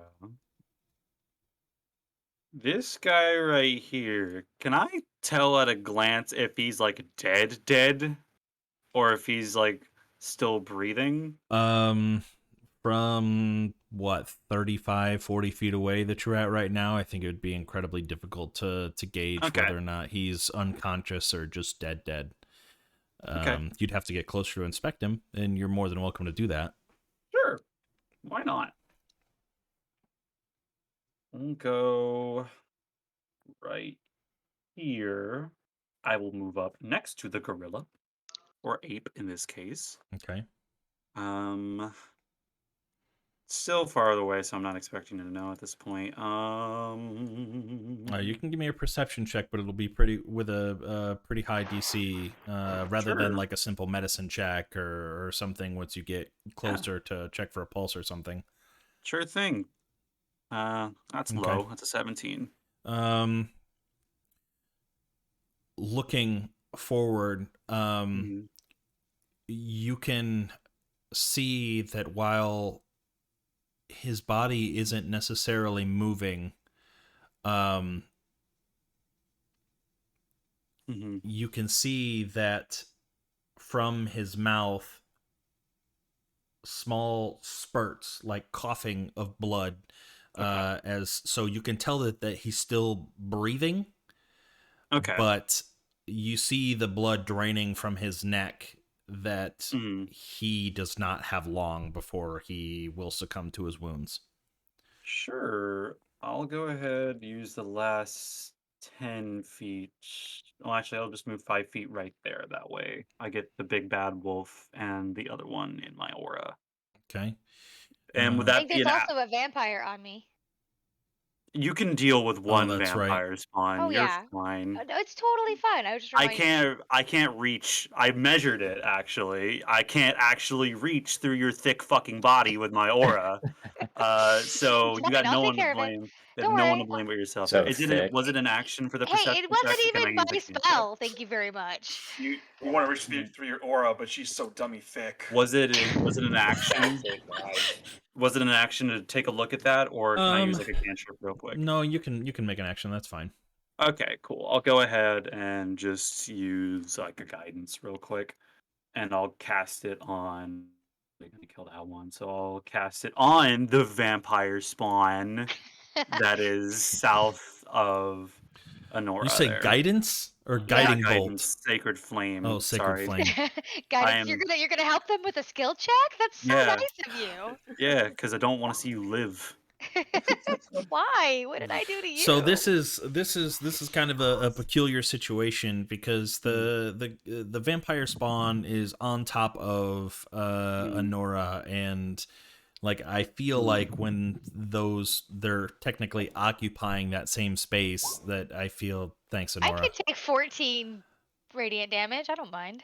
This guy right here, can I tell at a glance if he's like dead? or if he's like still breathing. From what 35, 40 feet away that you're at right now, I think it would be incredibly difficult to gauge Okay. whether or not he's unconscious or just dead. Okay. You'd have to get closer to inspect him, and you're more than welcome to do that. Sure. Why not? We'll go right here. I will move up next to the gorilla, or ape in this case. Okay. Still farther away, so I'm not expecting to know at this point. You can give me a perception check, but it'll be with a pretty high DC, rather than Sure. like a simple medicine check or something. Once you get closer to check for a pulse or something. Sure thing. That's Okay. low. That's a 17. Looking forward, Mhm. you can see that while his body isn't necessarily moving, Mhm. you can see that from his mouth, small spurts like coughing of blood, so you can tell that he's still breathing. Okay. But you see the blood draining from his neck, that Mhm. he does not have long before he will succumb to his wounds. Sure. I'll go ahead and use the last 10 feet. Well, actually, I'll just move 5 feet right there. That way I get the big bad wolf and the other one in my aura. Okay. And would I that think be there's an also a vampire on me. You can deal with one that's right. vampire spawn. Oh You're yeah. fine. No, it's totally fine. I was just I reminding you. can't reach. I measured it actually. I can't actually reach through your thick fucking body with my aura. So It's you fine. got I'll no take one to care of it. blame. You have Don't no one worry. to blame but yourself there. So It didn't. thick. Was it an action for the Hey, perception it check, wasn't or can I even use my a cantrip? spell. Thank you very much. You want to reach through your aura, but she's so dummy thick. Was it an action? Classic, guys. Was it an action to take a look at that, or can I use like a cantrip real quick? No, you can make an action. That's fine. Okay, cool. I'll go ahead and just use like a guidance real quick, and I'll cast it on. I'm gonna kill that one, so I'll cast it on the vampire spawn that is south of You Honora. say There, guidance or Yeah. guiding bolt? guidance, sacred flame. Oh, sacred Sorry, flame. Guidance. I am. You're gonna help them with a skill check? That's so Yeah, nice of you. yeah, because I don't want to see you live. Why? What did I do to you? So this is kind of a peculiar situation, because the vampire spawn is on top of Honora, and like I feel like when they're technically occupying that same space, that I feel, thanks I Honora. can take 14 radiant damage. I don't mind.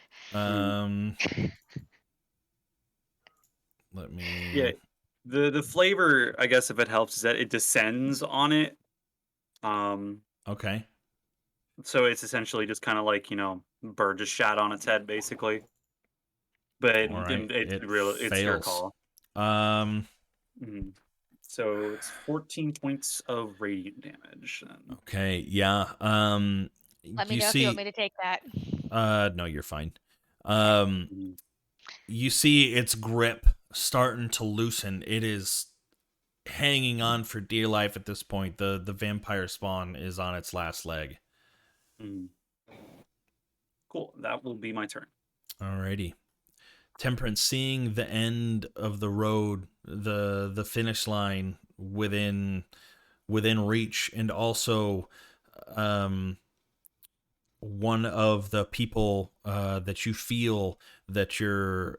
Let me. Yeah, the flavor, I guess, if it helps, is that it descends on it. Okay. So it's essentially just kind of like, bird just shat on its head, basically. But All right. it's It your fails. call. So it's 14 points of radiant damage. Then. Okay. Yeah. Let me you know if see. you want me to take that. No, you're fine. Mhm. You see its grip starting to loosen. It is hanging on for dear life at this point. The vampire spawn is on its last leg. Mhm. Cool. That will be my turn. Alrighty. Temperance, seeing the end of the road, the finish line within reach, and also one of the people that you feel that you're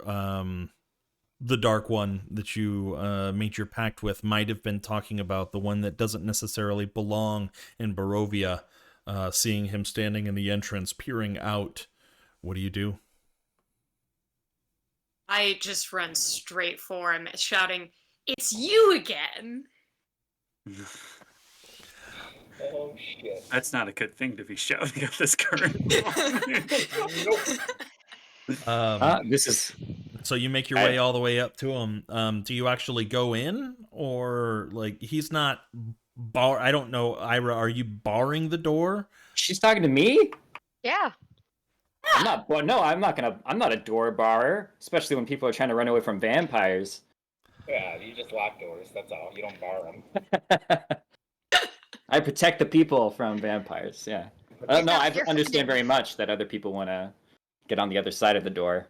the dark one that you made your pact with might have been talking about, the one that doesn't necessarily belong in Barovia, seeing him standing in the entrance peering out. What do you do? I just run straight for him, shouting, "It's you again!" Oh shit. That's not a good thing to be shouting at this current moment. This is So you make your way all the way up to him. Do you actually go in, or like he's not I don't know, Ira, are you barring the door? she's talking to me. Yeah. I'm not. Well, no, I'm not gonna. I'm not a door barrer, especially when people are trying to run away from vampires. Yeah, you just lock doors. That's all. You don't bar them. I protect the people from vampires. Yeah. No, I You're understand fine. very much that other people want to get on the other side of the door.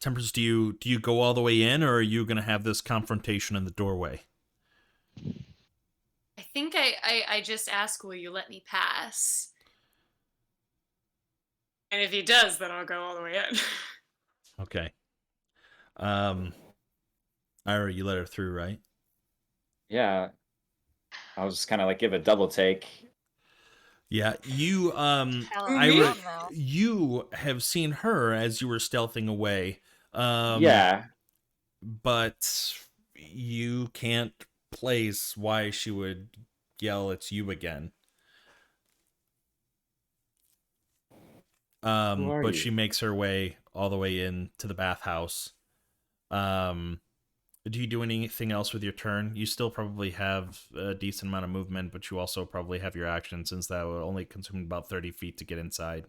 Tempers, do you go all the way in, or are you gonna have this confrontation in the doorway? I think I just ask, will you let me pass? And if he does, then I'll go all the way in. Okay. Ira, you let her through, right? Yeah. I'll just kind of like give a double take. Yeah, you Hell, Ira, no. you have seen her as you were stealthing away. Yeah. But you can't place why she would yell it's you again. Who are But you? she makes her way all the way into the bathhouse. Do you do anything else with your turn? You still probably have a decent amount of movement, but you also probably have your action, since that would only consume about 30 feet to get inside.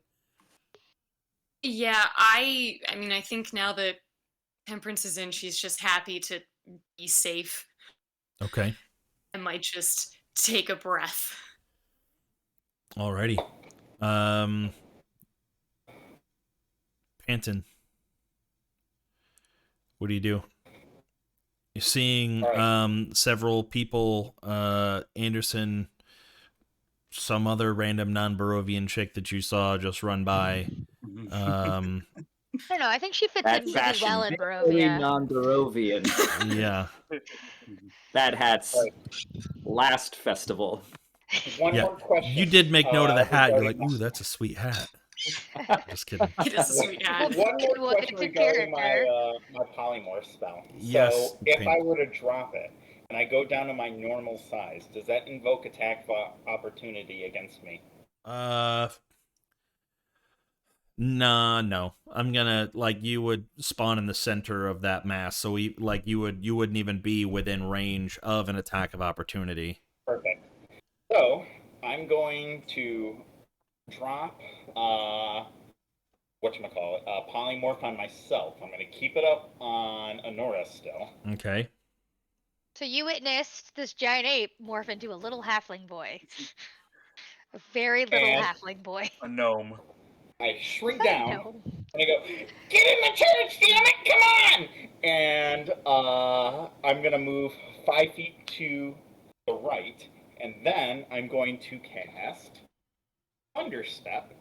Yeah, I mean, I think now that Temperance is in, she's just happy to be safe. Okay. I might just take a breath. Alrighty. Panton, what do you do? You're seeing Alright. several people, Anderson, some other random non-Barovian chick that you saw just run by. Um, I don't know. I think she fits That in really well fashion, in very Barovia. non-Barovian. yeah, That hat's last festival. One yeah. more question. You did make note of the hat. You're like, regarding ooh, that's a sweet hat. Just kidding. It is a sweet hat. One more Well, question it's a regarding my character. my polymorph spell. Yes, So if Pink. I were to drop it and I go down to my normal size, does that invoke attack opportunity against me? Nah, no. I'm gonna like you would spawn in the center of that mass, so you wouldn't even be within range of an attack of opportunity. Perfect. So I'm going to drop whatchamacallit, polymorph on myself. I'm going to keep it up on Honora still. Okay. So you witnessed this giant ape morph into a little halfling boy. A very little And halfling boy. A gnome. I shrink I down know. and I go, "Get in the church, damn it! Come on!" And I'm gonna move 5 feet to the right, and then I'm going to cast Understep.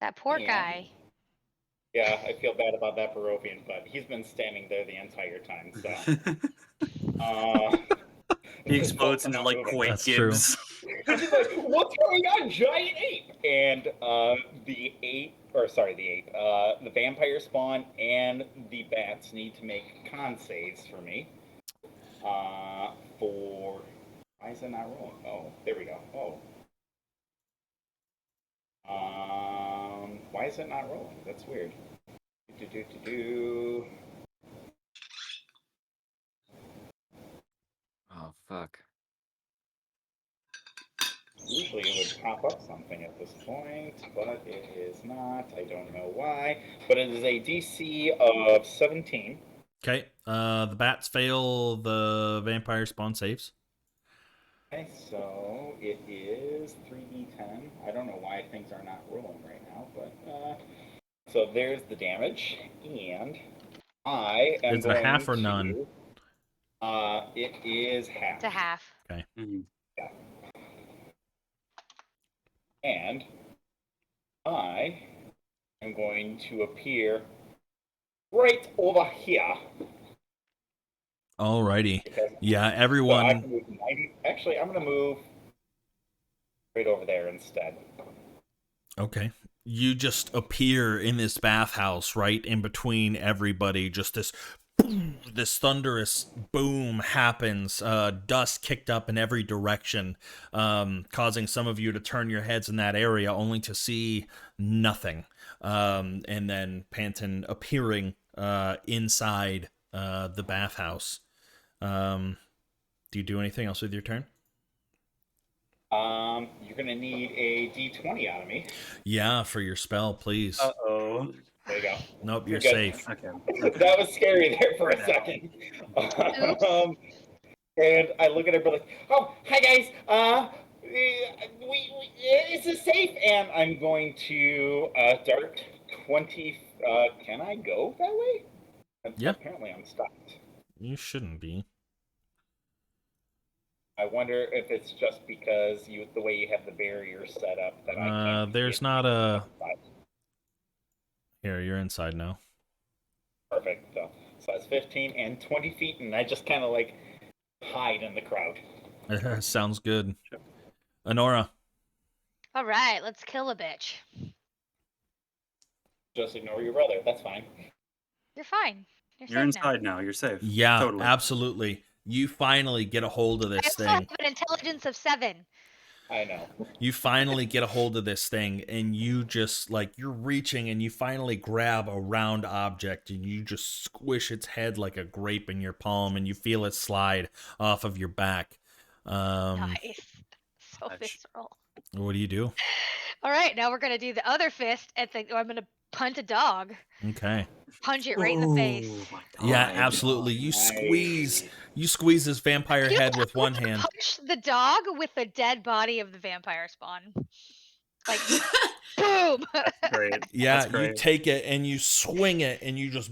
That poor And guy. yeah, I feel bad about that Barovian, but he's been standing there the entire time. So He explodes into like Quake That's true. Gibbs. He's like, "What's going on, giant ape?" And the vampire spawn and the bats need to make con saves for me. For why is it not rolling? Oh, there we go. Oh, why is it not rolling? That's weird. Do. Oh fuck. Usually it would pop up something at this point, but it is not. I don't know why. But it is a DC of 17. Okay. The bats fail the vampire spawn saves. Okay, so it is 3d10. I don't know why things are not rolling right now, but so there's the damage, and I am Is it a going half or to, none? It is half. It's a half. Okay. Yeah. And I am going to appear right over here. Alrighty. Because, Yeah, so I everyone. can move 90. Actually, I'm going to move right over there instead. Okay. You just appear in this bathhouse, right in between everybody. Just this boom, this thunderous boom happens. Dust kicked up in every direction, causing some of you to turn your heads in that area, only to see nothing. And then Panton appearing inside the bathhouse. Do you do anything else with your turn? You're gonna need a D20 out of me. Yeah, for your spell, please. Uh-oh. There you go. Nope, you're good. safe. Okay. That was scary there for a Yeah. second. Oops. And I look at everybody like, oh, hi guys. Is this safe? And I'm going to dart 20. Can I go that way? Yeah. Apparently, I'm stopped. You shouldn't be. I wonder if it's just because the way you have the barrier set up that I can't. There's get not a... outside. Here, you're inside now. Perfect. So that's 15 and 20 feet, and I just kind of like hide in the crowd. Sounds good. Honora. All right, let's kill a bitch. Just ignore your brother. That's fine. You're fine. You're safe inside now. You're safe. Yeah, Totally. absolutely. You finally get a hold of now. I this also thing. have an intelligence of 7. I know. You finally get a hold of this thing, and you just, like, you're reaching, and you finally grab a round object, and you just squish its head like a grape in your palm, and you feel it slide off of your back. Nice. So Ouch. visceral. What do you do? All right, now we're gonna do the other fist I'm gonna punt a dog. Okay. Punch it right in the face. Oh my god. Yeah, absolutely. You squeeze this vampire head with one hand. Punch the dog with the dead body of the vampire spawn. Like, boom! That's great. Yeah, That's great. you take it and you swing it and you just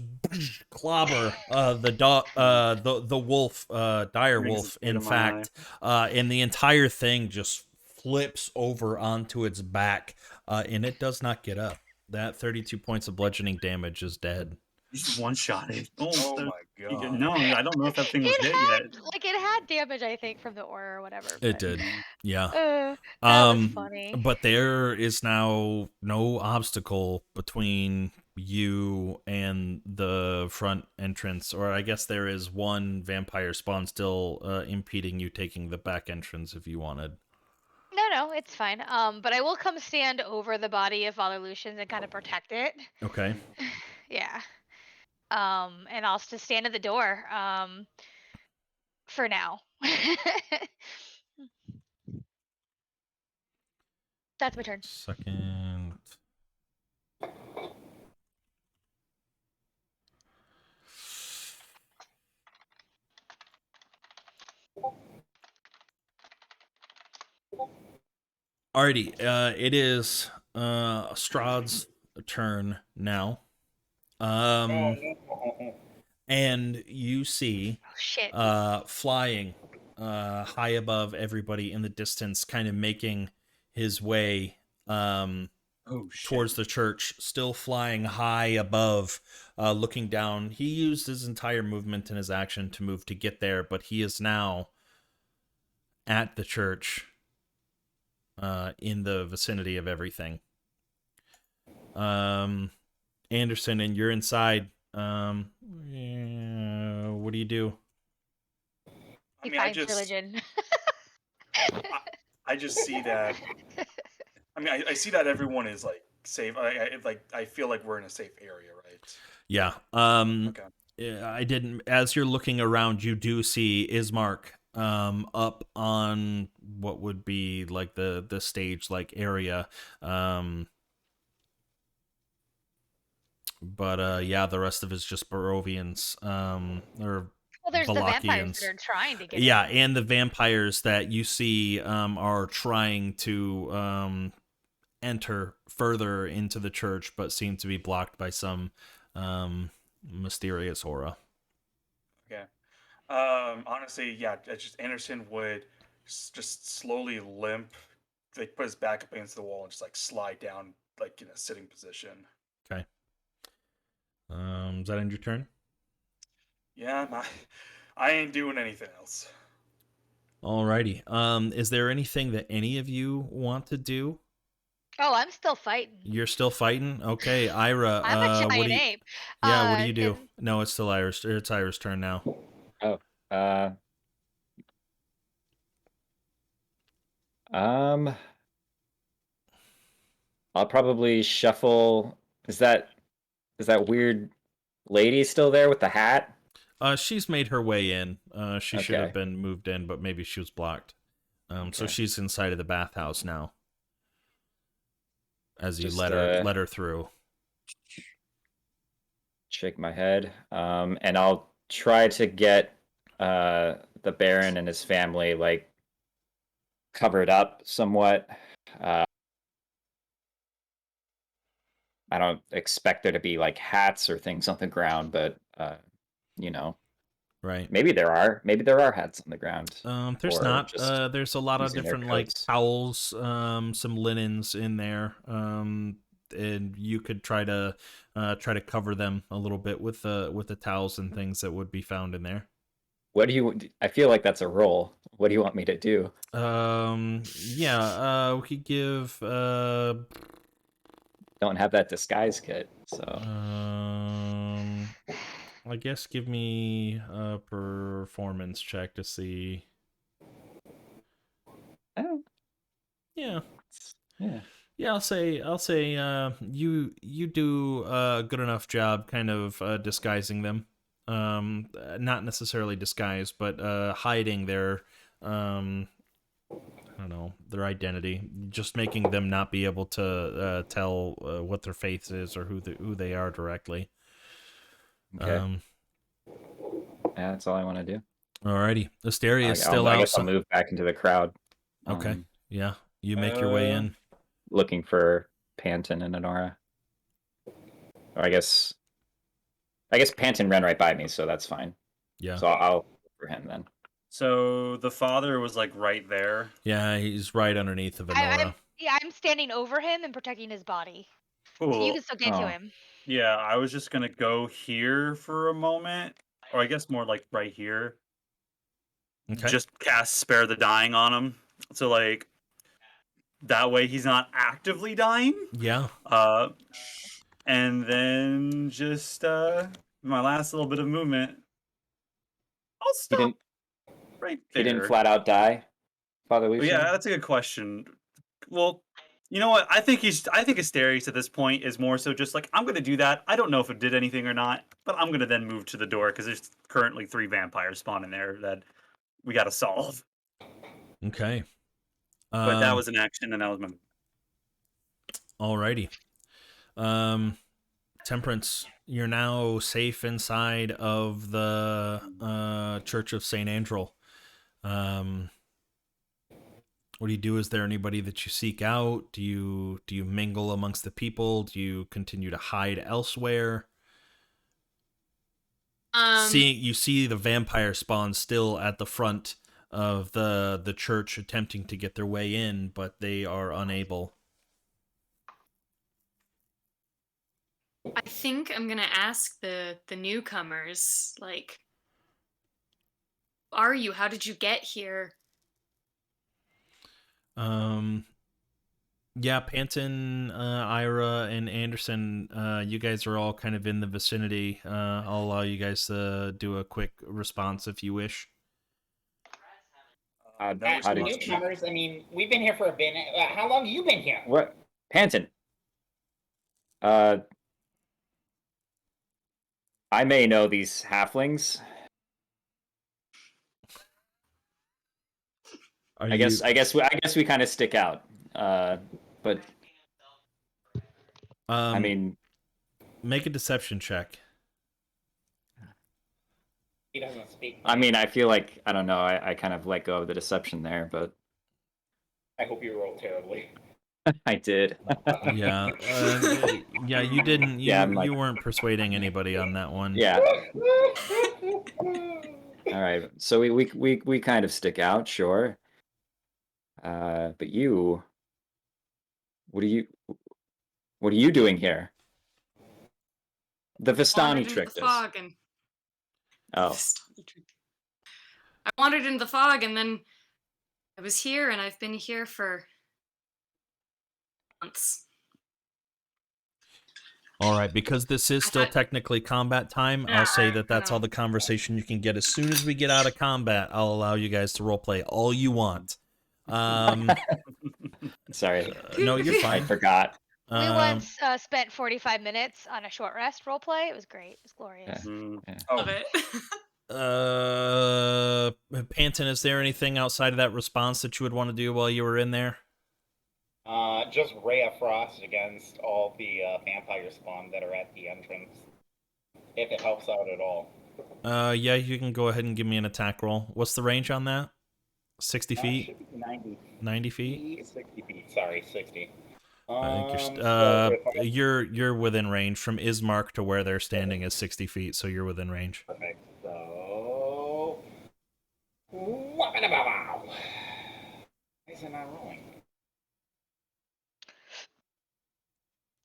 clobber the dog, the wolf, dire Brings wolf, a tear in to my fact, and the entire thing just flips over onto its back, and it does not get up. That 32 points of bludgeoning damage is dead. You just one-shot it. Oh my god. No, I don't know if that thing was hit yet. It had damage, I think, from the aura or whatever. It but- did, yeah. that was funny. But there is now no obstacle between you and the front entrance, or I guess there is one vampire spawn still impeding you taking the back entrance if you wanted. No, it's fine. But I will come stand over the body of Father Lucian's and kind of protect it. Okay. Yeah. And I'll just stand at the door. For now. That's my turn. Second. Alrighty, it is Strahd's turn now. And you see Oh shit. flying high above everybody in the distance, kind of making his way towards the church, still flying high above, looking down. He used his entire movement and his action to move to get there, but he is now at the church, in the vicinity of everything. Anderson, and you're inside. What do you do? He I mean, finds religion. I just see that. I mean, I see that everyone is like safe. I feel like we're in a safe area, right? Yeah. Okay. I didn't. As you're looking around, you do see Ismark up on what would be like the stage like area. But yeah, the rest of it's just Barovians, or Well, there's the vampires Vallakians. that are trying to get Yeah, in. and the vampires that you see are trying to enter further into the church, but seem to be blocked by some mysterious aura. Okay. Honestly, yeah. It's just Anderson would just slowly limp, like put his back up against the wall and just like slide down, like in a sitting position. Okay. Does that end your turn? Yeah, I ain't doing anything else. Alrighty. Is there anything that any of you want to do? Oh, I'm still fighting. You're still fighting? Okay, Ira. I'm a giant what do you? ape. Yeah, what do you do? and- No, it's still Ira's. It's Ira's turn now. I'll probably shuffle. Is that weird lady still there with the hat? She's made her way in. She should have Okay. been moved in, but maybe she was blocked. So Okay. she's inside of the bathhouse now. As you Just, let her through. Shake my head, and I'll try to get the Baron and his family like covered up somewhat. Uh, I don't expect there to be like hats or things on the ground, but you know, Right. maybe there are hats on the ground. There's or not. just There's a lot of using their different like coats. towels, some linens in there. And you could try to cover them a little bit with the towels and things that would be found in there. What do you? I feel like that's a roll. What do you want me to do? Yeah. We could give Don't have that disguise kit, so I guess give me a performance check to see. Oh, Yeah. yeah. Yeah, I'll say you do a good enough job kind of disguising them. Not necessarily disguise, but hiding their I don't know, their identity, just making them not be able to tell what their faith is or who they are directly. Okay. Yeah, that's all I want to do. Alrighty. Asteria is still I guess I'll outside. move back into the crowd. Okay. Yeah. You make your way in. Looking for Panton and Honora. Or I guess Panton ran right by me, so that's fine. Yeah. So I'll look for him then. So the father was like right there. Yeah, he's right underneath of Honora. I'm standing over him and protecting his body. Cool. So you can still get to Oh. him. Yeah, I was just gonna go here for a moment, or I guess more like right here. Okay. Just cast Spare the Dying on him, so like that way he's not actively dying. Yeah. And then just my last little bit of movement. I'll stop right there. He didn't flat out die, Father Lucian? Yeah, that's a good question. Well, you know what? I think Asterius at this point is more so just like, I'm gonna do that. I don't know if it did anything or not, but I'm gonna then move to the door because there's currently 3 vampires spawning there that we gotta solve. Okay. But that was an action, and that was my. Alrighty. Temperance, you're now safe inside of the Church of St. Andrel. What do you do? Is there anybody that you seek out? Do you mingle amongst the people? Do you continue to hide elsewhere? You see the vampire spawn still at the front of the church attempting to get their way in, but they are unable. I think I'm gonna ask the newcomers, like, who are you? How did you get here? Yeah, Panton, Ira, and Anderson, you guys are all kind of in the vicinity. I'll allow you guys to do a quick response if you wish. Newcomers, I mean, we've been here for a bit. How long have you been here? What? Panton. I may know these halflings. I guess we kind of stick out. But I mean, make a deception check. He doesn't speak. I mean, I feel like I don't know. I kind of let go of the deception there, but I hope you rolled terribly. I did. Yeah, yeah, you didn't. You weren't persuading anybody on that one. Yeah. All right. So we kind of stick out, sure. But you, what are you doing here? The Vistani tricked us. Oh. I wandered into the fog, and then I was here, and I've been here for months. All right, because this is still technically combat time, I'll say that that's all the conversation you can get. As soon as we get out of combat, I'll allow you guys to roleplay all you want. Sorry. No, you're fine. I forgot. We once spent 45 minutes on a short rest roleplay. It was great. It was glorious. Yeah. Love it. Panton, is there anything outside of that response that you would want to do while you were in there? Just Ray of Frost against all the vampire spawn that are at the entrance, if it helps out at all. Yeah, you can go ahead and give me an attack roll. What's the range on that? 60 feet? Should be 90. 90 feet? 60 feet. Sorry, 60. I think So if I- you're within range. From Ismark to where they're standing is 60 feet, so you're within range. Perfect. So. Wah-ba-da-ba-bow. Why is it not rolling?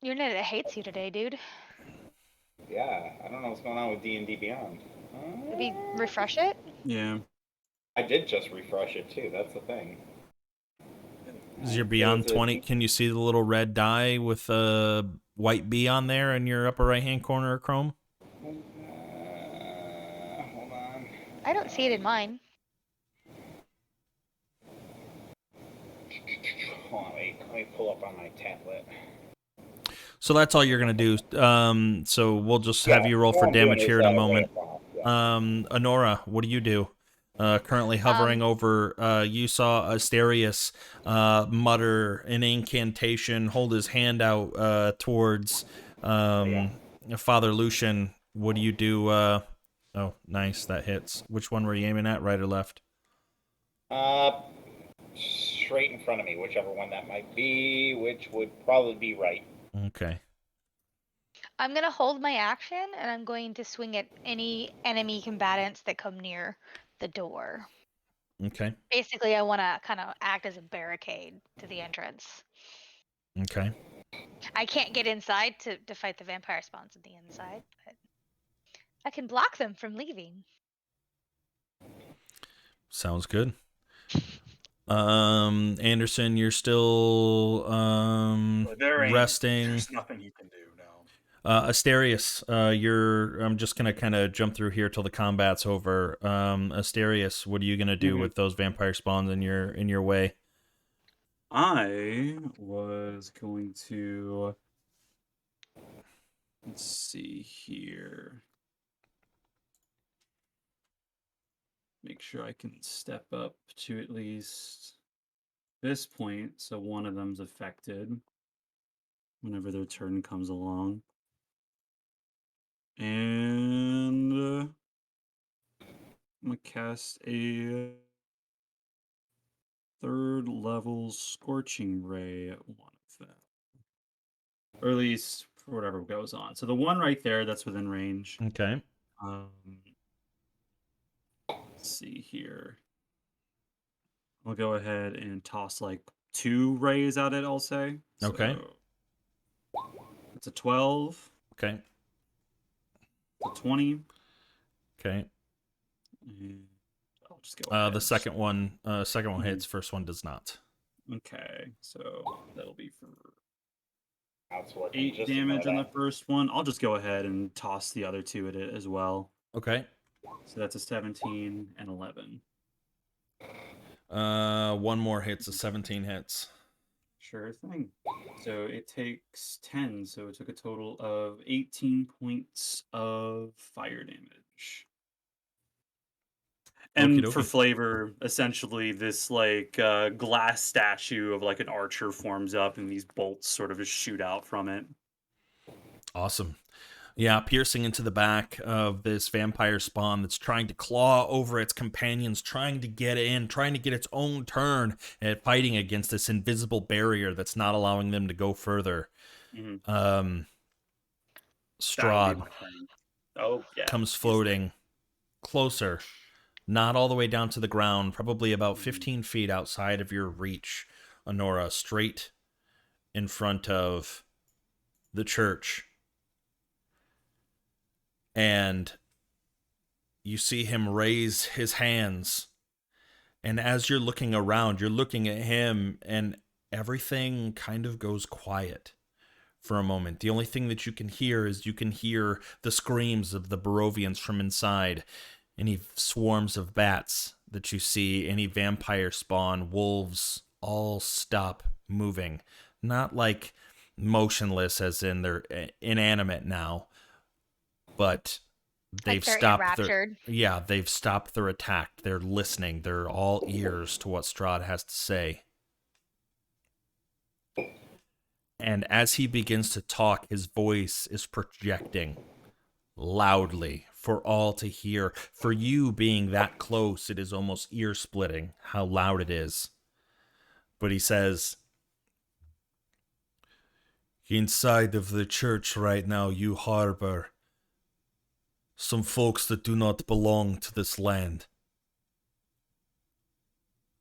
Your internet hates you today, dude. Yeah, I don't know what's going on with D&D Beyond. Maybe refresh it? Yeah. I did just refresh it too. That's the thing. Is your Beyond 20? Can you see the little red die with a white B on there in your upper right-hand corner of Chrome? Hold on. I don't see it in mine. Hold on, wait. Let me pull up on my tablet. So that's all you're going to do. So we'll just have you roll all for I'm doing damage is, here in a Ray moment. of Frost, yeah. Honora, what do you do? Currently hovering over, you saw Asterius mutter an incantation, hold his hand out towards Father Lucian. What do you do? Oh, nice, that hits. Which one were you aiming at, right or left? Straight in front of me, whichever one that might be, which would probably be right. Okay. I'm gonna hold my action, and I'm going to swing at any enemy combatants that come near the door. Okay. Basically, I want to kind of act as a barricade to the entrance. Okay. I can't get inside to fight the vampire spawns on the inside, but I can block them from leaving. Sounds good. Anderson, you're still resting. There's nothing you can do, no. Asterius, I'm just gonna kind of jump through here till the combat's over. Asterius, what are you gonna do with those vampire spawns in your way? I was going to. Let's see here. Make sure I can step up to at least this point, so one of them's affected whenever their turn comes along. And I'm gonna cast a third level Scorching Ray at one of them. Or at least for whatever goes on. So the one right there, that's within range. Okay. Let's see here. I'll go ahead and toss like 2 rays at it, I'll say. Okay. So it's a 12. Okay. It's a 20. Okay. And I'll just go ahead. The second one hits. First one does not. Okay, so that'll be for That's working 8 just damage on the about first one. I'll just go ahead and toss the other 2 at it as well. Okay. So that's a 17 and 11. One more hits. A 17 hits. Sure thing. So it takes 10, so it took a total of 18 points of fire damage. And Okie for dokie. flavor, essentially this like glass statue of like an archer forms up and these bolts sort of just shoot out from it. Awesome. Yeah, piercing into the back of this vampire spawn that's trying to claw over its companions, trying to get in, trying to get its own turn at fighting against this invisible barrier that's not allowing them to go further. Mhm. That would be Strahd my turn. Oh yeah. comes floating closer, not all the way down to the ground, probably about 15 feet outside of your reach, Honora, straight in front of the church. And you see him raise his hands. And as you're looking around, you're looking at him, and everything kind of goes quiet for a moment. The only thing that you can hear is the screams of the Barovians from inside. Any swarms of bats that you see, any vampire spawn, wolves, all stop moving. Not like motionless as in they're inanimate now, but They've they're stopped their enraptured. yeah, they've stopped their attack. They're listening. They're all ears to what Strahd has to say. And as he begins to talk, his voice is projecting loudly for all to hear. For you being that close, it is almost ear splitting how loud it is. But he says, inside of the church right now, you harbor some folks that do not belong to this land.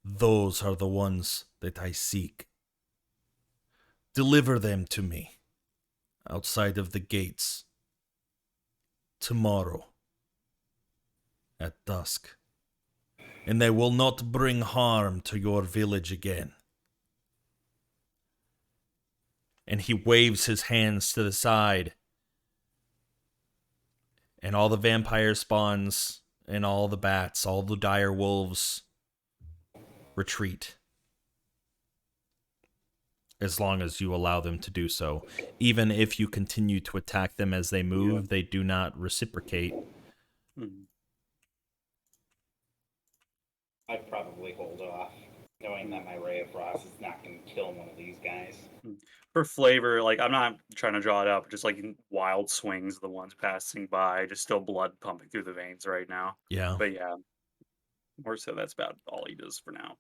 Those are the ones that I seek. Deliver them to me outside of the gates tomorrow at dusk, and they will not bring harm to your village again. And he waves his hands to the side, and all the vampire spawns and all the bats, all the dire wolves retreat. As long as you allow them to do so. Even if you continue to attack them as they move, they do not reciprocate. I'd probably hold off, knowing that my Ray of Frost is not going to kill one of these guys. For flavor, like I'm not trying to draw it up, just like wild swings of the ones passing by, just still blood pumping through the veins right now. Yeah. But yeah, more so that's about all he does for now.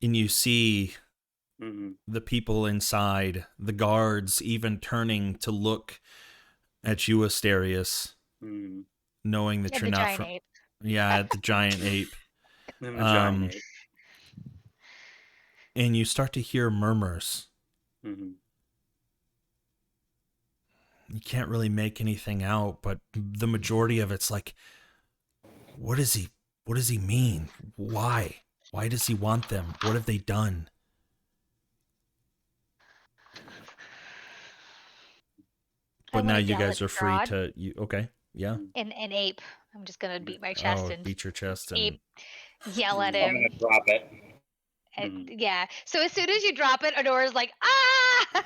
And you see Mm-hmm. the people inside, the guards even turning to look at you, Asterius, Mm-hmm. knowing that And you're the not giant from... ape. Yeah, at the giant ape. And the giant ape. And you start to hear murmurs. Mm-hmm. You can't really make anything out, but the majority of it's like, what does he mean? Why does he want them? What have they done? But now you guys are free to okay, yeah. An ape. I'm just gonna beat my chest and beat your chest and ape yell at I'm him. going to drop it. Yeah. So as soon as you drop it, Adora's like, ah!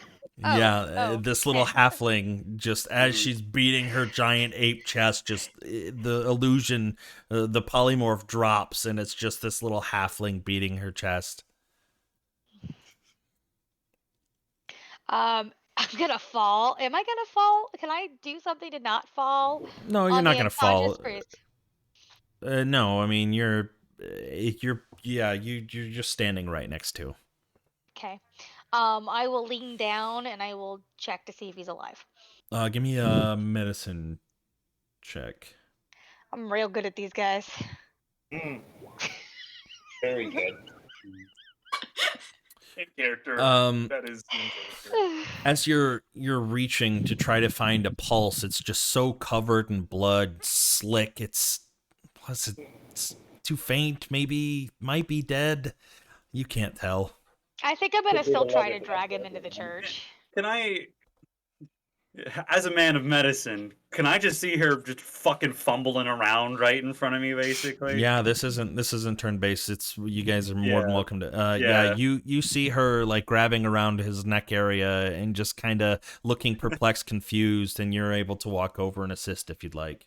This little halfling, just as she's beating her giant ape chest, just the illusion, the polymorph drops, and it's just this little halfling beating her chest. I'm gonna fall. Am I gonna fall? Can I do something to not fall? No, you're not gonna fall. Priest? No, I mean you're just standing right next to. Okay. I will lean down and I will check to see if he's alive. Give me a medicine check. I'm real good at these guys. Very good. In character. That is in character. As you're reaching to try to find a pulse, it's just so covered in blood, slick. It's too faint. Maybe might be dead. You can't tell. I think I'm gonna still try to drag him into the church. Can I, as a man of medicine, can I just see her just fucking fumbling around right in front of me, basically? Yeah, this isn't turn based. It's you guys are more than welcome to. You see her like grabbing around his neck area and just kind of looking perplexed, confused, and you're able to walk over and assist if you'd like.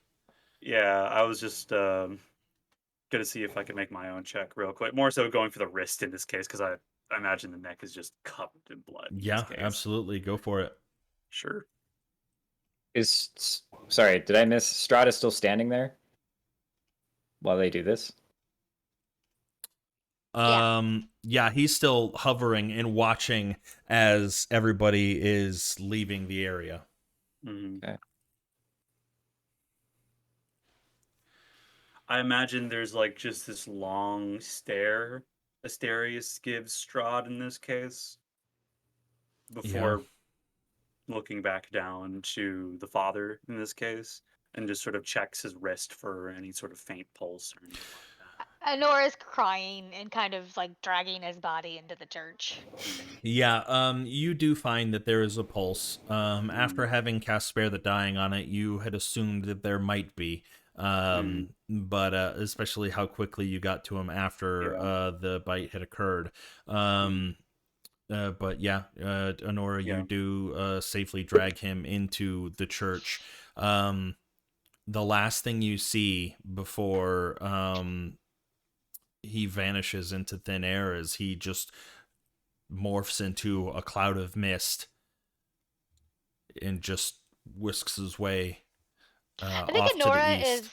Yeah, I was just gonna see if I could make my own check real quick. More so going for the wrist in this case because I imagine the neck is just covered in blood. Yeah, absolutely. Go for it. Sure. Sorry, did I miss? Strahd is still standing there while they do this? Yeah, he's still hovering and watching as everybody is leaving the area. Mm-hmm. Okay. I imagine there's like just this long stare Asterius gives Strahd in this case before looking back down to the father in this case and just sort of checks his wrist for any sort of faint pulse or anything like that. Nora's crying and kind of like dragging his body into the church. Yeah, you do find that there is a pulse. After having cast Spare the Dying on it, you had assumed that there might be. But especially how quickly you got to him after the bite had occurred. But yeah, Honora, you do safely drag him into the church. the last thing you see before he vanishes into thin air is he just morphs into a cloud of mist and just whisks his way I think off to the Enora east. is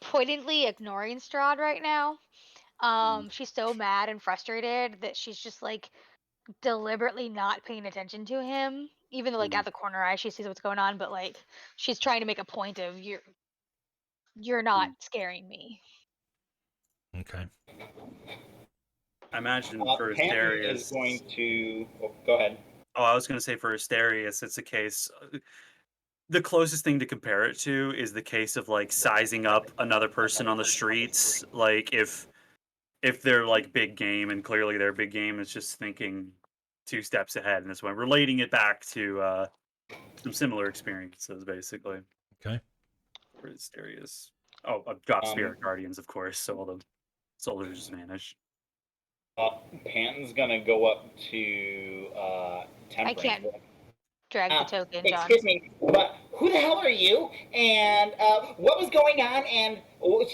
pointedly ignoring Strahd right now. She's so mad and frustrated that she's just like deliberately not paying attention to him, even though like at the corner eye she sees what's going on, but like she's trying to make a point of you're not scaring me. Okay. I imagine for Panton is Asterius. going to. Oh, go ahead. Oh, I was going to say for Asterius, it's a case. The closest thing to compare it to is the case of like sizing up another person on the streets. Like if they're like big game, and clearly their big game is just thinking 2 steps ahead in this one, relating it back to some similar experiences, basically. Okay. For Asterius. Oh, drop Spirit Um, Guardians, of course, so all the soldiers just vanish. Panton's gonna go up to Temperance. I can't drag the token, John. Excuse me, but who the hell are you? And what was going on? And what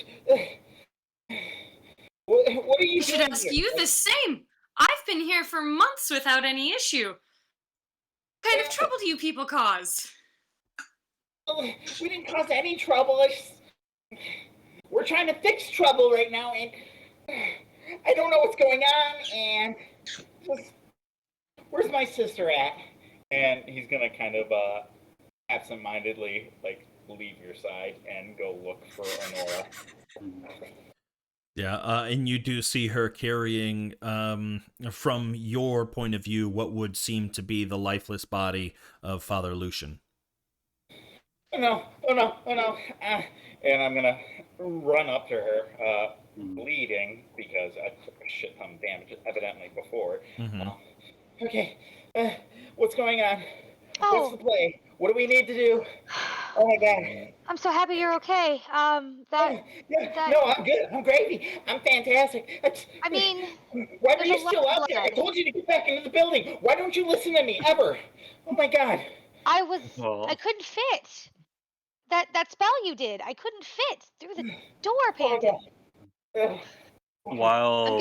are you I should doing ask here? you the same. I've been here for months without any issue. What kind of trouble do you people cause? We didn't cause any trouble. We're trying to fix trouble right now, and I don't know what's going on. And where's my sister at? And he's gonna kind of absent-mindedly like leave your side and go look for Honora. Yeah, and you do see her carrying, from your point of view, what would seem to be the lifeless body of Father Lucian. Oh no. And I'm gonna run up to her, bleeding because I took a shit ton of damage evidently before. Mm-hmm. Okay, what's going on? Oh. What's the play? What do we need to do? Oh my god. I'm so happy you're okay. No, I'm good. I'm gravy. I'm fantastic. I mean, Why were there's you a lot still of out there? I blood. told you to get back into the building. Why don't you listen to me ever? Oh my god. I Well, couldn't fit. That spell you did, I couldn't fit through the door, Oh my Panton. god. while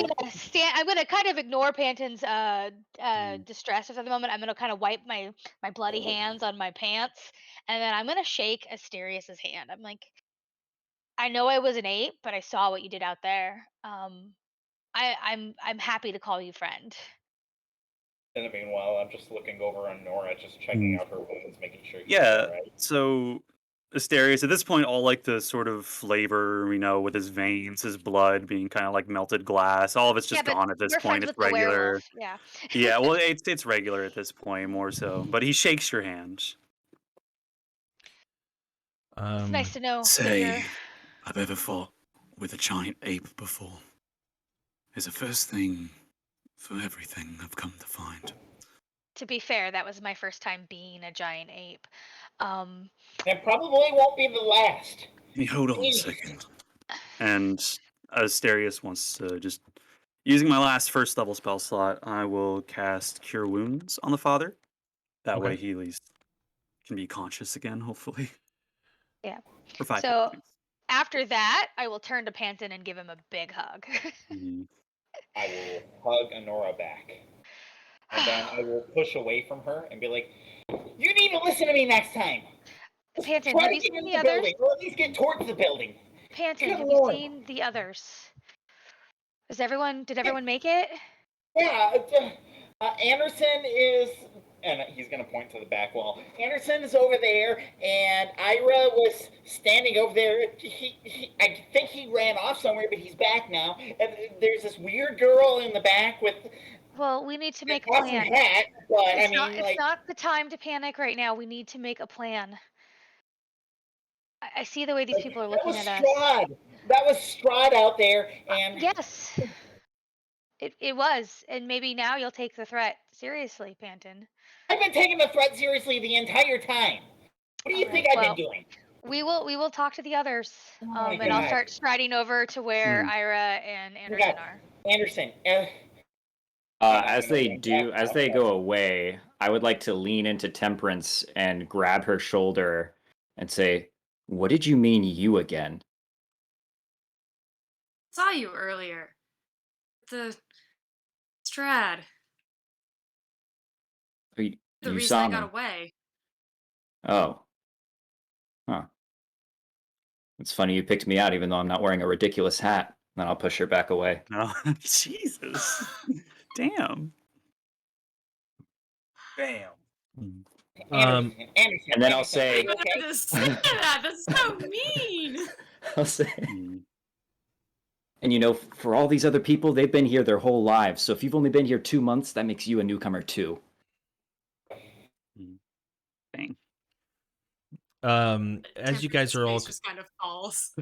I'm gonna kind of ignore Panton's distress at the moment. I'm gonna kind of wipe my bloody hands on my pants, and then I'm gonna shake Asterius's hand. I'm like, I know I was an ape, but I saw what you did out there. I'm happy to call you friend. In the meanwhile, I'm just looking over on Nora, just checking out her wounds, making sure she's yeah, alright. so Asterius at this point, all like the sort of flavor, with his veins, his blood being kind of like melted glass, all of it's just Yeah, but gone at this we're point. friends It's with the regular. werewolf. Yeah. Yeah, well, it's regular at this point, more so. But he shakes your hand. It's nice to know that Say, you're. I've ever fought with a giant ape before. It's the first thing for everything I've come to find. To be fair, that was my first time being a giant ape. It probably won't be the last. Hey, hold on a Please. second. And Asterius wants to just using my last first level spell slot, I will cast Cure Wounds on the father. That way he at least can be conscious again, hopefully. Yeah. For 5 hit So points. after that, I will turn to Panton and give him a big hug. I will hug Honora back. And then I will push away from her and be like, you need to listen to me next time. Just Panton, try have to you get seen into the the others? building, or at least get towards the building. Panton, Good have you Lord. seen the others? Did everyone make it? Yeah, Anderson is, and he's going to point to the back wall. Anderson is over there, and Ira was standing over there. I think he ran off somewhere, but he's back now. And there's this weird girl in the back with Well, we need to an make a awesome plan. hat, but It's I mean, it's not the time to panic right now. We need to make a plan. I see the way these people are that was looking at us. Strahd. That was Strahd out there, and Yes. It was, and maybe now you'll take the threat seriously, Panton. I've been taking the threat seriously the entire time. What do you think I've been doing? We will talk to the others, my and I'll God. start striding over to where Ira and Anderson are. Anderson, As they go away, I would like to lean into Temperance and grab her shoulder and say, What did you mean, you again? Saw you earlier. The Strahd. You, The you reason saw I me. got away. Oh. Huh. It's funny you picked me out even though I'm not wearing a ridiculous hat. Then I'll push her back away. No, Jesus, damn. Bam. Anderson, And then I'll Anderson, say- are you okay? To say that. That's so mean. I'll say. Mm. And you know, for all these other people, they've been here their whole lives. So if you've only been here 2 months, that makes you a newcomer too. Dang. As you guys are all just kind of falls.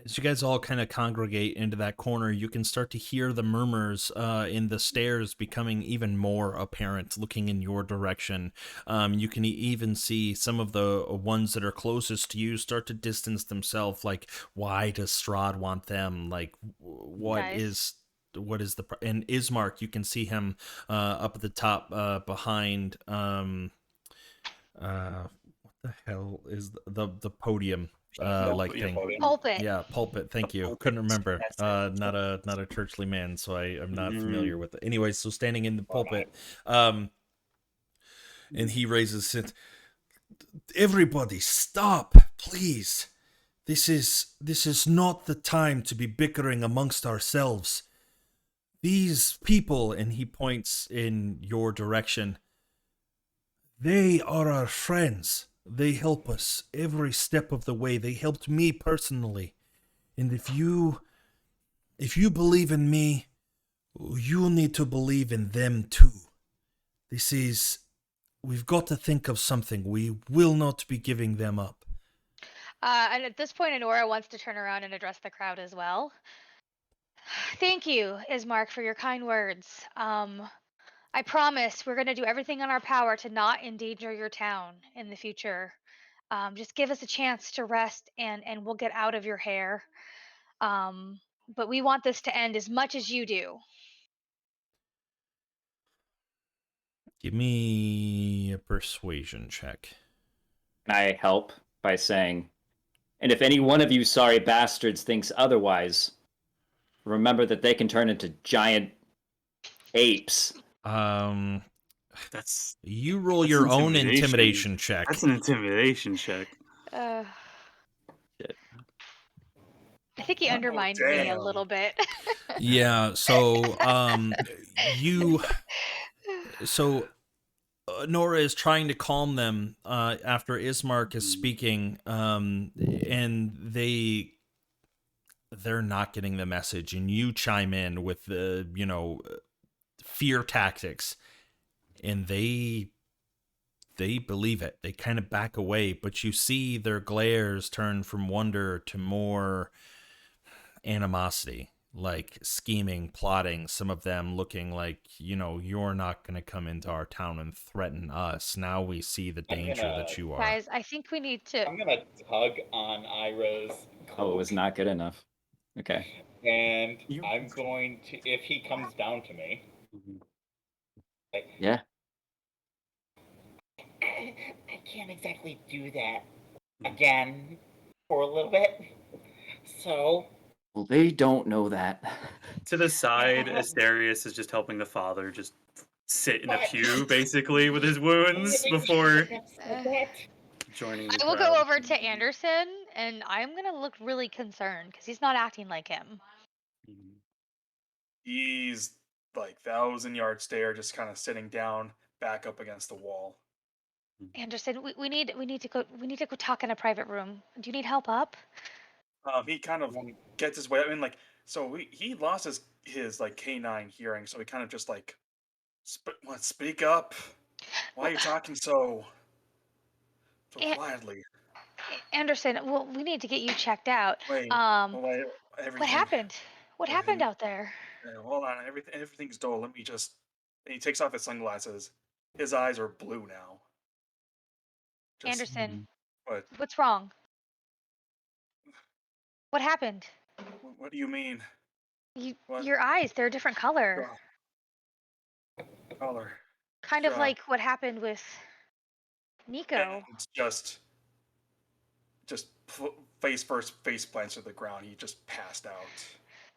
as you guys all kind of congregate into that corner, you can start to hear the murmurs in the stairs becoming even more apparent, looking in your direction. You can even see some of the ones that are closest to you start to distance themselves. Like, why does Strahd want them? Like, what Nice. is the and Ismark? You can see him up at the top behind. What the hell is the podium? Like thing. Pulpit. Yeah, pulpit. Thank you. Couldn't remember. Not a churchly man, so I'm not familiar with it. Anyways, so standing in the pulpit, and he raises it. Everybody, stop, please. This is not the time to be bickering amongst ourselves. These people, and he points in your direction. They are our friends. They help us every step of the way. They helped me personally. And if you believe in me, you need to believe in them too. We've got to think of something. We will not be giving them up. And at this point, Honora wants to turn around and address the crowd as well. Thank you, Ismark, for your kind words. I promise we're going to do everything in our power to not endanger your town in the future. Just give us a chance to rest and we'll get out of your hair. But we want this to end as much as you do. Give me a persuasion check. Can I help by saying, and if any one of you sorry bastards thinks otherwise, remember that they can turn into giant apes. That's You roll That's your own intimidation. intimidation check. an intimidation check. Shit. I think he undermined me a damn. little bit. Yeah, so Nora is trying to calm them after Ismark is speaking, and they're not getting the message, and you chime in with the fear tactics, and they believe it. They kind of back away, but you see their glares turn from wonder to more animosity, like scheming, plotting, some of them looking like, you're not going to come into our town and threaten us. Now we see the danger that you are. Guys, I think we need to. I'm gonna tug on Ira's cloak. Oh, it was not good enough. Okay. And I'm going to, if he comes down to me, like, Yeah. I can't exactly do that again for a little bit. So, Well, they don't know that. To the side, Asterius is just helping the father just sit in a pew, basically, with his wounds before joining the I will crowd. go over to Anderson, and I'm going to look really concerned because he's not acting like him. He's like 1,000-yard stare, just kind of sitting down, back up against the wall. Anderson, we need to go talk in a private room. Do you need help up? He kind of gets his way. I mean, like, so he lost his like canine hearing, so he kind of just like, speak up. Why are you talking so quietly? Anderson, well, we need to get you checked out. Wait, everything. What happened? What happened out there? Hold on, everything's dull. Let me just. And he takes off his sunglasses. His eyes are blue now. Anderson, What? what's wrong? What happened? What do you mean? Your eyes, they're a different color. Color. Kind of like what happened with Nico. It's just. just face first, face plants to the ground. He just passed out.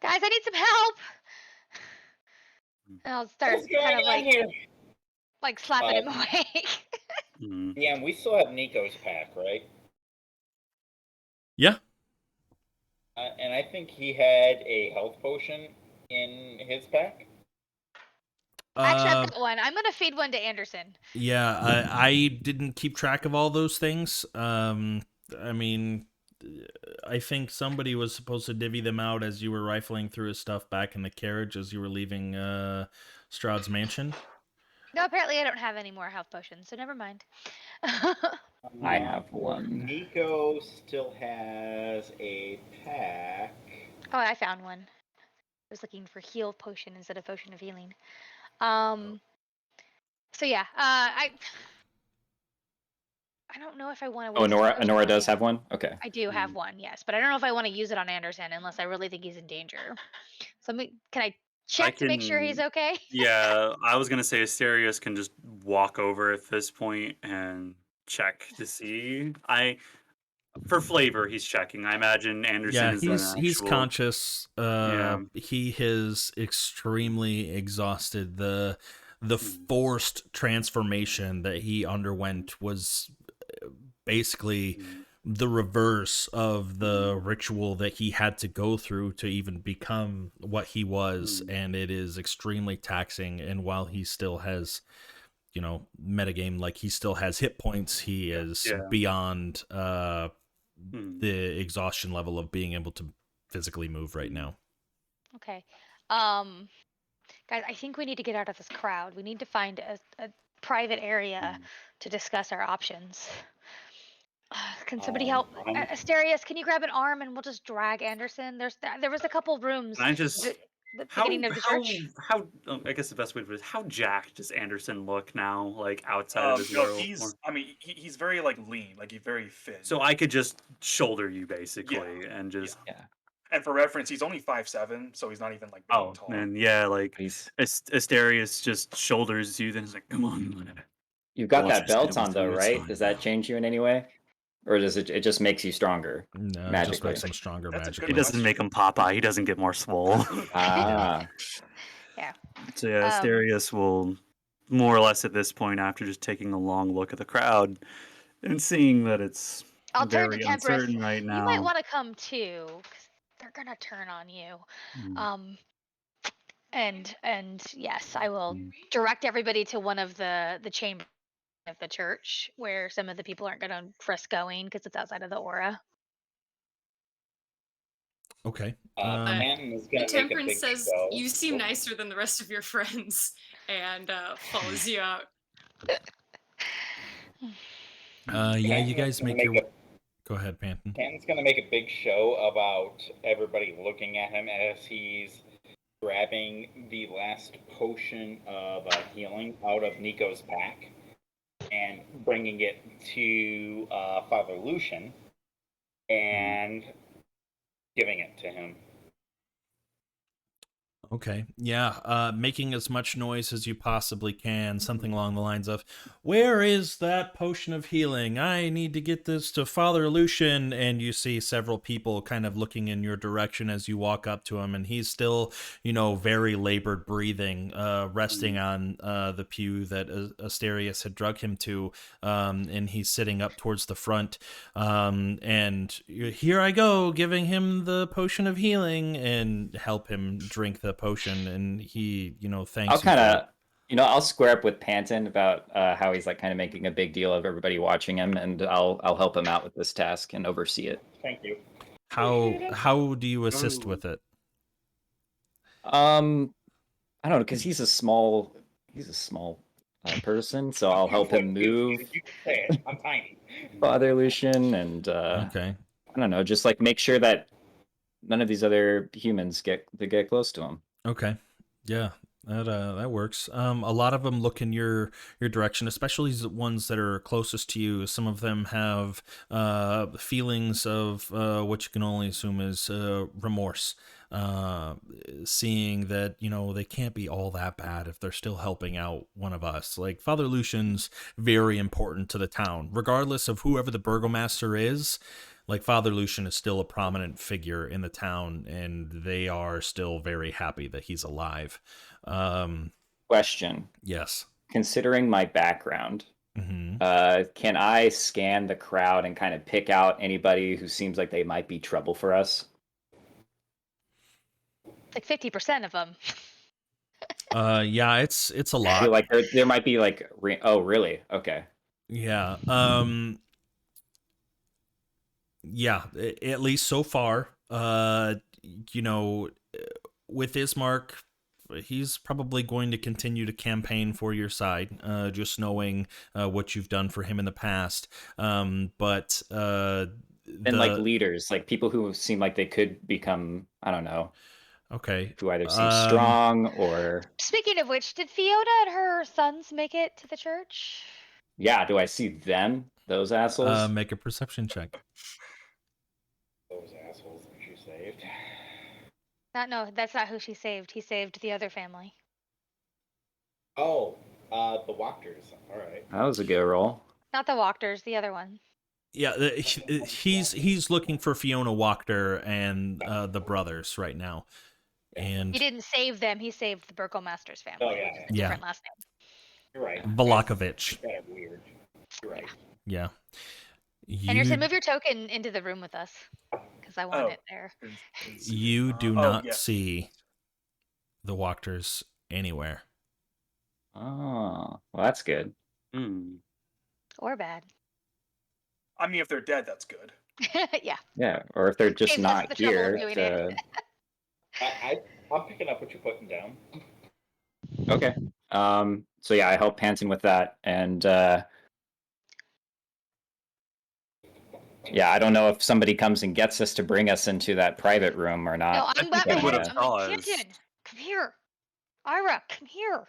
Guys, I need some help. And I'll start What's going kind of on here? like slapping him awake. Yeah, we still have Nico's pack, right? Yeah. And I think he had a health potion in his pack. Actually, I've got one. I'm gonna feed one to Anderson. Yeah, I didn't keep track of all those things. I mean, I think somebody was supposed to divvy them out as you were rifling through his stuff back in the carriage as you were leaving Strahd's mansion. No, apparently I don't have any more health potions, so never mind. I have one. Nico still has a pack. Oh, I found one. I was looking for heal potion instead of potion of healing. So yeah, I don't know if I want to. Oh, Nora does have one. Okay. I do have one, yes, but I don't know if I want to use it on Anderson unless I really think he's in danger. So can I check to make sure he's okay? Yeah, I was gonna say Asterios can just walk over at this point and check to see. For flavor, he's checking. I imagine Anderson is he's conscious. Yeah. He is extremely exhausted. The forced transformation that he underwent was basically the reverse of the ritual that he had to go through to even become what he was, and it is extremely taxing. And while he still has, metagame, like he still has hit points, he is beyond the exhaustion level of being able to physically move right now. Okay. Guys, I think we need to get out of this crowd. We need to find a private area to discuss our options. Can somebody help? Asterios, can you grab an arm and we'll just drag Anderson? There was a couple rooms. Can I just the beginning of the church. I guess the best way to put it is how jacked does Anderson look now, like outside of his world? He's very like lean, like he's very fit. So I could just shoulder you basically and just And for reference, he's only 5'7", so he's not even like tall. And like Asterios just shoulders you, then he's like, "Come on." You've got that belt on though, right? Does that change you in any way? Or does it just makes you stronger? No, it just makes him stronger magically. It doesn't make him Popeye. He doesn't get more swole. Yeah. So Asterios will more or less at this point, after just taking a long look at the crowd and seeing that it's turn to Temperance uncertain right now. You might want to come too, because they're gonna turn on you. And yes, I will direct everybody to one of the chambers of the church where some of the people aren't gonna risk going because it's outside of the aura. Okay. Temperance says, "You seem nicer than the rest of your friends," and follows you out. You guys make your. Go ahead, Panton. Panton's gonna make a big show about everybody looking at him as he's grabbing the last potion of healing out of Nico's pack and bringing it to Father Lucian and giving it to him. Okay. Yeah. Making as much noise as you possibly can. Something along the lines of, "Where is that potion of healing? I need to get this to Father Lucian." And you see several people kind of looking in your direction as you walk up to him. And he's still, very labored breathing, resting on the pew that Asterios had drug him to. And he's sitting up towards the front. And here I go, giving him the potion of healing and help him drink the potion, and he thanks I'll kind of I'll square up with Panton about how he's like kind of making a big deal of everybody watching him, and I'll help him out with this task and oversee it. Thank you. How do you assist with it? I don't know, because he's a small person, so I'll help him move. You can say it. I'm tiny. Father Lucian, and okay, I don't know, just like make sure that none of these other humans get close to him. Okay. Yeah, that works. A lot of them look in your direction, especially the ones that are closest to you. Some of them have feelings of what you can only assume is remorse. Seeing that they can't be all that bad if they're still helping out one of us. Like Father Lucian's very important to the town, regardless of whoever the burgomaster is. Like, Father Lucian is still a prominent figure in the town, and they are still very happy that he's alive. Question. Yes. Considering my background, Mm-hmm. can I scan the crowd and kind of pick out anybody who seems like they might be trouble for us? Like 50% of them. Yeah, it's a I lot. feel like there might be like, oh, really? Okay. Yeah. Yeah, at least so far. You know, with Ismark, he's probably going to continue to campaign for your side, just knowing what you've done for him in the past. But And like leaders, like people who seem like they could become, I don't know, okay, who either seem strong or... Speaking of which, did Fiona and her sons make it to the church? Yeah, do I see them? Those assholes? make a perception check. Those assholes that you saved. No, that's not who she saved. He saved the other family. Oh, the Walkers. All right. That was a good roll. Not the Walkers, the other one. Yeah, he's looking for Fiona Wachter and the brothers right now. And He didn't save them. He saved the Burgomaster's family. Oh, yeah, Which is a yeah. different last name. You're right. Vallaki. Kind of weird. You're right. Yeah. Anderson, move your token into the room with us, because I want it there. You do not see the Wachters anywhere. Oh, well, that's good. Or bad. I mean, if they're dead, that's good. Yeah. Yeah, or if they're just Saves us not the trouble of here. doing it. I'm picking up what you're putting down. Okay. So yeah, I help Panton with that, and yeah, I don't know if somebody comes and gets us to bring us into that private room or not. No, I'm think Batman. it would I'm have like, caused- Panton, come here. Ira, come here.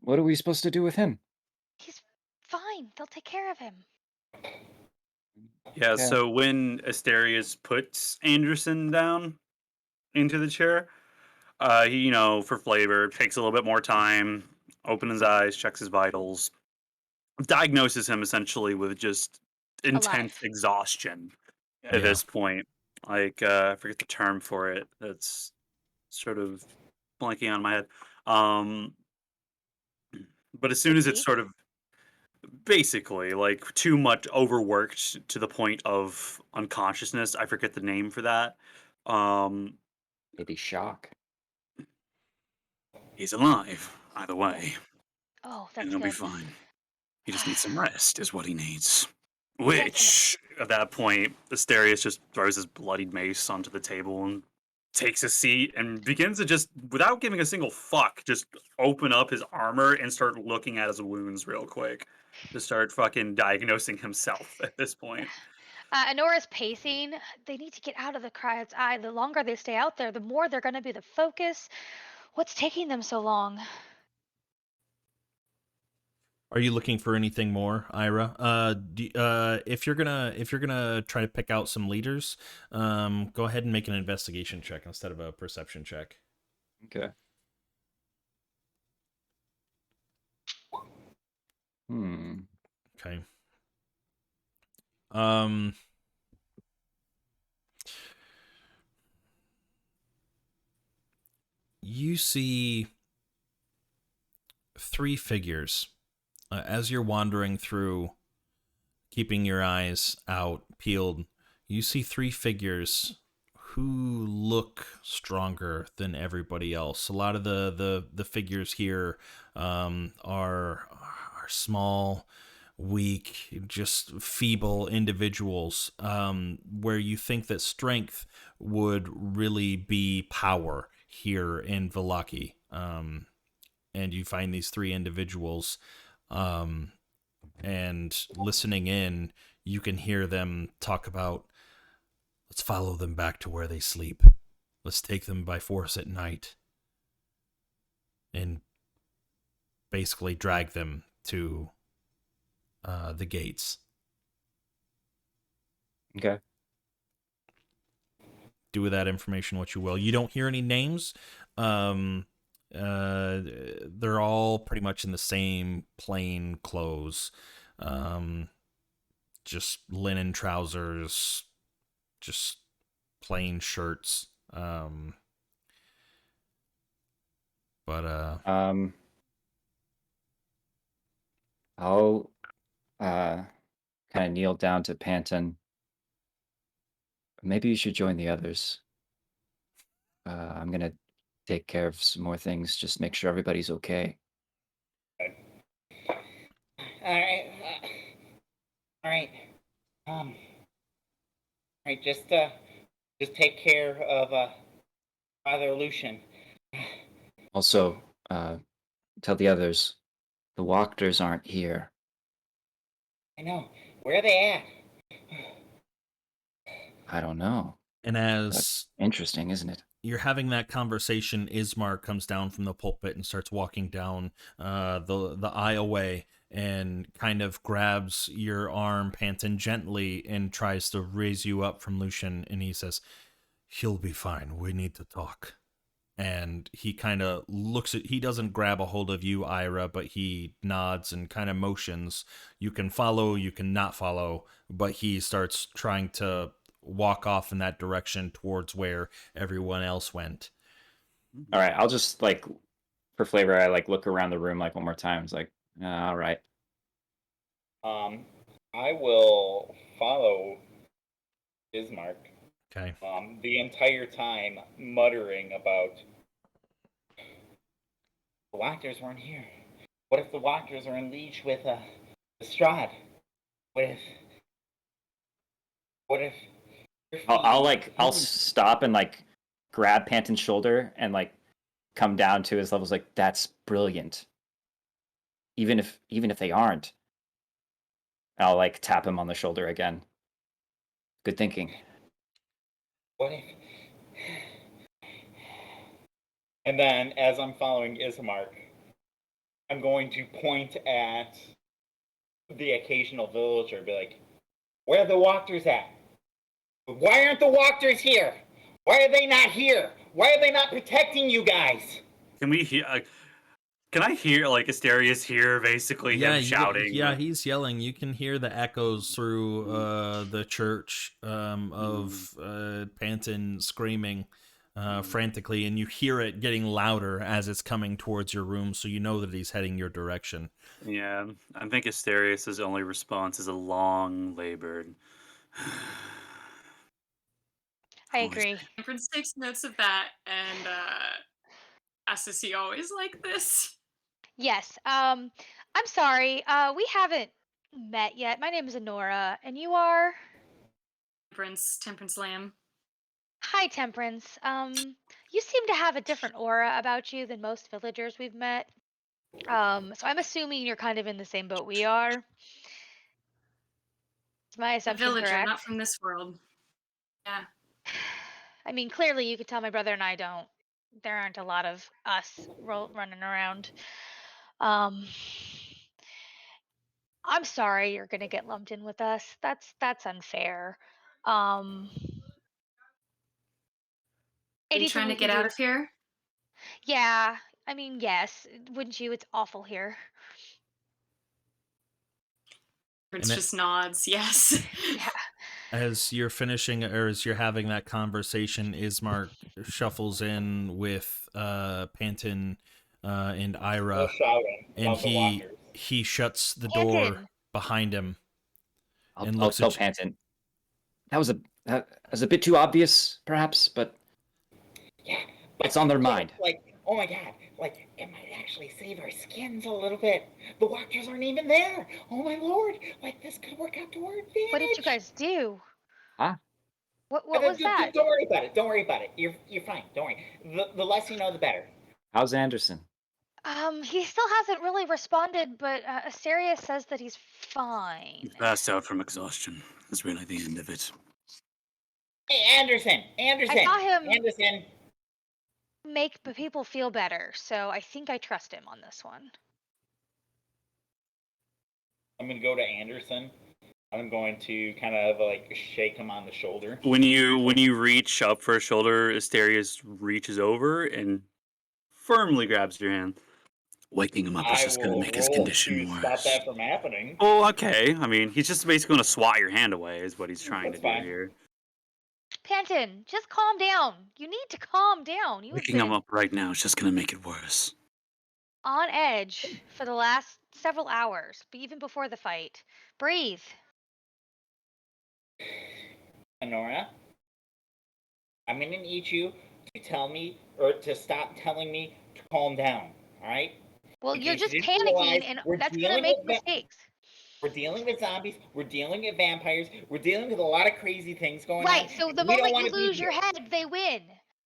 What are we supposed to do with him? He's fine. They'll take care of him. Yeah, Okay. so when Asterius puts Anderson down into the chair, he, you know, for flavor, takes a little bit more time, opens his eyes, checks his vitals, diagnoses him essentially with just intense exhaustion at this point. Like, I forget the term for it. That's sort of blanking on my head. But as soon as it's sort of basically like too much overworked to the point of unconsciousness, I forget the name for that. Maybe shock. He's alive, either way. Oh, And that's he'll good. be fine. He just needs some rest, is what he needs. Which, at that point, Asterius just throws his bloodied mace onto the table and takes a seat and begins to just, without giving a single fuck, just open up his armor and start looking at his wounds real quick. To start fucking diagnosing himself at this point. Honora's pacing. They need to get out of the crowd's eye. The longer they stay out there, the more they're going to be the focus. What's taking them so long? Are you looking for anything more, Ira? If you're gonna try to pick out some leaders, go ahead and make an investigation check instead of a perception check. Okay. Okay. You see three figures as you're wandering through, keeping your eyes out peeled. You see three figures who look stronger than everybody else. A lot of the figures here are small, weak, just feeble individuals, where you think that strength would really be power here in Vallaki. And you find these three individuals, and listening in, you can hear them talk about, let's follow them back to where they sleep. Let's take them by force at night and basically drag them to the gates. Okay. Do with that information what you will. You don't hear any names. They're all pretty much in the same plain clothes. just linen trousers, just plain shirts. I'll kind of kneel down to Panton. Maybe you should join the others. I'm gonna take care of some more things. Just make sure everybody's okay. All right. All right. All right. Just take care of Father Lucian. Also, tell the others the walkers aren't here. I know. Where are they at? I don't know. And But as interesting, isn't it? you're having that conversation, Ismar comes down from the pulpit and starts walking down the aisleway and kind of grabs your arm, Panton, gently and tries to raise you up from Lucian. And he says, "He'll be fine. We need to talk." And he kind of he doesn't grab a hold of you, Ira, but he nods and kind of motions. You can follow, you can not follow, but he starts trying to walk off in that direction towards where everyone else went. All right, I'll just for flavor, I look around the room one more time. It's all right. I will follow Bismarck. Okay. The entire time muttering about the walkers weren't here. What if the walkers are in leash with the Strahd? What if I'll stop and grab Panton's shoulder and come down to his levels. That's brilliant. Even if they aren't, I'll tap him on the shoulder again. Good thinking. What if? And then, as I'm following Ismark, I'm going to point at the occasional villager, be like, "Where are the walkers at? Why aren't the walkers here? Why are they not here? Why are they not protecting you guys?" Can we hear? Can I hear Asterius here basically him shouting? Yeah, he's yelling. You can hear the echoes through the church of Panton screaming frantically, and you hear it getting louder as it's coming towards your room, so you know that he's heading your direction. Yeah, I think Asterius's only response is a long labored. I agree. Temperance takes notes of that and asks, "Is he always like this?" Yes. I'm sorry. We haven't met yet. My name is Honora, and you are? Temperance Lamb. Hi, Temperance. You seem to have a different aura about you than most villagers we've met. So I'm assuming you're kind of in the same boat we are. Is my A assumption villager, correct? not from this world. Yeah. I mean, clearly you could tell my brother and I don't. There aren't a lot of us running around. I'm sorry you're gonna get lumped in with us. That's unfair. Are you Anything trying we to can get do out to... of here? Yeah, I mean, yes. Wouldn't you? It's awful here. Temperance just nods, yes. Yeah. As you're finishing, or as you're having that conversation, Ismark shuffles in with Panton and Ira, shouting and about the walkers. he shuts the door Panton. behind him and I'll looks tell at you. Panton. That was a bit too obvious, perhaps, but Yeah, but it's on their mind. Oh my god, it might actually save our skins a little bit. The walkers aren't even there. Oh my lord, this could work out to our advantage. What did you guys do? Huh? What was that? Don't worry about it. Don't worry about it. You're fine. Don't worry. The less you know, the better. How's Anderson? He still hasn't really responded, but Asterius says that he's fine. He passed out from exhaustion. That's really the end of it. Hey, Anderson! I saw him Anderson! make people feel better, so I think I trust him on this one. I'm gonna go to Anderson. I'm going to kind of shake him on the shoulder. When you reach up for a shoulder, Asterius reaches over and firmly grabs your hand. Waking him up is I just gonna will make his roll condition to worse. stop that from happening. Oh, okay. I mean, he's just basically gonna swat your hand away, is what he's trying That's to do fine. here. Panton, just calm down. You need to calm down. You have Waking him been up right now is just gonna make it worse. on edge for the last several hours, but even before the fight. Breathe. Honora, I'm gonna need you to tell me, or to stop telling me to calm down. All right? Well, In you're case you just didn't panicking, realize, and we're that's gonna dealing make with mistakes. We're dealing with zombies. We're dealing with vampires. We're dealing with a lot of crazy things going Right, on. so and the we don't moment you want to be lose your here. head, they win.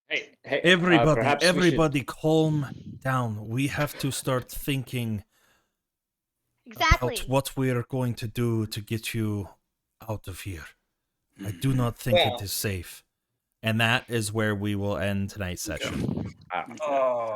Hey, hey, Everybody, perhaps we should- everybody, calm down. We have to start thinking Exactly. about what we are going to do to get you out of here. I do Mhm. not think Well- it is safe. And that is where we will end tonight's session. Ah, Oh.